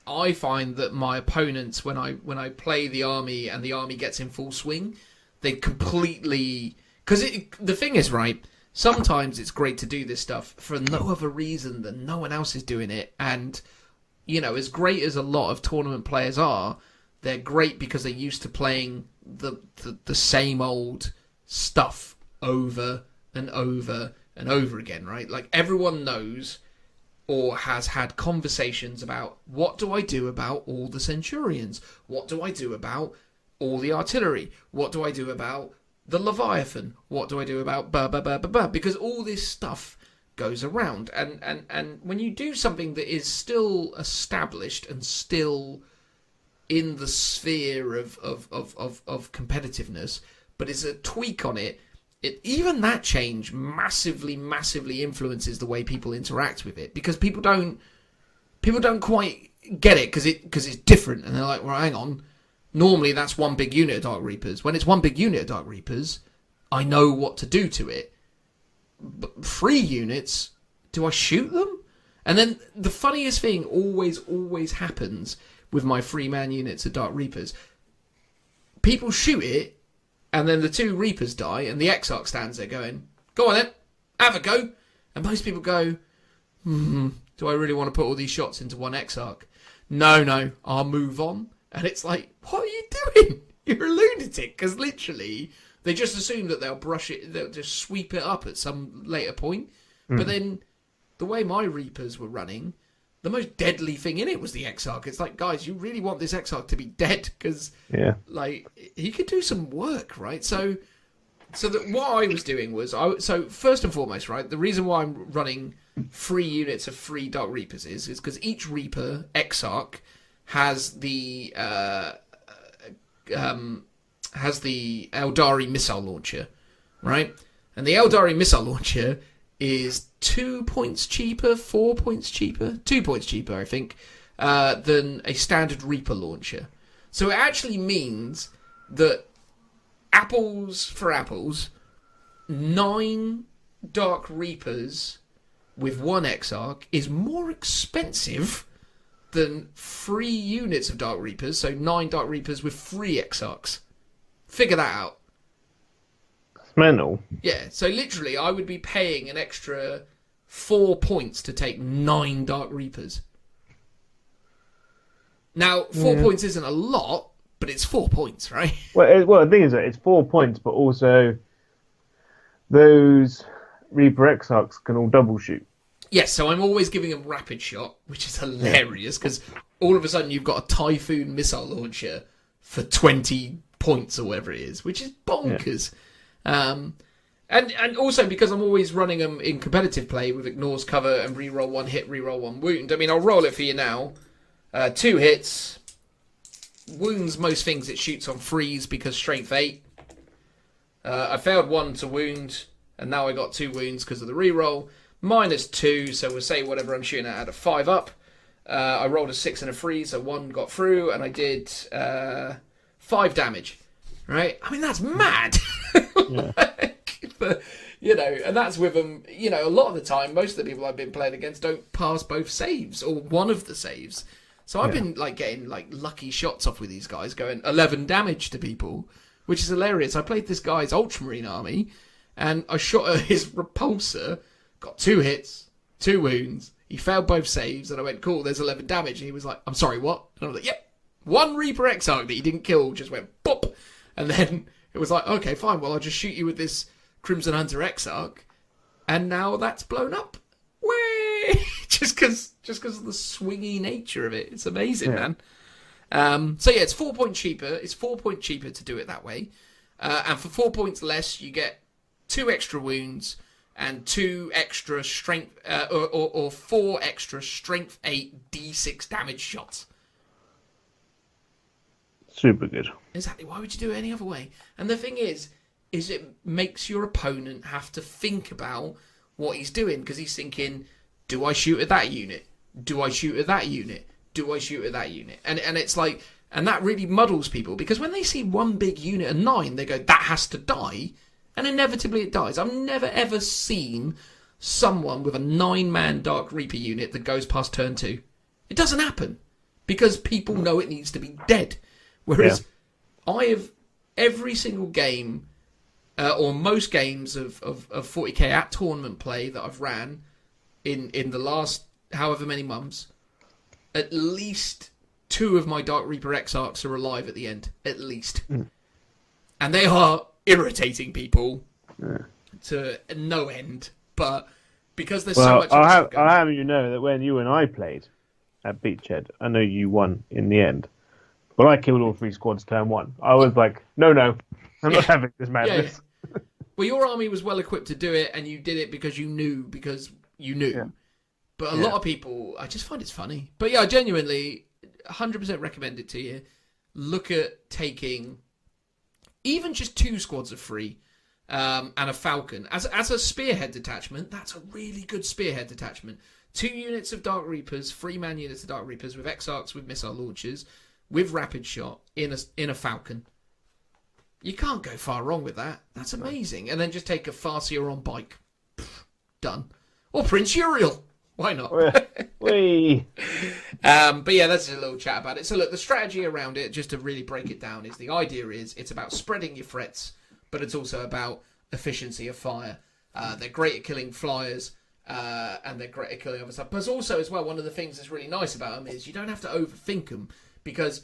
I find that my opponents, when I play the army and the army gets in full swing, they completely... Because the thing is, right, sometimes it's great to do this stuff for no other reason than no one else is doing it. And, you know, as great as a lot of tournament players are, they're great because they're used to playing the same old stuff over and over and over again, right? Like, everyone knows or has had conversations about, what do I do about all the Centurions? What do I do about all the artillery? What do I do about the Leviathan? What do I do about blah, blah, blah, blah, blah? Because all this stuff goes around. And when you do something that is still established and still in the sphere of competitiveness, but it's a tweak on it, even that change massively influences the way people interact with it, because people don't quite get it because it's different, and they're like, well, hang on, normally that's one big unit of Dark Reapers. When it's one big unit of Dark Reapers, I know what to do to it. But 3 units, do I shoot them? And then the funniest thing always happens with my 3-man units of Dark Reapers. People shoot it, and then the 2 Reapers die, and the Exarch stands there going, go on then, have a go. And most people go, do I really want to put all these shots into one Exarch? No, I'll move on. And it's like, what are you doing? You're a lunatic, because literally they just assume that they'll just sweep it up at some later point. But then the way my Reapers were running, the most deadly thing in it was the Exarch. It's like, guys, you really want this Exarch to be dead, because like, he could do some work, right? So that what I was doing was, so first and foremost, right, the reason why I'm running 3 units of 3 Dark Reapers is because each Reaper Exarch has the Aeldari missile launcher, right? And the Aeldari missile launcher is 2 points cheaper, 4 points cheaper, 2 points cheaper, I think, than a standard Reaper launcher. So it actually means that, apples for apples, 9 Dark Reapers with 1 Exarch is more expensive than 3 units of Dark Reapers, so 9 Dark Reapers with 3 Exarchs. Figure that out. It's mental. Yeah, so literally I would be paying an extra 4 points to take 9 Dark Reapers. Now, 4 points isn't a lot, but it's 4 points, right? Well, the thing is that it's 4 points, but also those Reaper Exarchs can all double shoot. Yes, so I'm always giving them rapid shot, which is hilarious, because all of a sudden you've got a Typhoon missile launcher for 20 points or whatever it is, which is bonkers. Yeah. And also because I'm always running them in competitive play with ignores cover and reroll 1 hit, reroll 1 wound. I mean, I'll roll it for you now. 2 hits. Wounds most things it shoots on freeze because strength 8. I failed 1 to wound, and now I got 2 wounds because of the reroll. -2, so we'll say whatever I'm shooting at a 5 up. I rolled a 6 and a freeze, so 1 got through, and I did 5 damage. Right? I mean, that's mad. But, you know, and that's with them. You know, a lot of the time, most of the people I've been playing against don't pass both saves or one of the saves. So I've been like getting like lucky shots off with these guys, going 11 damage to people, which is hilarious. I played this guy's Ultramarine army, and I shot at his repulsor. Got 2 hits, 2 wounds. He failed both saves, and I went, cool, there's 11 damage. And he was like, I'm sorry, what? And I was like, yep. 1 Reaper Exarch that he didn't kill just went, pop. And then it was like, okay, fine, well, I'll just shoot you with this Crimson Hunter Exarch. And now that's blown up. Way! just because of the swingy nature of it. It's amazing, man. So yeah, it's 4 points cheaper. It's 4 points cheaper to do it that way. And for 4 points less, you get 2 extra wounds and 2 extra strength, or 4 extra strength 8 d6 damage shots. Super good. Exactly. Why would you do it any other way? And the thing is it makes your opponent have to think about what he's doing, because he's thinking, do I shoot at that unit? Do I shoot at that unit? Do I shoot at that unit? And it's like, and that really muddles people, because when they see one big unit of 9, they go, that has to die, and inevitably it dies. I've never ever seen someone with a 9-man Dark Reaper unit that goes past turn 2. It doesn't happen, because people know it needs to be dead. Whereas I have every single game, or most games of 40k at tournament play that I've ran in the last however many months, at least 2 of my Dark Reaper Exarchs are alive at the end. At least. And they are irritating people to no end. But because there's so much... I'll have you know that when you and I played at Beachhead, I know you won in the end. But I killed all 3 squads turn 1. I was like, no, I'm not having this madness. Yeah. Well, your army was well equipped to do it, and you did it because you knew. Yeah. But a lot of people, I just find it's funny. But yeah, I genuinely 100% recommend it to you. Look at taking even just 2 squads of 3 and a Falcon. As a spearhead detachment, that's a really good spearhead detachment. 2 units of Dark Reapers, 3-man units of Dark Reapers with Exarchs with missile launchers, with rapid shot in a Falcon. You can't go far wrong with that. That's amazing. And then just take a Farseer on bike. Pfft, done. Or Prince Yriel. Why not? Whee. But yeah, that's a little chat about it. So look, the strategy around it, just to really break it down, is the idea is it's about spreading your threats, but it's also about efficiency of fire. They're great at killing flyers, and they're great at killing other stuff. But also, as well, one of the things that's really nice about them is you don't have to overthink them, because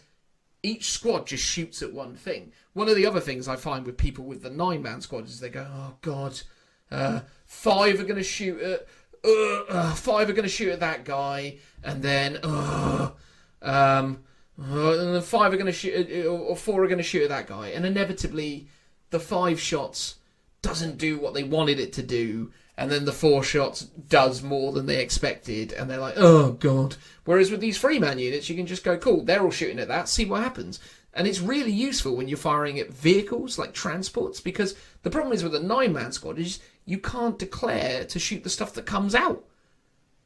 each squad just shoots at one thing. One of the other things I find with people with the 9-man squad is they go, oh god, 5 are going to shoot at 5 are going to shoot at that guy, and then and then 5 are going to shoot at, or 4 are going to shoot at that guy, and inevitably the 5 shots doesn't do what they wanted it to do, and then the 4 shots does more than they expected, and they're like, oh god. Whereas with these 3-man units, you can just go, cool, they're all shooting at that, see what happens. And it's really useful when you're firing at vehicles like transports, because the problem is with a 9-man squad is you can't declare to shoot the stuff that comes out.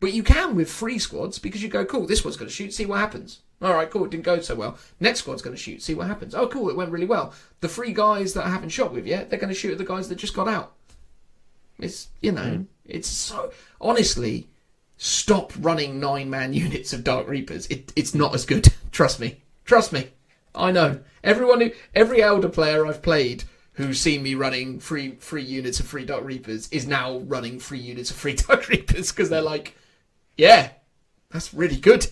But you can with 3 squads, because you go, cool, this one's going to shoot, see what happens. All right, cool, it didn't go so well. Next squad's going to shoot, see what happens. Oh, cool, it went really well. The 3 guys that I haven't shot with yet, they're going to shoot at the guys that just got out. It's, it's so... Honestly, stop running 9-man units of Dark Reapers. It's not as good. Trust me. I know. Every Elder player I've played who's seen me running free units of 3 Dark Reapers is now running 3 units of 3 Dark Reapers, because they're like, yeah, that's really good.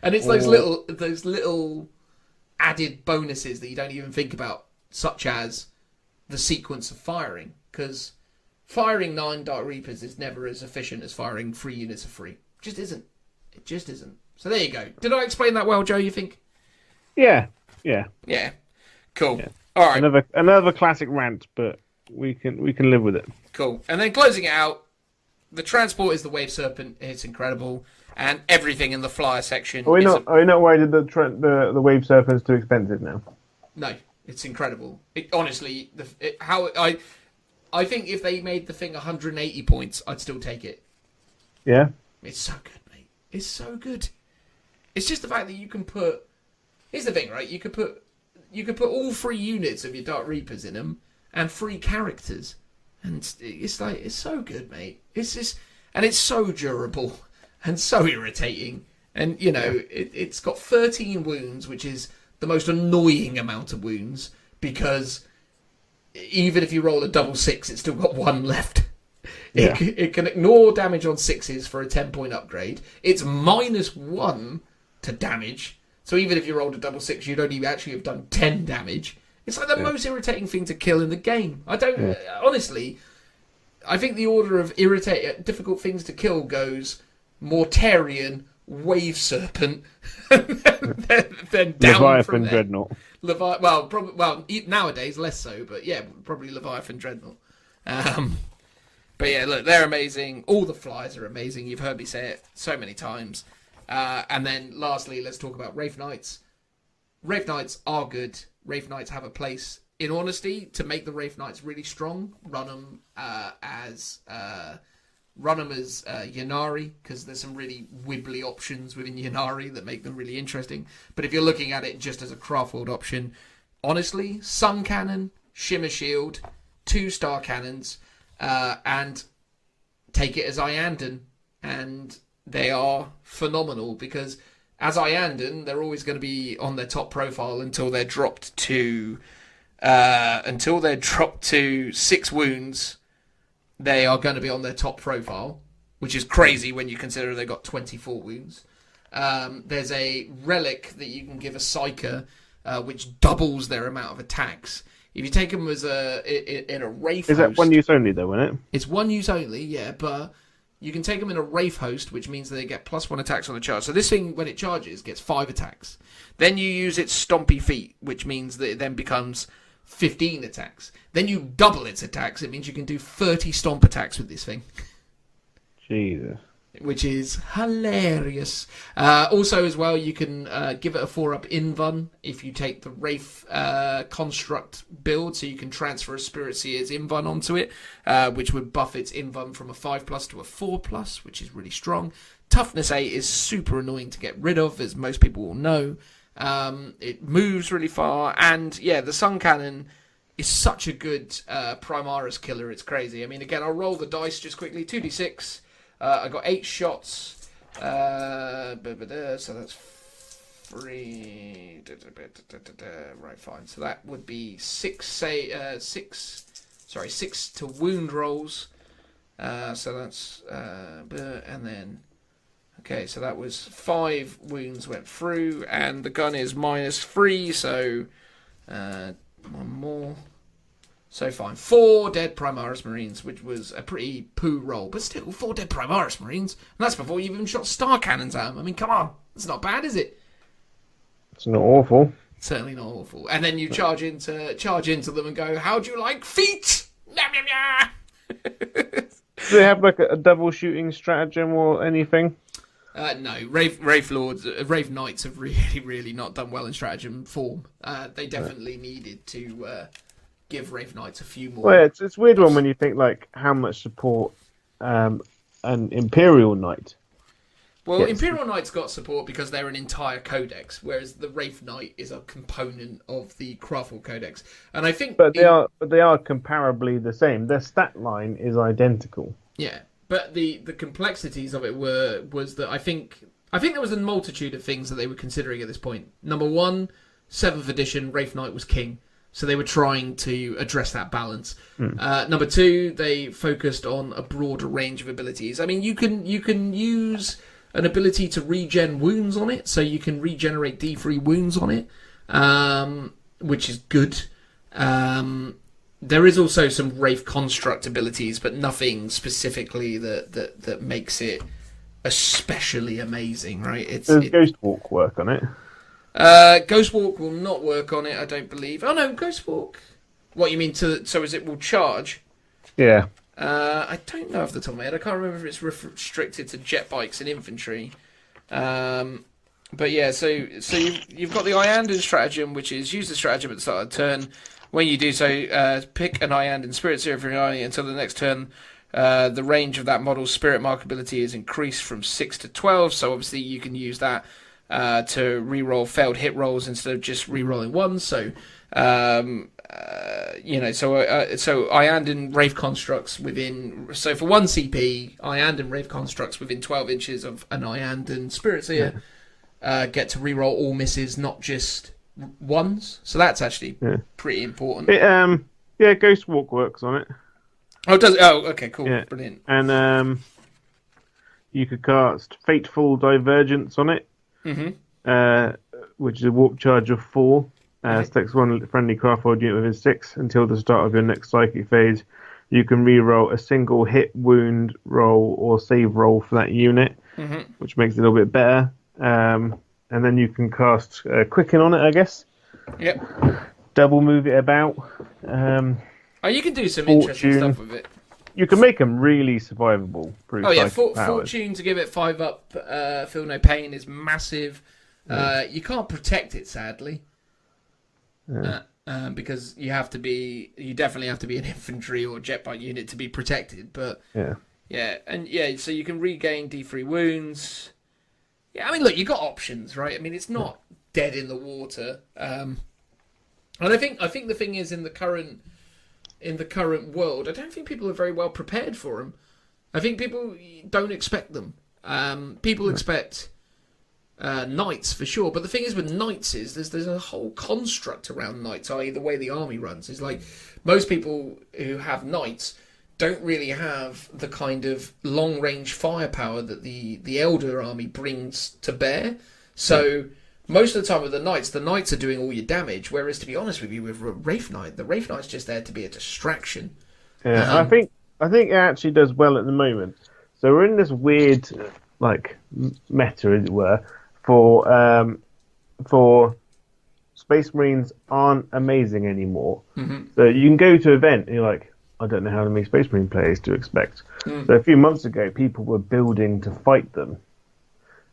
And it's those little added bonuses that you don't even think about, such as the sequence of firing, because firing 9 Dark Reapers is never as efficient as firing 3 units of 3. It just isn't. So there you go. Did I explain that well, Joe, you think? Yeah. Cool. Yeah. All right. Another classic rant, but we can live with it. Cool. And then closing it out, the transport is the Wave Serpent. It's incredible, and everything in the flyer section. Are we not worried that the Wave Serpent's too expensive now? No, it's incredible. Honestly, I think if they made the thing 180 points, I'd still take it. Yeah. It's so good, mate. It's so good. It's just the fact that you can put. Here's the thing, right? You could put all 3 units of your Dark Reapers in them and 3 characters, and it's so good, mate. It's just, and it's so durable and so irritating, and it's got 13 wounds, which is the most annoying amount of wounds, because even if you roll a double 6, it's still got 1 left. Yeah. It can ignore damage on 6s for a 10-point upgrade. It's -1 to damage. So even if you rolled a double 6, you'd only actually have done 10 damage. It's like the most irritating thing to kill in the game. Honestly, I think the order of difficult things to kill goes Mortarion, Wave Serpent, then down Leviathan from there. Dreadnought. Nowadays less so, but yeah, probably Leviathan Dreadnought. But yeah, look, they're amazing. All the flyers are amazing. You've heard me say it so many times. And then lastly, let's talk about Wraith Knights. Wraith Knights are good. Wraith Knights have a place. In honesty, to make the Wraith Knights really strong, run them as Ynnari, because there's some really wibbly options within Ynnari that make them really interesting. But if you're looking at it just as a Craftworld option, honestly, Sun Cannon, Shimmer Shield, 2-star cannons, and take it as Iandan, and they are phenomenal, because as Iandan, they're always going to be on their top profile until they're dropped to 6 wounds. They are going to be on their top profile, which is crazy when you consider they got 24 wounds. There's a relic that you can give a Psyker, which doubles their amount of attacks. If you take them as in a Wraith host... Is that one use only, though, isn't it? It's one use only, yeah, but you can take them in a Wraith host, which means they get +1 attacks on the charge. So this thing, when it charges, gets 5 attacks. Then you use its Stompy Feet, which means that it then becomes 15 attacks. Then you double its attacks. It means you can do 30 stomp attacks with this thing. Jesus. Which is hilarious. Also, as well, you can give it a 4-up Invuln if you take the Wraith construct build, so you can transfer a Spirit Seer's Invuln onto it, which would buff its Invuln from a 5+ to a 4+, which is really strong. Toughness 8 is super annoying to get rid of, as most people will know. It moves really far, and yeah, the Sun Cannon is such a good Primaris killer, it's crazy. I mean, again, I'll roll the dice just quickly. 2d6. I got 8 shots. So that's 3. Right, fine. So that would be 6 to wound rolls. So that's and then okay. So that was 5 wounds went through, and the gun is -3. So 1 more. So fine. 4 dead Primaris Marines, which was a pretty poo roll. But still, 4 dead Primaris Marines. And that's before you've even shot star cannons at them. I mean, come on. It's not bad, is it? It's not awful. Certainly not awful. And then you charge into them and go, how do you like feet? Yum, yum, yum. Do they have like a double shooting stratagem or anything? No, Wraith Knights have really, really not done well in stratagem form. They definitely needed to... give Wraith Knights a few more. Well, it's a weird one when you think like how much support an Imperial Knight. Well, Imperial Knights got support because they're an entire codex, whereas the Wraith Knight is a component of the Craftworld Codex, and I think. But they are comparably the same. Their stat line is identical. Yeah, but the complexities of it was that I think there was a multitude of things that they were considering at this point. Number 1, 7th edition Wraith Knight was king. So they were trying to address that balance. Number 2, they focused on a broader range of abilities. I mean, you can use an ability to regen wounds on it, so you can regenerate D3 wounds on it, which is good. There is also some Wraith construct abilities, but nothing specifically that makes it especially amazing, right? Does Ghost Walk work on it? Ghost Walk will not work on it, I don't believe. Oh no, Ghost Walk. What you mean so as it will charge? Yeah. I don't know off the top of my head. I can't remember if it's restricted to jet bikes and infantry. But yeah, so you've got the Iandan stratagem, which is use the stratagem at the start of the turn. When you do so, pick an Iandan Spirit Seer for your army until the next turn. The range of that model's spirit mark ability is increased from 6 to 12, so obviously you can use that to reroll failed hit rolls instead of just rerolling ones. So, so Iandan Wraith constructs within. So for 1 CP, Iandan Wraith constructs within 12 inches of an Iandan Spirit Seer get to reroll all misses, not just ones. So that's actually pretty important. Ghost Walk works on it. Oh, does it? Oh, okay, cool, brilliant. And you could cast Fateful Divergence on it. Which is a warp charge of 4. Sticks 1 friendly Craftworld unit within 6 until the start of your next psychic phase. You can re-roll a single hit, wound roll, or save roll for that unit. which makes it a little bit better. And then you can cast Quicken on it, I guess. Yep. Double move it about. You can do some Fortune. interesting stuff with it. You can make them really survivable. Fortune to give it 5 up. Feel no pain is massive. You can't protect it, sadly, because you definitely have to be an infantry or jetbike unit to be protected. But so you can regain D3 wounds. Yeah, I mean, look, you got options, right? I mean, it's not dead in the water. And I think the thing is in the current world, I don't think people are very well prepared for them. I think people don't expect them. People expect knights for sure, but the thing is with knights is there's a whole construct around knights, i.e. the way the army runs. Is like most people who have knights don't really have the kind of long range firepower that the Elder army brings to bear. So most of the time with the knights are doing all your damage, whereas to be honest with you, with Wraith Knight, the Wraith Knight's just there to be a distraction. Yeah, I think it actually does well at the moment. So we're in this weird meta, as it were, for Space Marines aren't amazing anymore. So you can go to an event and you're like, I don't know how many Space Marine players to expect. So a few months ago, people were building to fight them,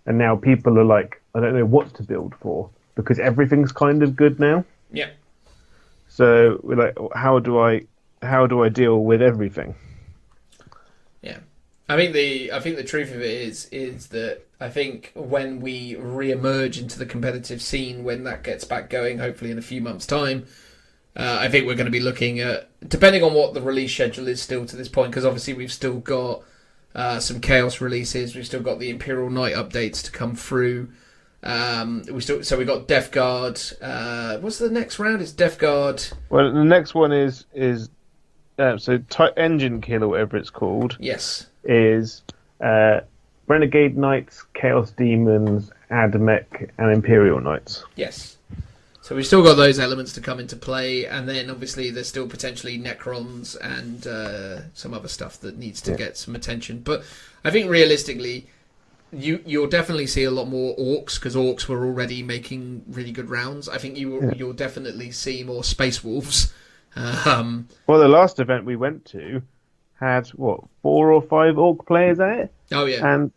and now people are like, I don't know what to build for because everything's kind of good now. Yeah. So we're like, how do I deal with everything? Yeah. I think the truth of it is that I think when we re-emerge into the competitive scene, when that gets back going, hopefully in a few months' time, I think we're going to be looking at, depending on what the release schedule is still to this point, because obviously we've still got some Chaos releases, we've still got the Imperial Knight updates to come through. So we got Death Guard. What's the next round? It's Death Guard. Well, the next one is Engine Kill or whatever it's called. Yes. Is Renegade Knights, Chaos Demons, Admech, and Imperial Knights. Yes. So we've still got those elements to come into play, and then obviously there's still potentially Necrons and some other stuff that needs to get some attention. But I think realistically, you'll definitely see a lot more Orcs, because Orcs were already making really good rounds. I think you'll definitely see more Space Wolves. Well, the last event we went to had 4 or 5 Orc players at it. Oh yeah, and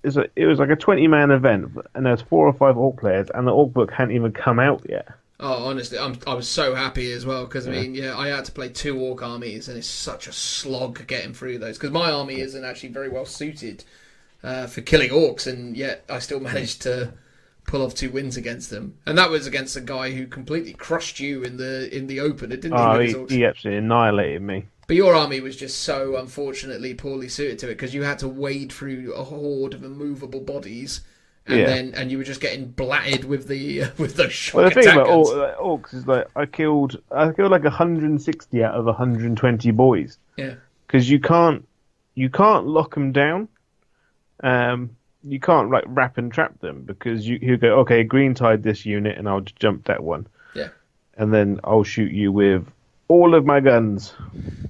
it was like a 20-man event, and there's 4 or 5 Orc players, and the Orc book hadn't even come out yet. Oh, honestly, I was so happy as well, because I had to play 2 Orc armies, and it's such a slog getting through those, because my army isn't actually very well suited for killing Orcs, and yet I still managed to pull off 2 wins against them, and that was against a guy who completely crushed you in the open. It didn't. He absolutely annihilated me. But your army was just so unfortunately poorly suited to it, because you had to wade through a horde of immovable bodies, and you were just getting blatted with those shock attack guns. Well, the thing about Orcs is I killed like 160 out of 120 boys. Yeah. Because you can't lock them down. You can't wrap and trap them, because you go, okay, green tide this unit, and I'll just jump that one. Yeah. And then I'll shoot you with all of my guns.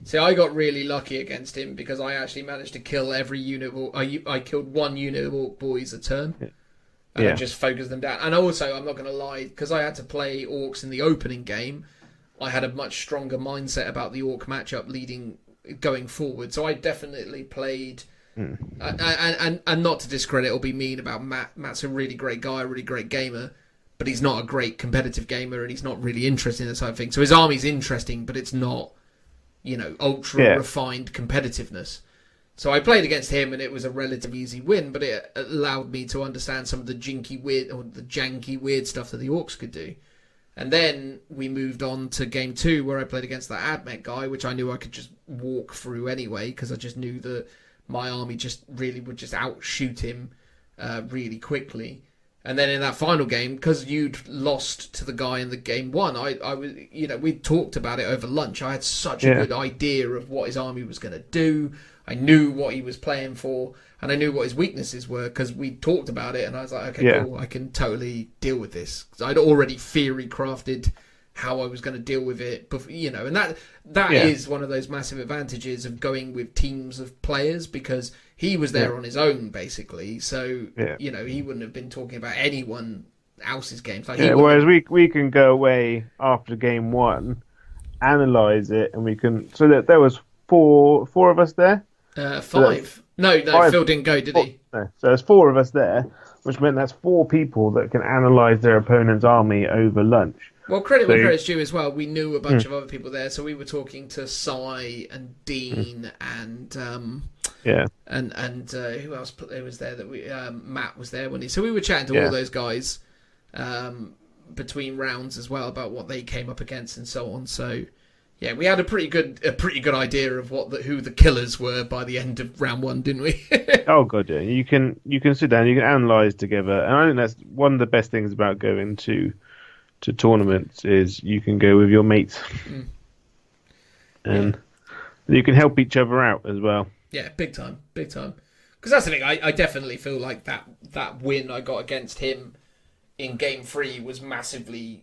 See, I got really lucky against him, because I actually managed to kill every unit. I killed 1 unit of Orc boys a turn. And I just focused them down. And also, I'm not going to lie, because I had to play Orcs in the opening game, I had a much stronger mindset about the Orc matchup going forward. So I definitely played... And not to discredit or be mean about Matt. Matt's a really great guy, a really great gamer, but he's not a great competitive gamer, and he's not really interested in that side of things. So his army's interesting, but it's not, ultra refined competitiveness. So I played against him, and it was a relatively easy win, but it allowed me to understand some of the janky weird stuff that the Orcs could do. And then we moved on to game 2, where I played against that Admech guy, which I knew I could just walk through anyway, because I just knew that my army just really would just outshoot him really quickly. And then in that final game, because you'd lost to the guy in the game 1, I was, we talked about it over lunch. I had such a good idea of what his army was going to do. I knew what he was playing for, and I knew what his weaknesses were, because we talked about it, and I was like, okay, cool, I can totally deal with this. 'Cause I'd already theory crafted how I was going to deal with it, and that is one of those massive advantages of going with teams of players, because he was there on his own basically, so he wouldn't have been talking about anyone else's games. Whereas we can go away after game one, analyze it, and we can. So that there was four of us there. Five. No, five. Phil didn't go, did he? No. So there's four of us there, which meant that's four people that can analyze their opponent's army over lunch. Well, credit where credit's due as well. We knew a bunch of other people there, so we were talking to Cy and Dean and who else was there? Matt was there, so we were chatting to all those guys between rounds as well about what they came up against and so on. So yeah, we had a pretty good idea of who the killers were by the end of round one, didn't we? Oh god, yeah. You can sit down, you can analyze together, and I think that's one of the best things about going to tournaments is you can go with your mates, and you can help each other out as well. Yeah, big time. Because that's the thing. I definitely feel like that win I got against him in game 3 was massively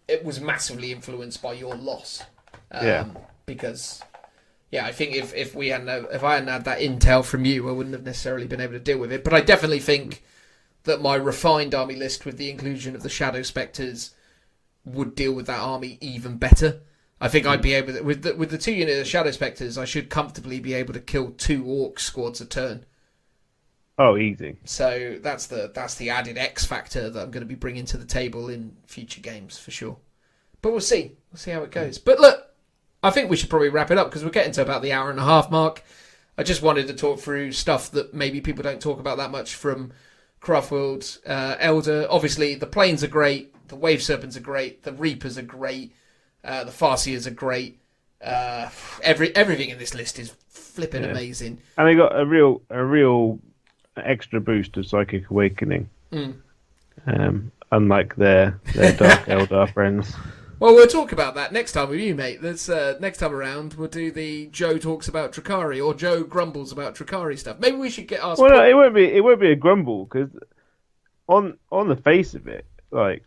influenced by your loss. Because I think if I hadn't had that intel from you, I wouldn't have necessarily been able to deal with it. But I definitely think that my refined army list with the inclusion of the Shadow Spectres would deal with that army even better. I think I'd be able to, with the 2 units of Shadow Spectres, I should comfortably be able to kill 2 Orc squads a turn. Oh, easy. So that's the added X factor that I'm going to be bringing to the table in future games for sure. But we'll see how it goes. But look, I think we should probably wrap it up because we're getting to about the hour and a half mark. I just wanted to talk through stuff that maybe people don't talk about that much from Craftworlds. Elder, obviously the planes are great, the Wave Serpents are great, the Reapers are great, the Farseers are great. Everything in this list is flipping amazing. And they got a real extra boost of Psychic Awakening. Unlike their Dark Eldar friends. Well, we'll talk about that next time with you, mate. Next time around, we'll do the Joe talks about Drakari or Joe grumbles about Drakari stuff. Maybe we should get asked. Well, no, it won't be a grumble because on the face of it, like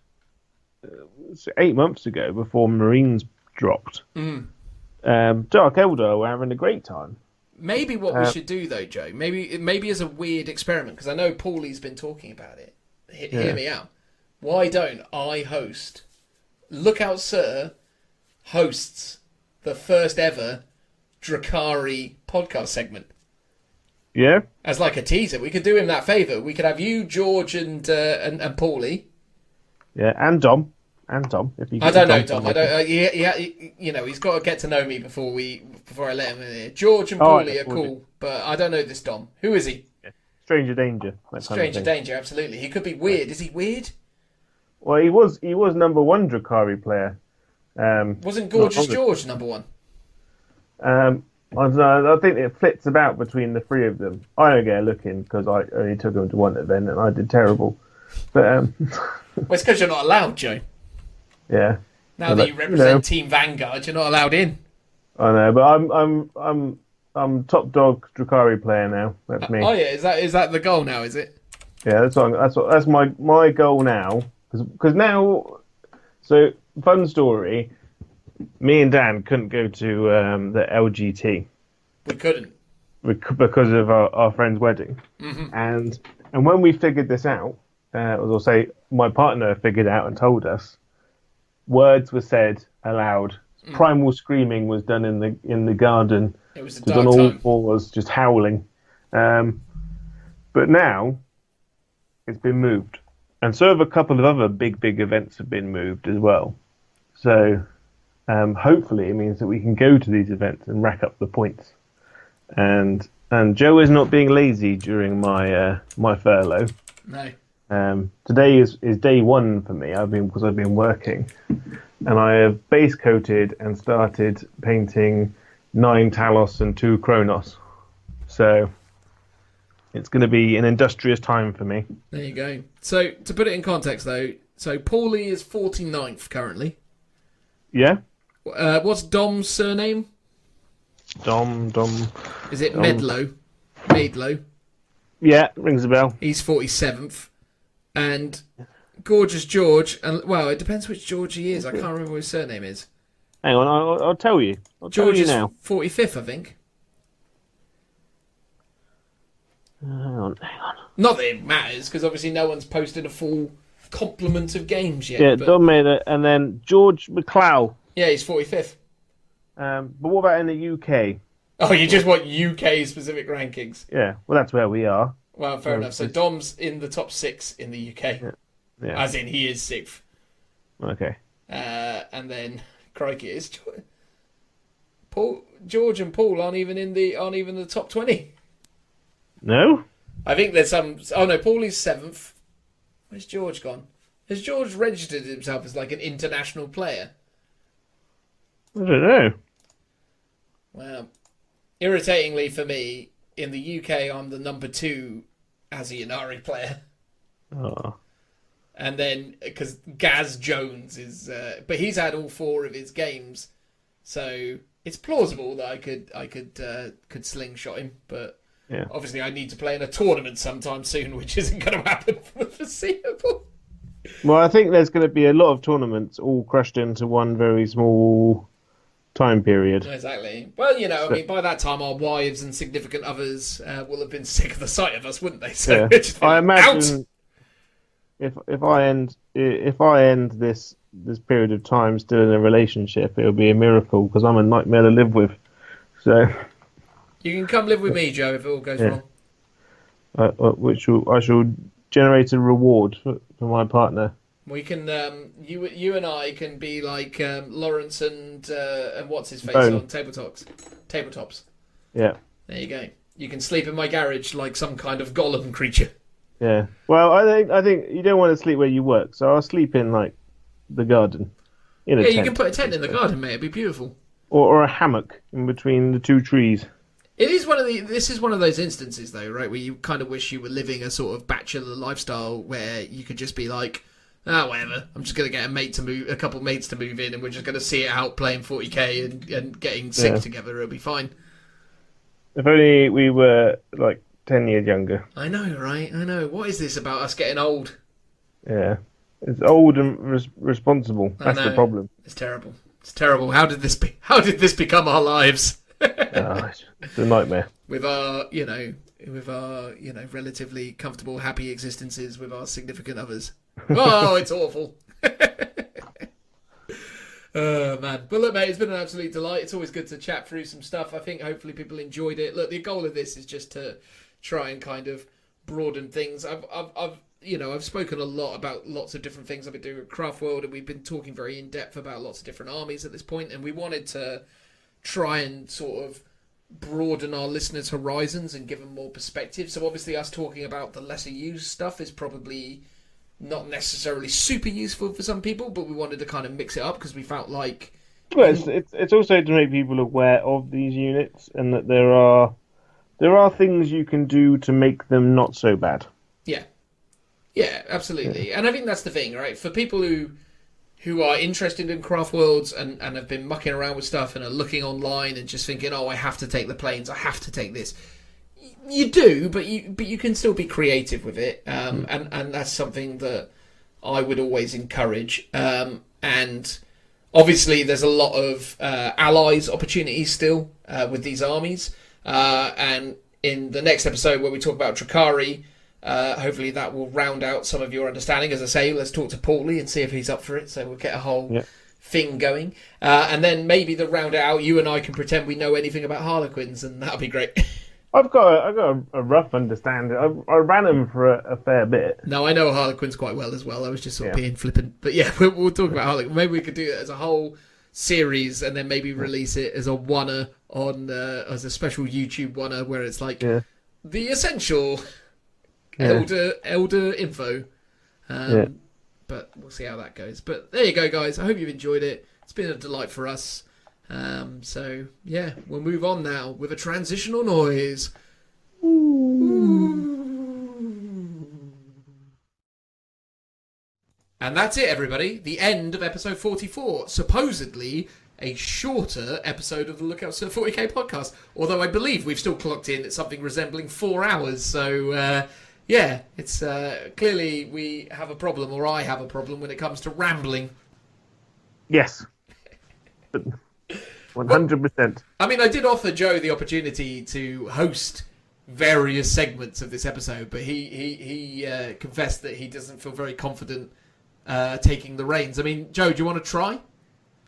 8 months ago, before Marines dropped, Dark Eldar were having a great time. Maybe what we should do though, Joe, maybe as a weird experiment, because I know Paulie's been talking about it. Hear me out. Why don't I host? Lookout Sir hosts the first ever Drakari podcast segment. Yeah. As like a teaser. We could do him that favour. We could have you, George, and Paulie. Yeah, and Dom. If you I don't know, Dom. I don't. He's got to get to know me before I let him in here. George and Paulie are cool, but I don't know this Dom. Who is he? Yeah. Stranger Danger. Stranger Danger, absolutely. He could be weird. Is he weird? Well, he was number 1 Drakari player. Wasn't Gorgeous George number 1? I don't know. I think it flits about between the 3 of them. I don't get a look in because I only took him to one event and I did terrible. But well, it's because you're not allowed, Joe. Yeah. Now that you represent Team Vanguard, you're not allowed in. I know, but I'm top dog Drakari player now. That's me. Oh yeah, is that the goal now? Is it? Yeah, that's my goal now. Because now, so fun story. Me and Dan couldn't go to the LGT. We couldn't because of our friend's wedding. Mm-hmm. And when we figured this out, or say my partner figured out and told us, words were said aloud. Primal screaming was done in the garden. It was a dark on all time. fours, just howling. But now it's been moved. And so have a couple of other big events have been moved as well. So hopefully it means that we can go to these events and rack up the points. And Joe is not being lazy during my furlough. No. Today is day 1 for me. I've been working, and I have base coated and started painting 9 Talos and 2 Kronos. So it's going to be an industrious time for me. There you go. So, to put it in context, though, Paulie is 49th currently. Yeah. What's Dom's surname? Dom. Is it Medlow? Maidlow? Yeah, rings a bell. He's 47th. And Gorgeous George, and well, it depends which George he is. I can't remember what his surname is. Hang on, I'll tell you. George is now. 45th, I think. Hang on. Not that it matters, because obviously no one's posted a full complement of games yet. Yeah, but... Don made it, and then George McClough. Yeah, he's 45th. But what about in the UK? Oh, you just want UK specific rankings? Yeah, well, that's where we are. Well, fair enough. So Dom's in the top 6 in the UK. Yeah. As in, he is 6th. Okay. And then, crikey, it's George and Paul aren't even in the top 20. No? I think there's some... Oh, no, Paul is 7th. Where's George gone? Has George registered himself as like an international player? I don't know. Well, irritatingly for me, in the UK, I'm the number 2 as a Aeldari player. Oh. And then, because Gaz Jones is... but he's had all 4 of his games. So it's plausible that I could slingshot him. But obviously I need to play in a tournament sometime soon, which isn't going to happen for the foreseeable. Well, I think there's going to be a lot of tournaments all crushed into one very small time period. Exactly. Well, I mean, by that time our wives and significant others will have been sick of the sight of us, wouldn't they? So I imagine if I end this period of time still in a relationship, it'll be a miracle because I'm a nightmare to live with. So you can come live with me, Joe, if it all goes wrong. I shall generate a reward for my partner. We can, you and I can be like Lawrence and what's his face Bone. on tabletops. Yeah. There you go. You can sleep in my garage like some kind of golem creature. Yeah. Well, I think you don't want to sleep where you work, so I'll sleep in like the garden. In a tent. You can put a tent in the garden, mate. It'd be beautiful. Or a hammock in between the 2 trees. This is one of those instances, though, right, where you kind of wish you were living a sort of bachelor lifestyle where you could just be like, whatever. I'm just going to get a couple mates to move in, and we're just going to see it out playing 40k and getting sick together. It'll be fine. If only we were like 10 years younger. I know, right? I know. What is this about us getting old? Yeah, it's old and responsible. That's the problem. It's terrible. It's terrible. How did this become our lives? It's a nightmare. With our relatively comfortable, happy existences with our significant others. Oh, it's awful. Oh, man. But look, mate, it's been an absolute delight. It's always good to chat through some stuff. I think hopefully people enjoyed it. Look, the goal of this is just to try and kind of broaden things. I've spoken a lot about lots of different things I've been doing at Craftworld, and we've been talking very in depth about lots of different armies at this point, and we wanted to try and sort of broaden our listeners' horizons and give them more perspective. So obviously us talking about the lesser used stuff is probably not necessarily super useful for some people, but we wanted to kind of mix it up because we felt like... Well, it's also to make people aware of these units and that there are things you can do to make them not so bad. Yeah, absolutely. And I think that's the thing, right? For people who are interested in Craftworlds and have been mucking around with stuff and are looking online and just thinking, I have to take the planes, I have to take this. You do, but you can still be creative with it, and that's something that I would always encourage. And obviously, there's a lot of allies opportunities still with these armies. And in the next episode, where we talk about Drakari, hopefully that will round out some of your understanding. As I say, let's talk to Paulie and see if he's up for it. So we'll get a whole thing going, and then maybe to round it out, you and I can pretend we know anything about Harlequins, and that'll be great. I've got a rough understanding. I ran them for a fair bit. No, I know Harlequins quite well as well. I was just sort of being flippant. But yeah, we'll talk about Harlequins. Maybe we could do it as a whole series and then maybe release it as a one-er on as a special YouTube one-er where it's like the essential elder info. But we'll see how that goes. But there you go, guys. I hope you've enjoyed it. It's been a delight for us. So yeah, we'll move on now with a transitional noise. And that's it, everybody. The end of episode 44. Supposedly a shorter episode of the Lookout Sir 40k podcast. Although I believe we've still clocked in at something resembling 4 hours. So Yeah, it's clearly we have a problem, or I have a problem when it comes to rambling. Yes. 100%. I mean, I did offer Joe the opportunity to host various segments of this episode, but he confessed that he doesn't feel very confident taking the reins. I mean, Joe, do you want to try?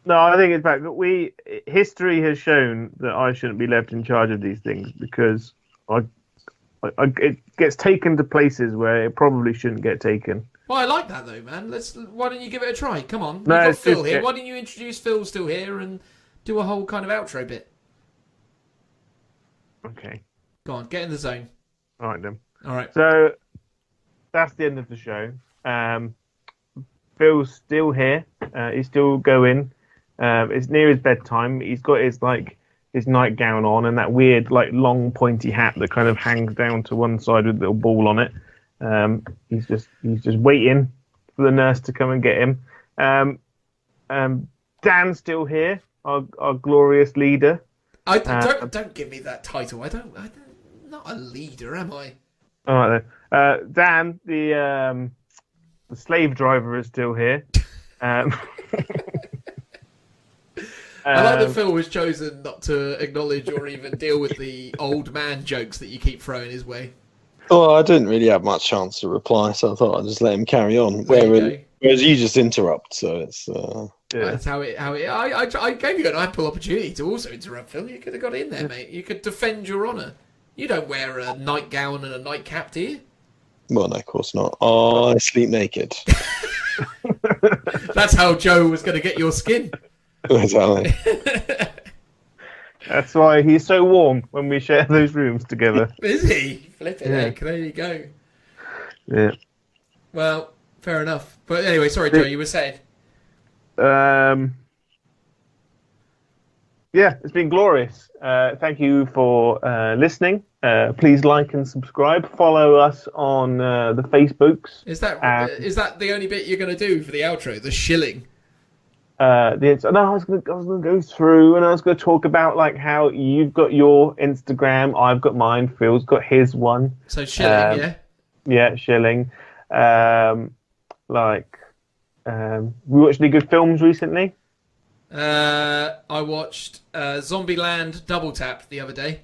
No, I think in fact history has shown that I shouldn't be left in charge of these things because it gets taken to places where it probably shouldn't get taken. Well, I like that though, man. Why don't you give it a try? Come on, No, you've got Phil here. Why don't you introduce Phil still here and do a whole kind of outro bit? Okay. Go on, get in the zone. All right then. All right. So that's the end of the show. Phil's still here. He's still going. It's near his bedtime. He's got his nightgown on and that weird long pointy hat that kind of hangs down to one side with a little ball on it. He's just waiting for the nurse to come and get him. Dan's still here, our glorious leader. Don't give me that title. I'm not a leader, am I? All right then. Dan, the slave driver, is still here. I like that Phil was chosen not to acknowledge or even deal with the old man jokes that you keep throwing his way. Well, I didn't really have much chance to reply, so I thought I'd just let him carry on. Whereas you just interrupt, so it's... That's how it. I gave you an ample opportunity to also interrupt, Phil. You could have got in there, mate. You could defend your honour. You don't wear a nightgown and a nightcap, do you? Well, no, of course not. I sleep naked. That's how Joe was going to get your skin. Exactly. That's why he's so warm when we share those rooms together. Is he? Flipping heck. There you go. Yeah. Well, fair enough. But anyway, sorry, Joe, you were saying. Yeah, it's been glorious. Thank you for listening. Please like and subscribe. Follow us on the Facebooks. Is that the only bit you're going to do for the outro? The shilling. I was going to go through and I was going to talk about how you've got your Instagram, I've got mine, Phil's got his one. So shilling, yeah. Yeah, shilling. We watched any good films recently? I watched Zombieland Double Tap the other day.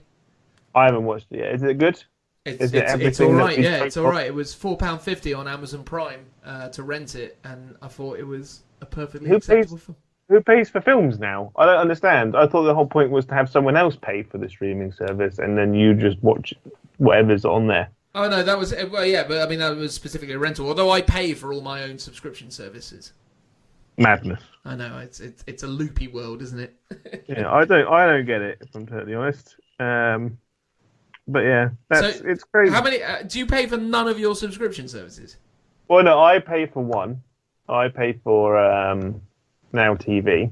I haven't watched it yet. Is it good? It's all right. Yeah, it's all right. It was £4.50 on Amazon Prime to rent it, and I thought it was a perfectly acceptable film. Who pays for films now? I don't understand. I thought the whole point was to have someone else pay for the streaming service, and then you just watch whatever's on there. Oh no, that was but I mean that was specifically a rental. Although I pay for all my own subscription services. Madness. I know it's a loopy world, isn't it? Yeah, I don't get it, if I'm totally honest. But yeah, it's crazy. How many do you pay for? None of your subscription services? Well, no, I pay for one. I pay for Now TV.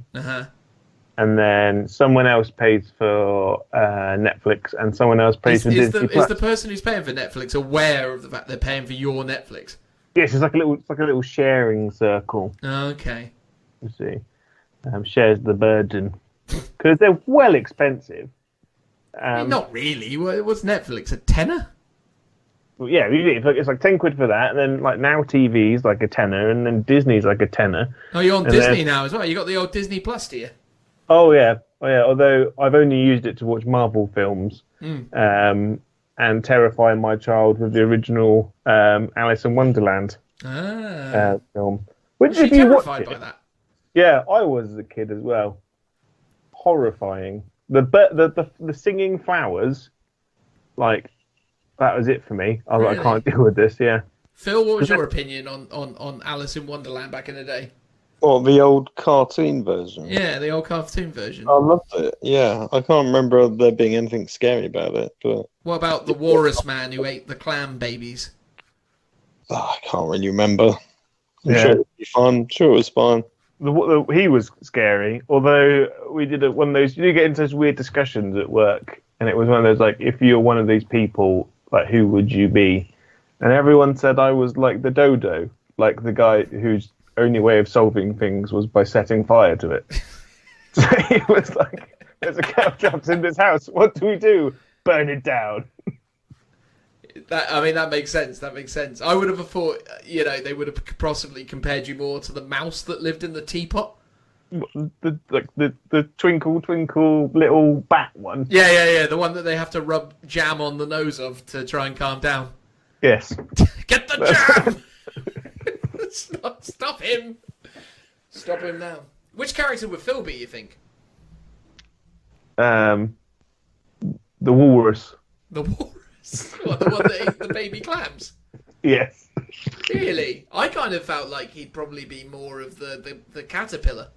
And then someone else pays for Netflix, and someone else pays for Disney Plus. Is the person who's paying for Netflix aware of the fact they're paying for your Netflix? Yes, it's like a little sharing circle. Okay. You see, shares the burden because they're well expensive. Not really. What's Netflix? A tenner? Well, yeah, it's like £10 for that, and then Now TV's like a tenner, and then Disney's like a tenner. Oh, you're on Disney now as well. You got the old Disney Plus, do you? Oh yeah. Although I've only used it to watch Marvel films, and terrify my child with the original Alice in Wonderland film. Was she terrified by that? Yeah, I was as a kid as well. Horrifying. The singing flowers, that was it for me. I can't deal with this. Yeah. Phil, what was your opinion on Alice in Wonderland back in the day? Well, the old cartoon version. Yeah, the old cartoon version. I loved it. Yeah, I can't remember there being anything scary about it. But what about the walrus man who ate the clam babies? I can't really remember. I'm sure it would be fun. Sure, it was fun. He was scary. Although we did one of those, you get into those weird discussions at work, and it was one of those if you're one of these people, who would you be? And everyone said I was like the dodo, like the guy whose only way of solving things was by setting fire to it. So he was like, "There's a cow trapped in this house. What do we do? Burn it down." That makes sense. That makes sense. I would have thought, they would have possibly compared you more to the mouse that lived in the teapot. The twinkle twinkle little bat one. Yeah. The one that they have to rub jam on the nose of to try and calm down. Yes. Get the jam! Stop him! Stop him now. Which character would Phil be, you think? The walrus. The walrus? What, the one that ate the baby clams? Yes. Really? I kind of felt like he'd probably be more of the caterpillar.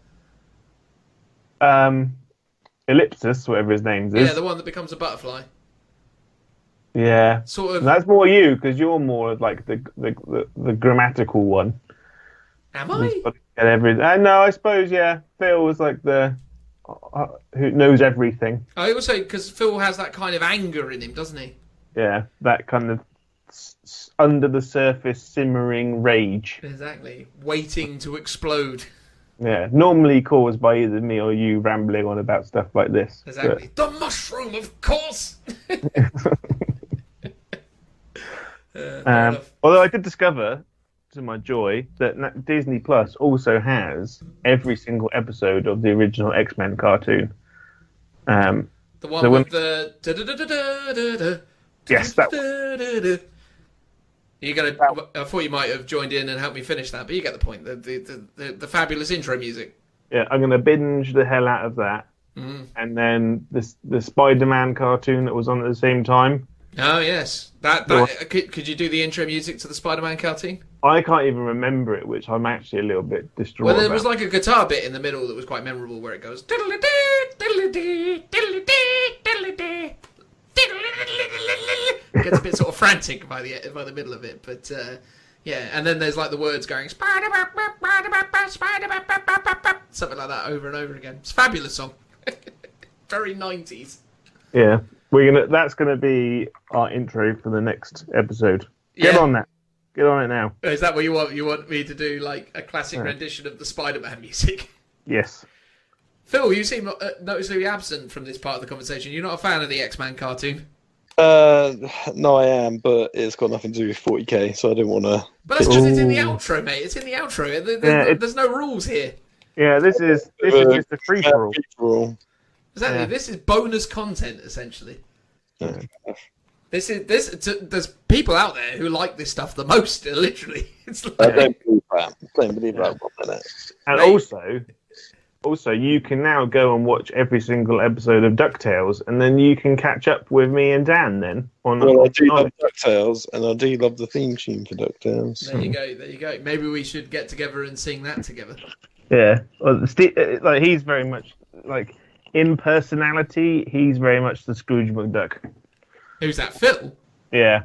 Ellipsis, whatever his name is. Yeah, the one that becomes a butterfly. Yeah. Sort of. That's more you, because you're more of like the grammatical one. Am I? No, I suppose, yeah. Phil was like the who knows everything. I also, because Phil has that kind of anger in him, doesn't he? Yeah, that kind of under the surface simmering rage. Exactly. Waiting to explode. Yeah, normally caused by either me or you rambling on about stuff like this. Exactly. But... The mushroom, of course! Although I did discover, to my joy, that Disney Plus also has every single episode of the original X-Men cartoon. The one with the... Yes, that one. I thought you might have joined in and helped me finish that, but you get the point. The fabulous intro music. Yeah, I'm going to binge the hell out of that. And then the Spider-Man cartoon that was on at the same time. Oh, yes. Could you do the intro music to the Spider-Man cartoon? I can't even remember it, which I'm actually a little bit distraught Well, there about. was like a guitar bit in the middle that was quite memorable where it goes... It gets a bit sort of frantic by the middle of it, but yeah. And then there's like the words going Spider-Man, something like that over and over again. It's a fabulous song, very 90s. Yeah, that's gonna be our intro for the next episode. Get on that. Get on it now. Is that what you want? You want me to do like a classic rendition of the Spider-Man music? Yes. Phil, you seem noticeably absent from this part of the conversation. You're not a fan of the X-Man cartoon? No, I am, but it's got nothing to do with 40k, so I don't want to... But that's because it's in the outro, mate. It's in the outro. There's no rules here. Yeah, this is just a free-for-all. Exactly. Yeah. This is bonus content, essentially. Yeah. There's people out there who like this stuff the most, literally. It's like... I don't believe that. I don't believe that 1 minute. And mate, Also, you can now go and watch every single episode of DuckTales, and then you can catch up with me and Dan then. I do love DuckTales, and I do love the theme tune for DuckTales. There you go. Maybe we should get together and sing that together. Yeah. Well, like he's very much, like, in personality, he's very much the Scrooge McDuck. Who's that, Phil? Yeah.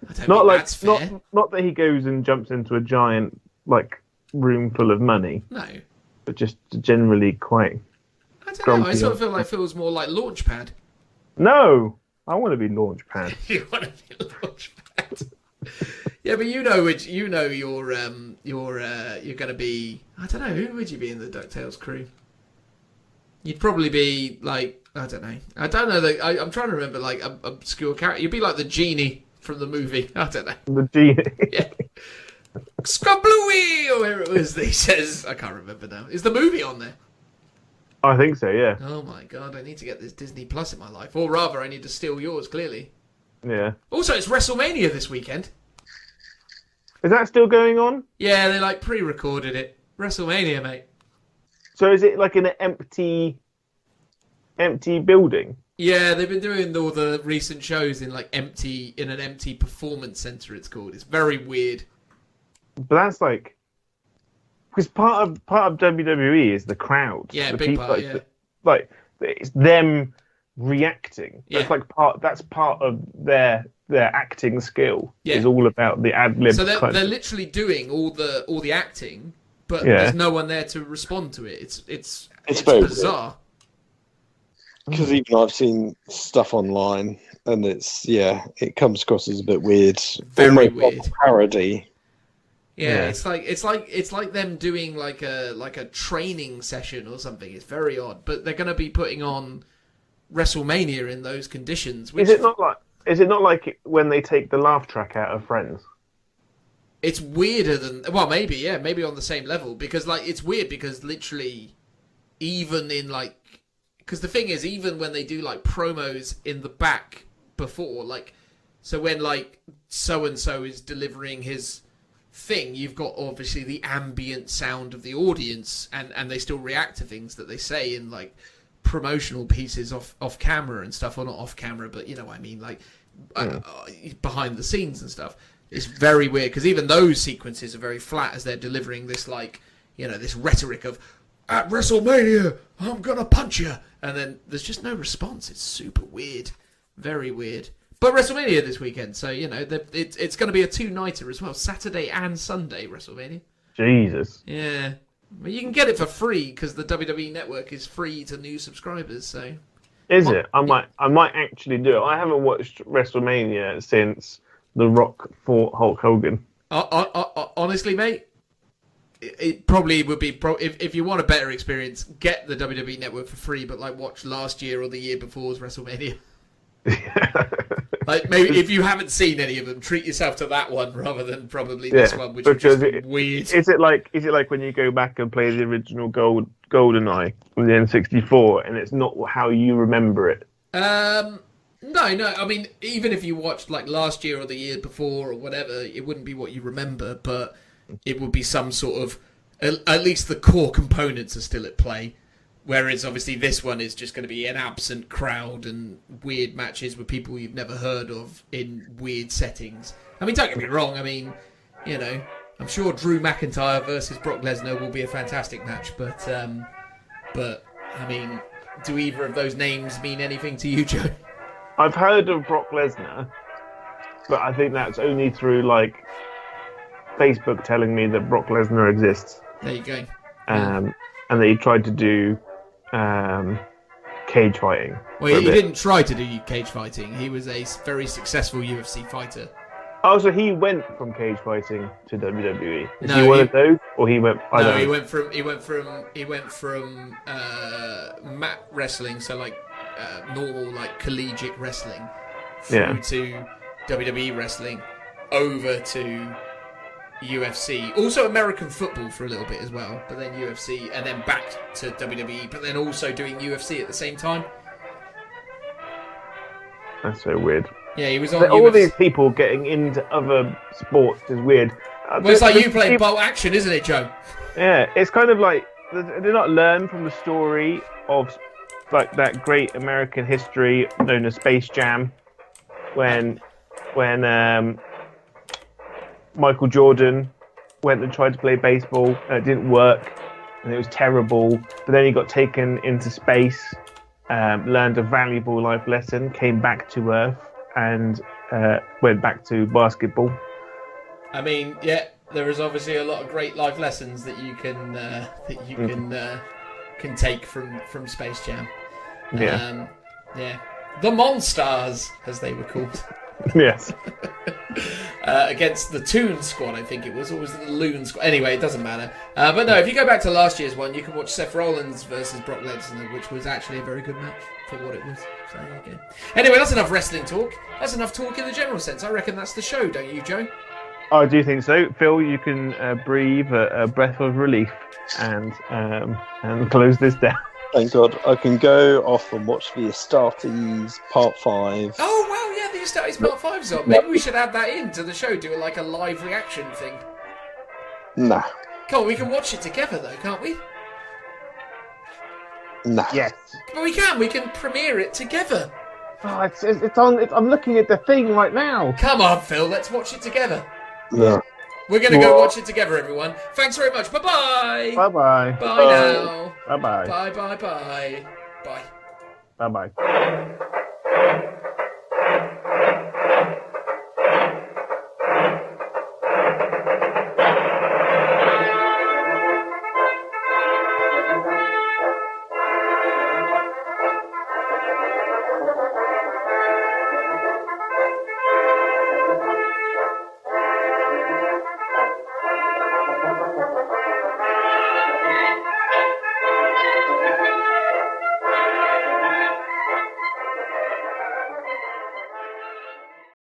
That's fair. Not that he goes and jumps into a giant, like, room full of money. No. But just generally quite. I don't know. I sort of feel like Phil's more like Launchpad. No, I want to be Launchpad. You want to be Launchpad? Yeah, but you're going to be. I don't know. Who would you be in the DuckTales crew? You'd probably be like I don't know. I'm trying to remember like a obscure character. You'd be like the genie from the movie. I don't know. The genie. Yeah. Scrubblooey, or where it was that he says. I can't remember now. Is the movie on there? I think so, yeah. Oh my god, I need to get this Disney Plus in my life. Or rather, I need to steal yours, clearly. Yeah. Also, it's WrestleMania this weekend. Is that still going on? Yeah, they like pre-recorded it. WrestleMania, mate. So is it like in an empty building? Yeah, they've been doing all the recent shows in like an empty performance center, it's called. It's very weird. But that's like, because part of WWE is the crowd. Yeah, the big people, part. Yeah, like it's them reacting. Yeah. That's part of their acting skill. Yeah. Is all about the ad lib. So they're literally doing all the acting, but Yeah. there's no one there to respond to it. It's very bizarre. Because even I've seen stuff online, and it comes across as a bit weird. Very almost weird. like a parody. Yeah, it's like them doing like a training session or something. It's very odd, but they're going to be putting on WrestleMania in those conditions. Which, is it not like? Is it not like when they take the laugh track out of Friends? It's weirder than... Well, maybe, yeah. Maybe on the same level. Because, like, it's weird because literally, even in, like... Because the thing is, even when they do, like, promos in the back before, like... So when, like, so-and-so is delivering his thing, you've got, obviously, the ambient sound of the audience, and they still react to things that they say in, like, promotional pieces off camera and stuff. Or not off camera, but, you know what I mean, like, behind the scenes and stuff. It's very weird because even those sequences are very flat as they're delivering this, like, you know, this rhetoric of at WrestleMania I'm gonna punch you, and then there's just no response. It's super weird, very weird. But WrestleMania this weekend, so you know it's going to be a 2-nighter as well, Saturday and Sunday WrestleMania. Jesus. Yeah, well, you can get it for free because the WWE Network is free to new subscribers. So is it? I might actually do it. I haven't watched WrestleMania since The Rock fought Hulk Hogan. Honestly, mate, it probably would be if you want a better experience, get the WWE Network for free, but like watch last year or the year before's WrestleMania. Like maybe if you haven't seen any of them, treat yourself to that one rather than probably this one, which is just weird. Is it like when you go back and play the original GoldenEye with the N64, and it's not how you remember it? No. I mean, even if you watched like last year or the year before or whatever, it wouldn't be what you remember, but it would be some sort of at least the core components are still at play. Whereas, obviously, this one is just going to be an absent crowd and weird matches with people you've never heard of in weird settings. I mean, don't get me wrong. I mean, you know, I'm sure Drew McIntyre versus Brock Lesnar will be a fantastic match. But I mean, do either of those names mean anything to you, Joe? I've heard of Brock Lesnar, but I think that's only through, like, Facebook telling me that Brock Lesnar exists. There you go. And that he tried to do... cage fighting. Well, he didn't try to do cage fighting. He was a very successful UFC fighter. Oh, so he went from cage fighting to WWE. Is no, he one of those, or he went? He went from mat wrestling, so like normal like collegiate wrestling, through to WWE wrestling, over to UFC, also American football for a little bit as well, but then UFC, and then back to WWE, but then also doing UFC at the same time. That's so weird. Yeah, he was on all these people getting into other sports is weird. Well, it's like you playing bolt action, isn't it, Joe? Yeah, it's kind of like they not learn from the story of like that great American history known as Space Jam, when Michael Jordan went and tried to play baseball and it didn't work and it was terrible, but then he got taken into space, learned a valuable life lesson, came back to Earth and went back to basketball. I mean, yeah, there is obviously a lot of great life lessons that you can can take from Space Jam. Yeah. The Monstars, as they were called. Yes. Against the Toon Squad, I think it was, or was it the Loon Squad? Anyway, it doesn't matter. But no, if you go back to last year's one, you can watch Seth Rollins versus Brock Lesnar, which was actually a very good match for what it was. So there you go. Anyway, that's enough wrestling talk. That's enough talk in the general sense. I reckon that's the show, don't you, Joe? I do think so. Phil, you can breathe a breath of relief and close this down. Thank God. I can go off and watch the Astartes Part 5. Oh, wow, yeah, the Astartes Part 5's on. Maybe we should add that into the show, do like a live reaction thing. Nah. Come on, we can watch it together, though, can't we? Nah. Yes. But we can premiere it together. Oh, it's on. I'm looking at the thing right now. Come on, Phil, let's watch it together. Yeah. We're going to go watch it together, everyone. Thanks very much. Bye-bye. Bye-bye. Bye now. Bye-bye. Bye-bye-bye. Bye. Bye-bye.